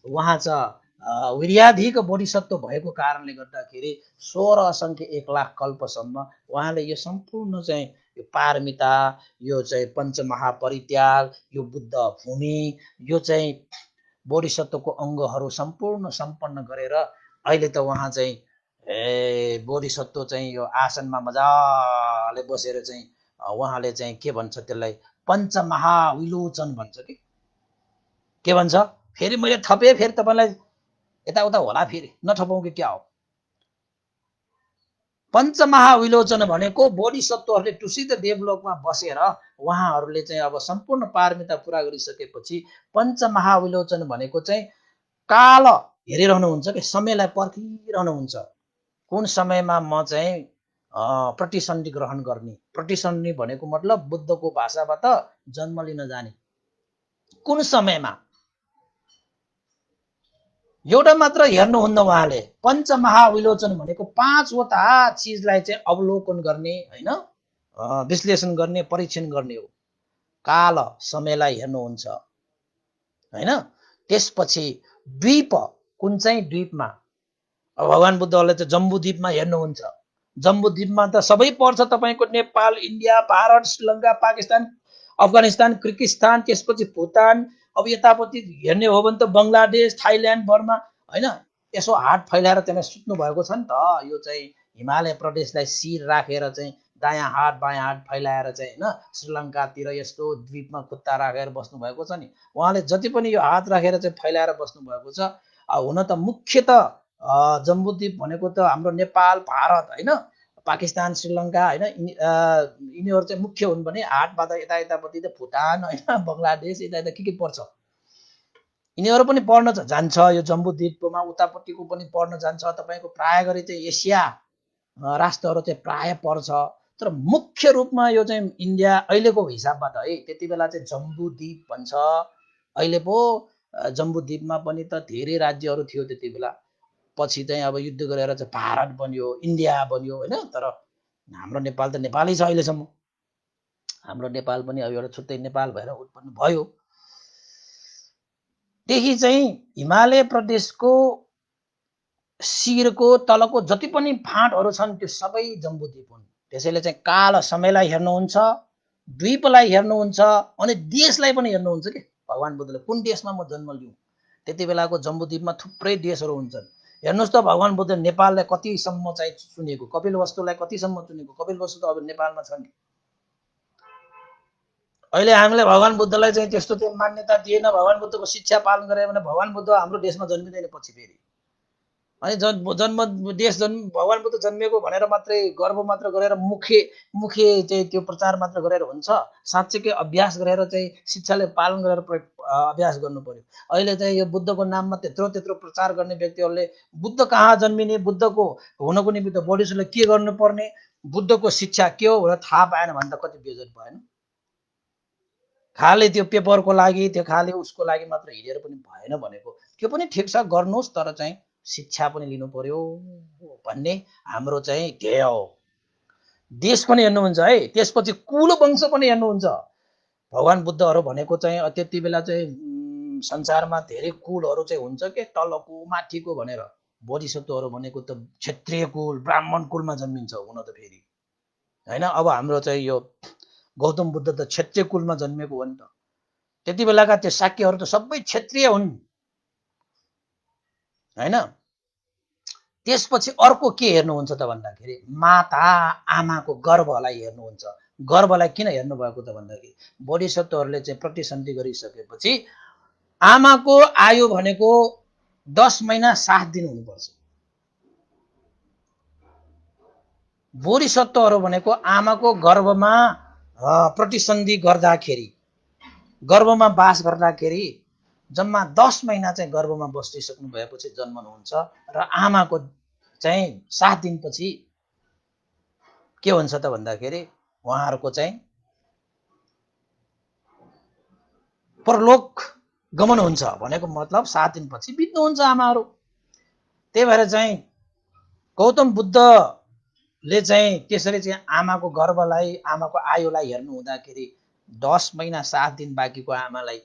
उहाँ चाहिँ वीर्याधिक बोधिसत्व भएको कारणले गर्दाखेरि 16 असङ्ख्य 1 लाख कल्पसम्म उहाँले यो सम्पूर्ण चाहिँ यो पारमिता, यो चाहिँ पञ्चमहापरित्याग, यो बुद्ध भूमि, यो चाहिँ बोधिसत्वको अङ्गहरू सम्पूर्ण सम्पन्न गरेर अहिले त उहाँ चाहिँ बोधिसत्व चाहिँ यो आसनमा मजाले बसेर चाहिँ उहाँले चाहिँ के भन्छ त्यसलाई पञ्चमहाविलोचन भन्छ कि के भन्छ? फेरि मैले थपेँ, फेरि तपाईँलाई यताउता होला, फेरि नथपाउँ कि क्या हो? पञ्चमहाविलोचन भनेको बोधिसत्वहरूले टुसित देवलोकमा बसेर उहाँहरूले चाहिँ अब सम्पूर्ण पारमिता पुरा गरिसकेपछि पञ्चमहाविलोचन भनेको चाहिँ काल हेरिरहनुहुन्छ कि समयलाई पर्खिरहनुहुन्छ। कुन समयमा म चाहिँ प्रतिसन्धि ग्रहण गर्ने। प्रतिसन्धि भनेको मतलब बुद्धको भाषाबाट जन्म लिन जाने। कुन समयमा? एउटा मात्र हेर्नुहुन्न उहाँले। पञ्चमहाविलोचन भनेको 5वटा चिजलाई चाहिँ अवलोकन गर्ने हैन, विश्लेषण गर्ने, परीक्षण गर्ने हो। काल समयलाई हेर्नुहुन्छ हैन। त्यसपछि द्वीप, कुन चाहिँ द्वीपमा? भगवान बुद्धले त जम्बुद्वीपमा हेर्नुहुन्छ। जम्बुद्वीपमा त सबै पर्छ तपाईको नेपाल, इन्डिया, भारत, श्रीलङ्का, पाकिस्तान, अफगानिस्तान, किर्गिस्तान, त्यसपछि भुटान, अब यतापट्टि हेर्ने हो भने त बङ्गलादेश, थाइल्यान्ड, बर्मा हैन। यसो हात फैलाएर त्यहाँ सुत्नु भएको छ नि त। यो चाहिँ हिमालय प्रदेशलाई शिर राखेर चाहिँ दायाँ हात बायाँ हात फैलाएर चाहिँ हैन श्रीलङ्कातिर यस्तो द्वीपमा खुट्टा राखेर बस्नु भएको छ नि। उहाँले जति पनि यो हात राखेर चाहिँ फैलाएर बस्नु भएको छ। हुन त मुख्यत जम्बुद्वीप भनेको त हाम्रो नेपाल, भारत हैन, पाकिस्तान, श्रीलङ्का हैन, यिनीहरू चाहिँ मुख्य हुन् भने हातबाट यतापट्टि त भुटान हैन, बङ्गलादेश यता के पर्छ। यिनीहरू पनि पढ्न जान्छ यो जम्बुद्वीपमा, उतापट्टिको पनि पढ्न जान्छ। तपाईको प्राय गरी चाहिँ एसिया राष्ट्रहरू चाहिँ प्राय पर्छ। तर मुख्य रूपमा यो चाहिँ इन्डिया अहिलेको हिसाबबाट है, त्यति बेला चाहिँ जम्बूद्वीप भन्छ। अहिले पो जम्बूद्वीपमा पनि त धेरै राज्यहरू थियो त्यति बेला। पछि चाहिँ अब युद्ध गरेर चाहिँ भारत बन्यो, इन्डिया बन्यो होइन। तर हाम्रो नेपाल त नेपालै छ अहिलेसम्म। हाम्रो नेपाल पनि अब एउटा छुट्टै नेपाल भएर उत्पन्न भयो। त्यही चाहिँ हिमालय प्रदेशको शिरको तलको जति पनि फाँटहरू छन् त्यो सबै जम्बूद्वीप हुन्। त्यसैले चाहिँ काल समयलाई हेर्नुहुन्छ, द्वीपलाई हेर्नुहुन्छ, अनि देशलाई पनि हेर्नुहुन्छ कि भगवान बुद्धले कुन देशमा म जन्म लिउँ। त्यति बेलाको जम्बूद्वीपमा थुप्रै देशहरू हुन्छन्। हेर्नुहोस् त भगवान बुद्ध नेपाललाई कतिसम्म चाहिँ चुनेको, कपिलवस्तुलाई कतिसम्म चुनेको। कपिलवस्तु त अब नेपालमा छ नि। अहिले हामीले भगवान बुद्धलाई चाहिँ त्यस्तो चाहिँ मान्यता दिएन, भगवान बुद्धको शिक्षा पालन गरे भने भगवान बुद्ध हाम्रो देशमा जन्मिँदैन पछि फेरि। अनि भगवान बुद्ध जन्मिएको भनेर मात्रै गर्व मात्र गरेर मुखे चाहिँ त्यो प्रचार मात्र गरेर हुन्छ? साँच्चैकै अभ्यास गरेर चाहिँ शिक्षाले पालन गरेर अभ्यास गर्नु पर्यो। अहिले चाहिँ यो बुद्धको नाममा त्यत्रो प्रचार गर्ने व्यक्तिहरूले बुद्ध कहाँ जन्मिने, बुद्धको हुनको निमित्त बढीसले के गर्नुपर्ने, बुद्धको शिक्षा के हो भनेर थाहा पाएन भने त कति बेइज्जत भएन। खाले त्यो पेपरको लागि, त्यो खाले उसको लागि मात्र हिँडेर पनि भएन भनेको। त्यो पनि ठिक छ, गर्नुहोस्, तर चाहिँ शिक्षा पनि लिनु पर्यो भन्ने हाम्रो चाहिँ ध्येय हो। देश पनि हेर्नुहुन्छ है, त्यसपछि कुल वंश पनि हेर्नुहुन्छ। भगवान बुद्धहरू भनेको चाहिँ त्यति बेला चाहिँ संसारमा धेरै कुलहरू चाहिँ हुन्छ के, तलको माथिको भनेर। बोधिसत्वहरू भनेको त क्षत्रिय कुल, ब्राह्मण कुलमा जन्मिन्छ हुन त फेरि होइन। अब हाम्रो चाहिँ यो गौतम बुद्ध त क्षत्रिय कुलमा जन्मेको हो नि त। त्यति बेलाका त्यो शाक्यहरू त सबै क्षत्रिय हुन् होइन। त्यसपछि अर्को के हेर्नुहुन्छ त भन्दाखेरि माता आमाको गर्भलाई हेर्नुहुन्छ। गर्भलाई किन हेर्नुभएको त भन्दाखेरि बोधिसत्वहरूले चाहिँ प्रतिसन्धि गरिसकेपछि आमाको आयु भनेको 10 महिना 7 दिन हुनुपर्छ। बोधिसत्वहरू भनेको आमाको गर्भमा प्रतिसन्धि गर्दाखेरि, गर्भमा बास गर्दाखेरि जम्मा 10 महिना चाहिँ गर्भमा बसिसक्नु भएपछि जन्मनुहुन्छ। र आमाको चाहिँ 7 दिनपछि के हुन्छ त भन्दाखेरि उहाँहरूको चाहिँ परलोक गमन हुन्छ। भनेको मतलब 7 दिनपछि बित्नुहुन्छ आमाहरू। त्यही भएर चाहिँ गौतम बुद्धले चाहिँ त्यसरी चाहिँ आमाको गर्भलाई, आमाको आयुलाई हेर्नु हुँदाखेरि 10 महिना 7 दिन बाँकीको आमालाई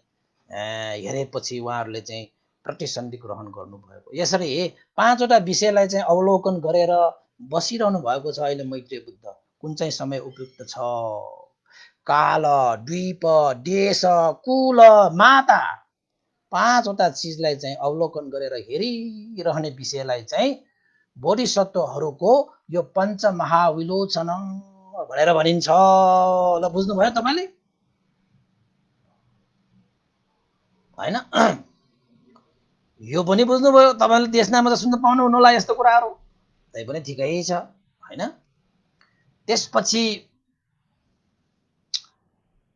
हेरेपछि उहाँहरूले चाहिँ प्रतिसन्धि ग्रहण गर्नुभएको। यसरी 5वटा विषयलाई चाहिँ अवलोकन गरेर बसिरहनु भएको छ अहिले मैत्रेय बुद्ध। कुन चाहिँ समय उपयुक्त छ? काल, द्वीप, देश, कुल, माता, 5वटा चिजलाई चाहिँ अवलोकन गरेर हेरिरहने विषयलाई चाहिँ बोधिसत्वहरूको यो पञ्चमहाविलोचन भनेर भनिन्छ। ल बुझ्नुभयो तपाईँले होइन? यो पनि बुझ्नुभयो तपाईँले। देशनामा त सुन्न पाउनु हुनु होला यस्तो कुराहरू, त्यही पनि ठिकै छ होइन। त्यसपछि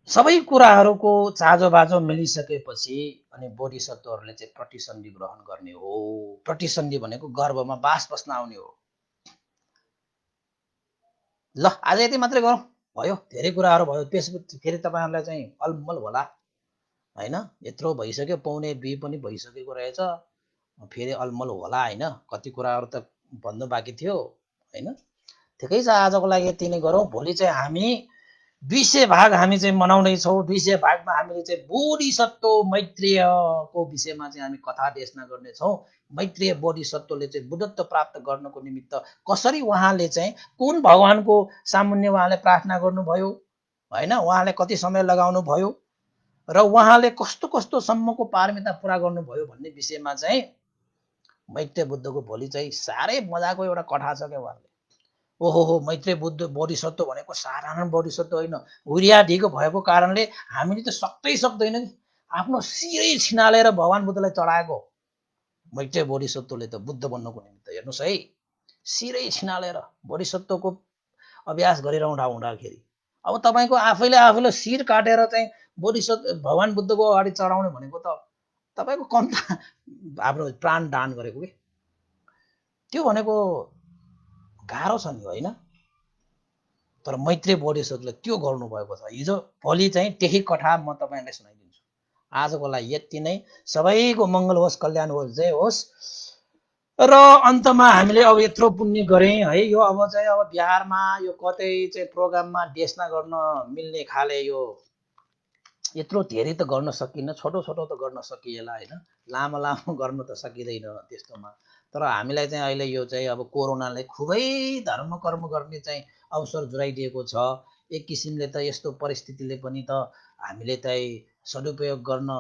सबै कुराहरूको चाँजो बाजो मिलिसकेपछि अनि बोधिसत्वहरूले चाहिँ प्रतिसन्धि ग्रहण गर्ने हो। प्रतिसन्धि भनेको गर्भमा बास बस्न आउने हो। ल आज यति मात्रै गरौँ, भयो, धेरै कुराहरू भयो। त्यसपछि फेरि तपाईँहरूलाई चाहिँ अलमल होला होइन। यत्रो भइसक्यो, 1:45 पनि भइसकेको रहेछ, फेरि अलमल होला होइन। कति कुराहरू त भन्नु बाँकी थियो होइन। ठिकै छ, आजको लागि यति नै गरौँ। भोलि चाहिँ हामी 200 भाग हामी चाहिँ मनाउँदैछौँ। 200 भागमा हामीले चाहिँ बोधिसत्व मैत्रेयको विषयमा चाहिँ हामी कथा देशना गर्नेछौँ। मैत्रेय बोधिसत्वले चाहिँ बुद्धत्व प्राप्त गर्नको निमित्त कसरी उहाँले चाहिँ कुन भगवानको सामुन्य उहाँले प्रार्थना गर्नुभयो होइन, उहाँले कति समय लगाउनु भयो र उहाँले कस्तो कस्तो सम्मको पारमिता पुरा गर्नुभयो भन्ने विषयमा चाहिँ मैत्रेय बुद्धको भोलि चाहिँ साह्रै मजाको एउटा कथा छ क्या उहाँले। ओहो, मैत्रेय बुद्ध बोधिसत्व भनेको साधारण बोधिसत्व होइन। हुरियाढीको भएको कारणले हामीले त सक्दैन कि आफ्नो शिरै छिनालेर भगवान बुद्धलाई चढाएको मैत्रेय बोधिसत्वले त बुद्ध बन्नको निमित्त। हेर्नुहोस् है, शिरै छिनालेर बोधिसत्वको अभ्यास गरिरहँदा हुँदाखेरि अब तपाईँको आफैले शिर काटेर चाहिँ बोधिसत्व भगवान बुद्धको अगाडि चढाउने भनेको त तपाईँको कम त आफ्नो प्राण दान गरेको के। त्यो भनेको गाह्रो छ नि होइन। तर मैत्री बोधिसत्वले त्यो गर्नुभएको छ। हिजो भोलि चाहिँ त्यही कथा म तपाईँलाई सुनाइदिन्छु। आजको लागि यति नै। सबैको मङ्गल होस्, कल्याण होस्, जय होस्। र अन्तमा हामीले अब यत्रो पुण्य गरेँ है, यो अब चाहिँ अब बिहारमा यो कतै चाहिँ प्रोग्राममा डेस्ना गर्न मिल्ने खाले यो यत्रो धेरै त गर्न सकिन्न, छोटो छोटो त गर्न सकिएला होइन, लामो लामो गर्न त सकिँदैन त्यस्तोमा। तर हामीलाई चाहिँ अहिले यो चाहिँ अब कोरोनाले खुबै धर्म कर्म गर्ने चाहिँ अवसर जुराइदिएको छ। एक किसिमले त यस्तो परिस्थितिले पनि त हामीले चाहिँ सदुपयोग गर्न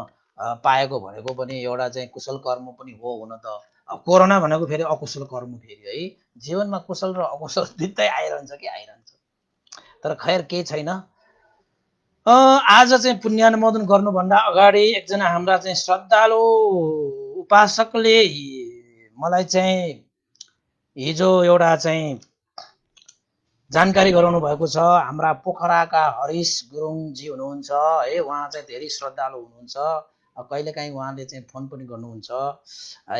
पाएको भनेको पनि एउटा चाहिँ कुशल कर्म पनि हो हुन त। अब कोरोना भनेको फेरि अकुशल कर्म फेरि है, जीवनमा कुशल र अकुशल दुइटै आइरहन्छ कि आइरहन्छ। तर खैर केही छैन। आज चाहिँ पुण्यानुमोदन गर्नुभन्दा अगाडि एकजना हाम्रा चाहिँ श्रद्धालु उपासकले मलाई चाहिँ हिजो एउटा चाहिँ जानकारी गराउनु भएको छ। हाम्रा पोखराका हरिश गुरुङजी हुनुहुन्छ है, उहाँ चाहिँ धेरै श्रद्धालु हुनुहुन्छ। कहिलेकाहीँ उहाँले चाहिँ फोन पनि गर्नुहुन्छ,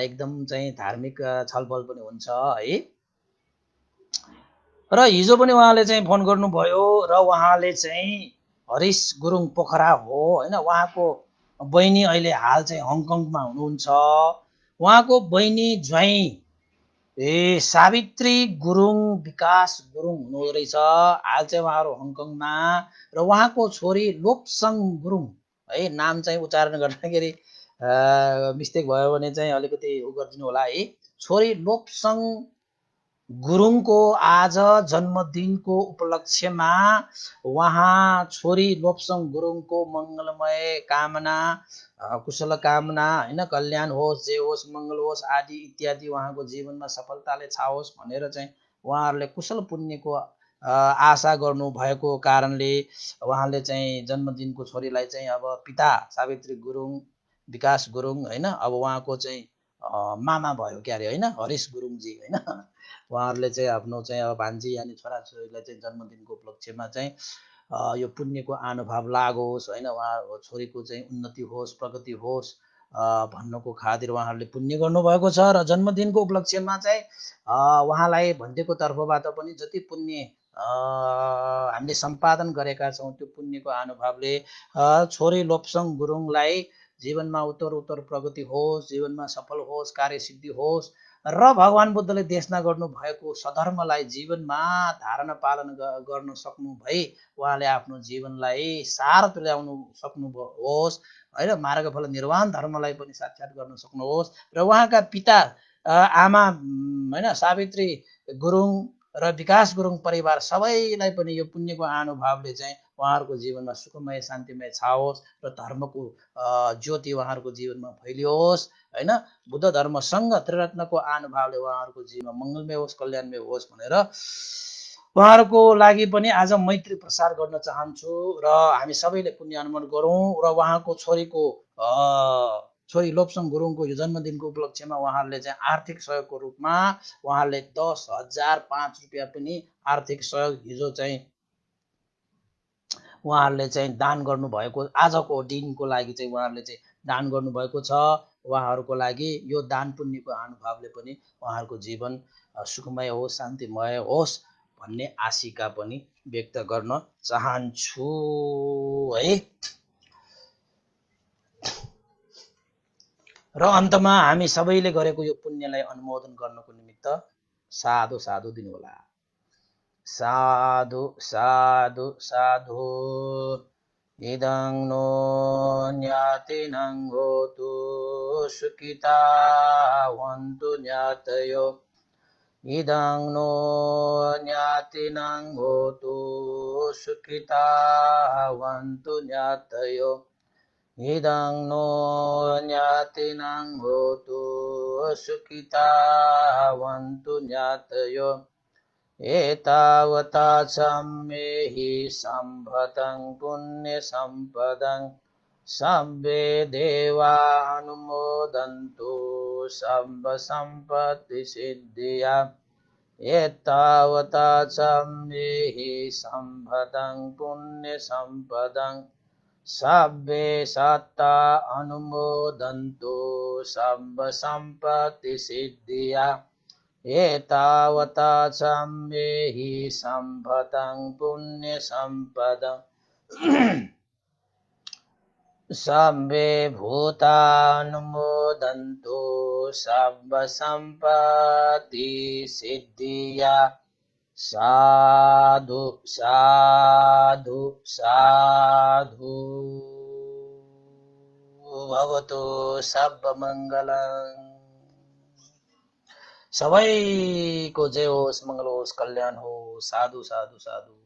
एकदम चाहिँ धार्मिक छलफल पनि हुन्छ है। र हिजो पनि उहाँले चाहिँ फोन गर्नुभयो र उहाँले चाहिँ हरिश गुरुङ पोखरा हो होइन, उहाँको बहिनी अहिले हाल चाहिँ हङकङमा हुनुहुन्छ। उहाँको बहिनी ज्वाइँ सावित्री गुरुङ, विकास गुरुङ हुनुहुँदो रहेछ। हाल चाहिँ उहाँहरू हङकङमा। र उहाँको छोरी लोप्सङ गुरुङ है, नाम चाहिँ उच्चारण गर्दाखेरि मिस्टेक भयो भने चाहिँ अलिकति उ गरिदिनु होला है। छोरी लोप्सङ गुरुङको आज जन्मदिनको उपलक्ष्यमा उहाँ छोरी लोप्सङ गुरुङको मङ्गलमय कामना, कुशल कामना होइन, कल्याण होस्, जे होस्, मङ्गल होस् आदि इत्यादि उहाँको जीवनमा सफलताले छाओस् भनेर चाहिँ उहाँहरूले कुशल पुण्यको आशा गर्नुभएको कारणले उहाँले चाहिँ जन्मदिनको छोरीलाई चाहिँ अब पिता सावित्री गुरुङ, विकास गुरुङ होइन, अब उहाँको चाहिँ मामा भयो क्या अरे होइन, हरिश गुरुङजी होइन, उहाँहरूले चाहिँ आफ्नो चाहिँ अब भान्जी अनि छोराछोरीलाई चाहिँ जन्मदिनको उपलक्ष्यमा चाहिँ यो पुण्यको अनुभव लागोस् होइन, उहाँ छोरीको चाहिँ उन्नति होस्, प्रगति होस् भन्नको खातिर उहाँहरूले पुण्य गर्नुभएको छ। र जन्मदिनको उपलक्ष्यमा चाहिँ उहाँलाई भन्टेको तर्फबाट पनि जति पुण्य हामीले सम्पादन गरेका छौँ त्यो पुण्यको अनुभवले छोरी लोप्सङ गुरुङलाई जीवनमा उत्तर प्रगति होस्, जीवनमा सफल होस्, कार्यसिद्धि होस् र भगवान् बुद्धले देशना गर्नुभएको सधर्मलाई जीवनमा धारण पालन गर्न सक्नु भई उहाँले आफ्नो जीवनलाई सार तुल्याउनु सक्नुहोस् होइन, मार्गफल निर्वाण धर्मलाई पनि साक्षात् गर्न सक्नुहोस्। र उहाँका पिता आमा होइन सावित्री गुरुङ र विकास गुरुङ परिवार सबैलाई पनि यो पुण्यको अनुभवले चाहिँ उहाँहरूको जीवनमा सुखमय शान्तिमय छाओस् र धर्मको ज्योति उहाँहरूको जीवनमा फैलियोस् होइन, बुद्ध धर्मसँग त्रिरत्नको अनुभवले उहाँहरूको जीवनमा मङ्गलमय होस्, कल्याणमय होस् भनेर उहाँहरूको लागि पनि आज मैत्री प्रसार गर्न चाहन्छु। र हामी सबैले पुण्य अनुमोदन गरौँ र उहाँको छोरी लोप्सङ गुरुङको यो जन्मदिनको उपलक्ष्यमा उहाँहरूले चाहिँ आर्थिक सहयोगको रूपमा उहाँहरूले 10,005 रुपियाँ पनि आर्थिक सहयोग हिजो चाहिँ उहाँहरूले चाहिँ दान गर्नुभएको, आजको दिनको लागि चाहिँ उहाँहरूले चाहिँ दान गर्नुभएको छ। उहाँहरूको लागि यो दान पुण्यको अनुभवले पनि उहाँहरूको जीवन सुखमय होस्, शान्तिमय होस् भन्ने आशिका पनि व्यक्त गर्न चाहन्छु है। र अन्तमा हामी सबैले गरेको यो पुण्यलाई अनुमोदन गर्नको निमित्त साधु साधु दिनुहोला। साधु साधु साधु। इदं नो ज्ञातिनं होतु सुखिता वन्तु ज्ञातयो। इदं नो ज्ञातिनं होतु सुखिता वन्तु ज्ञातयो। इदं नो ज्ञातिनं होतु सुखिता वन्तु ज्ञातयो। एतावता सम्मेहि सम्भतं पुण्यसम्पदं सब्बे देवा अनुमोदन्तु सब्ब सम्पत्तिसिद्धिया। एतावता सम्मेहि सम्भतं पुण्यसम्पदं सब्बे सत्ता अनुमोदन्तु सब्ब सम्पत्तिसिद्धिया। एतावता सम्मेहि सम्पदं पुण्यसम्पदम् सर्वे भूतानुमोदन्तु सर्व सम्पत्ति सिद्धिया साधु साधु साधु भवतु सर्वमङ्गलम्। सबैको जय होस्, मङ्गल होस्, कल्याण होस्। साधु साधु साधु।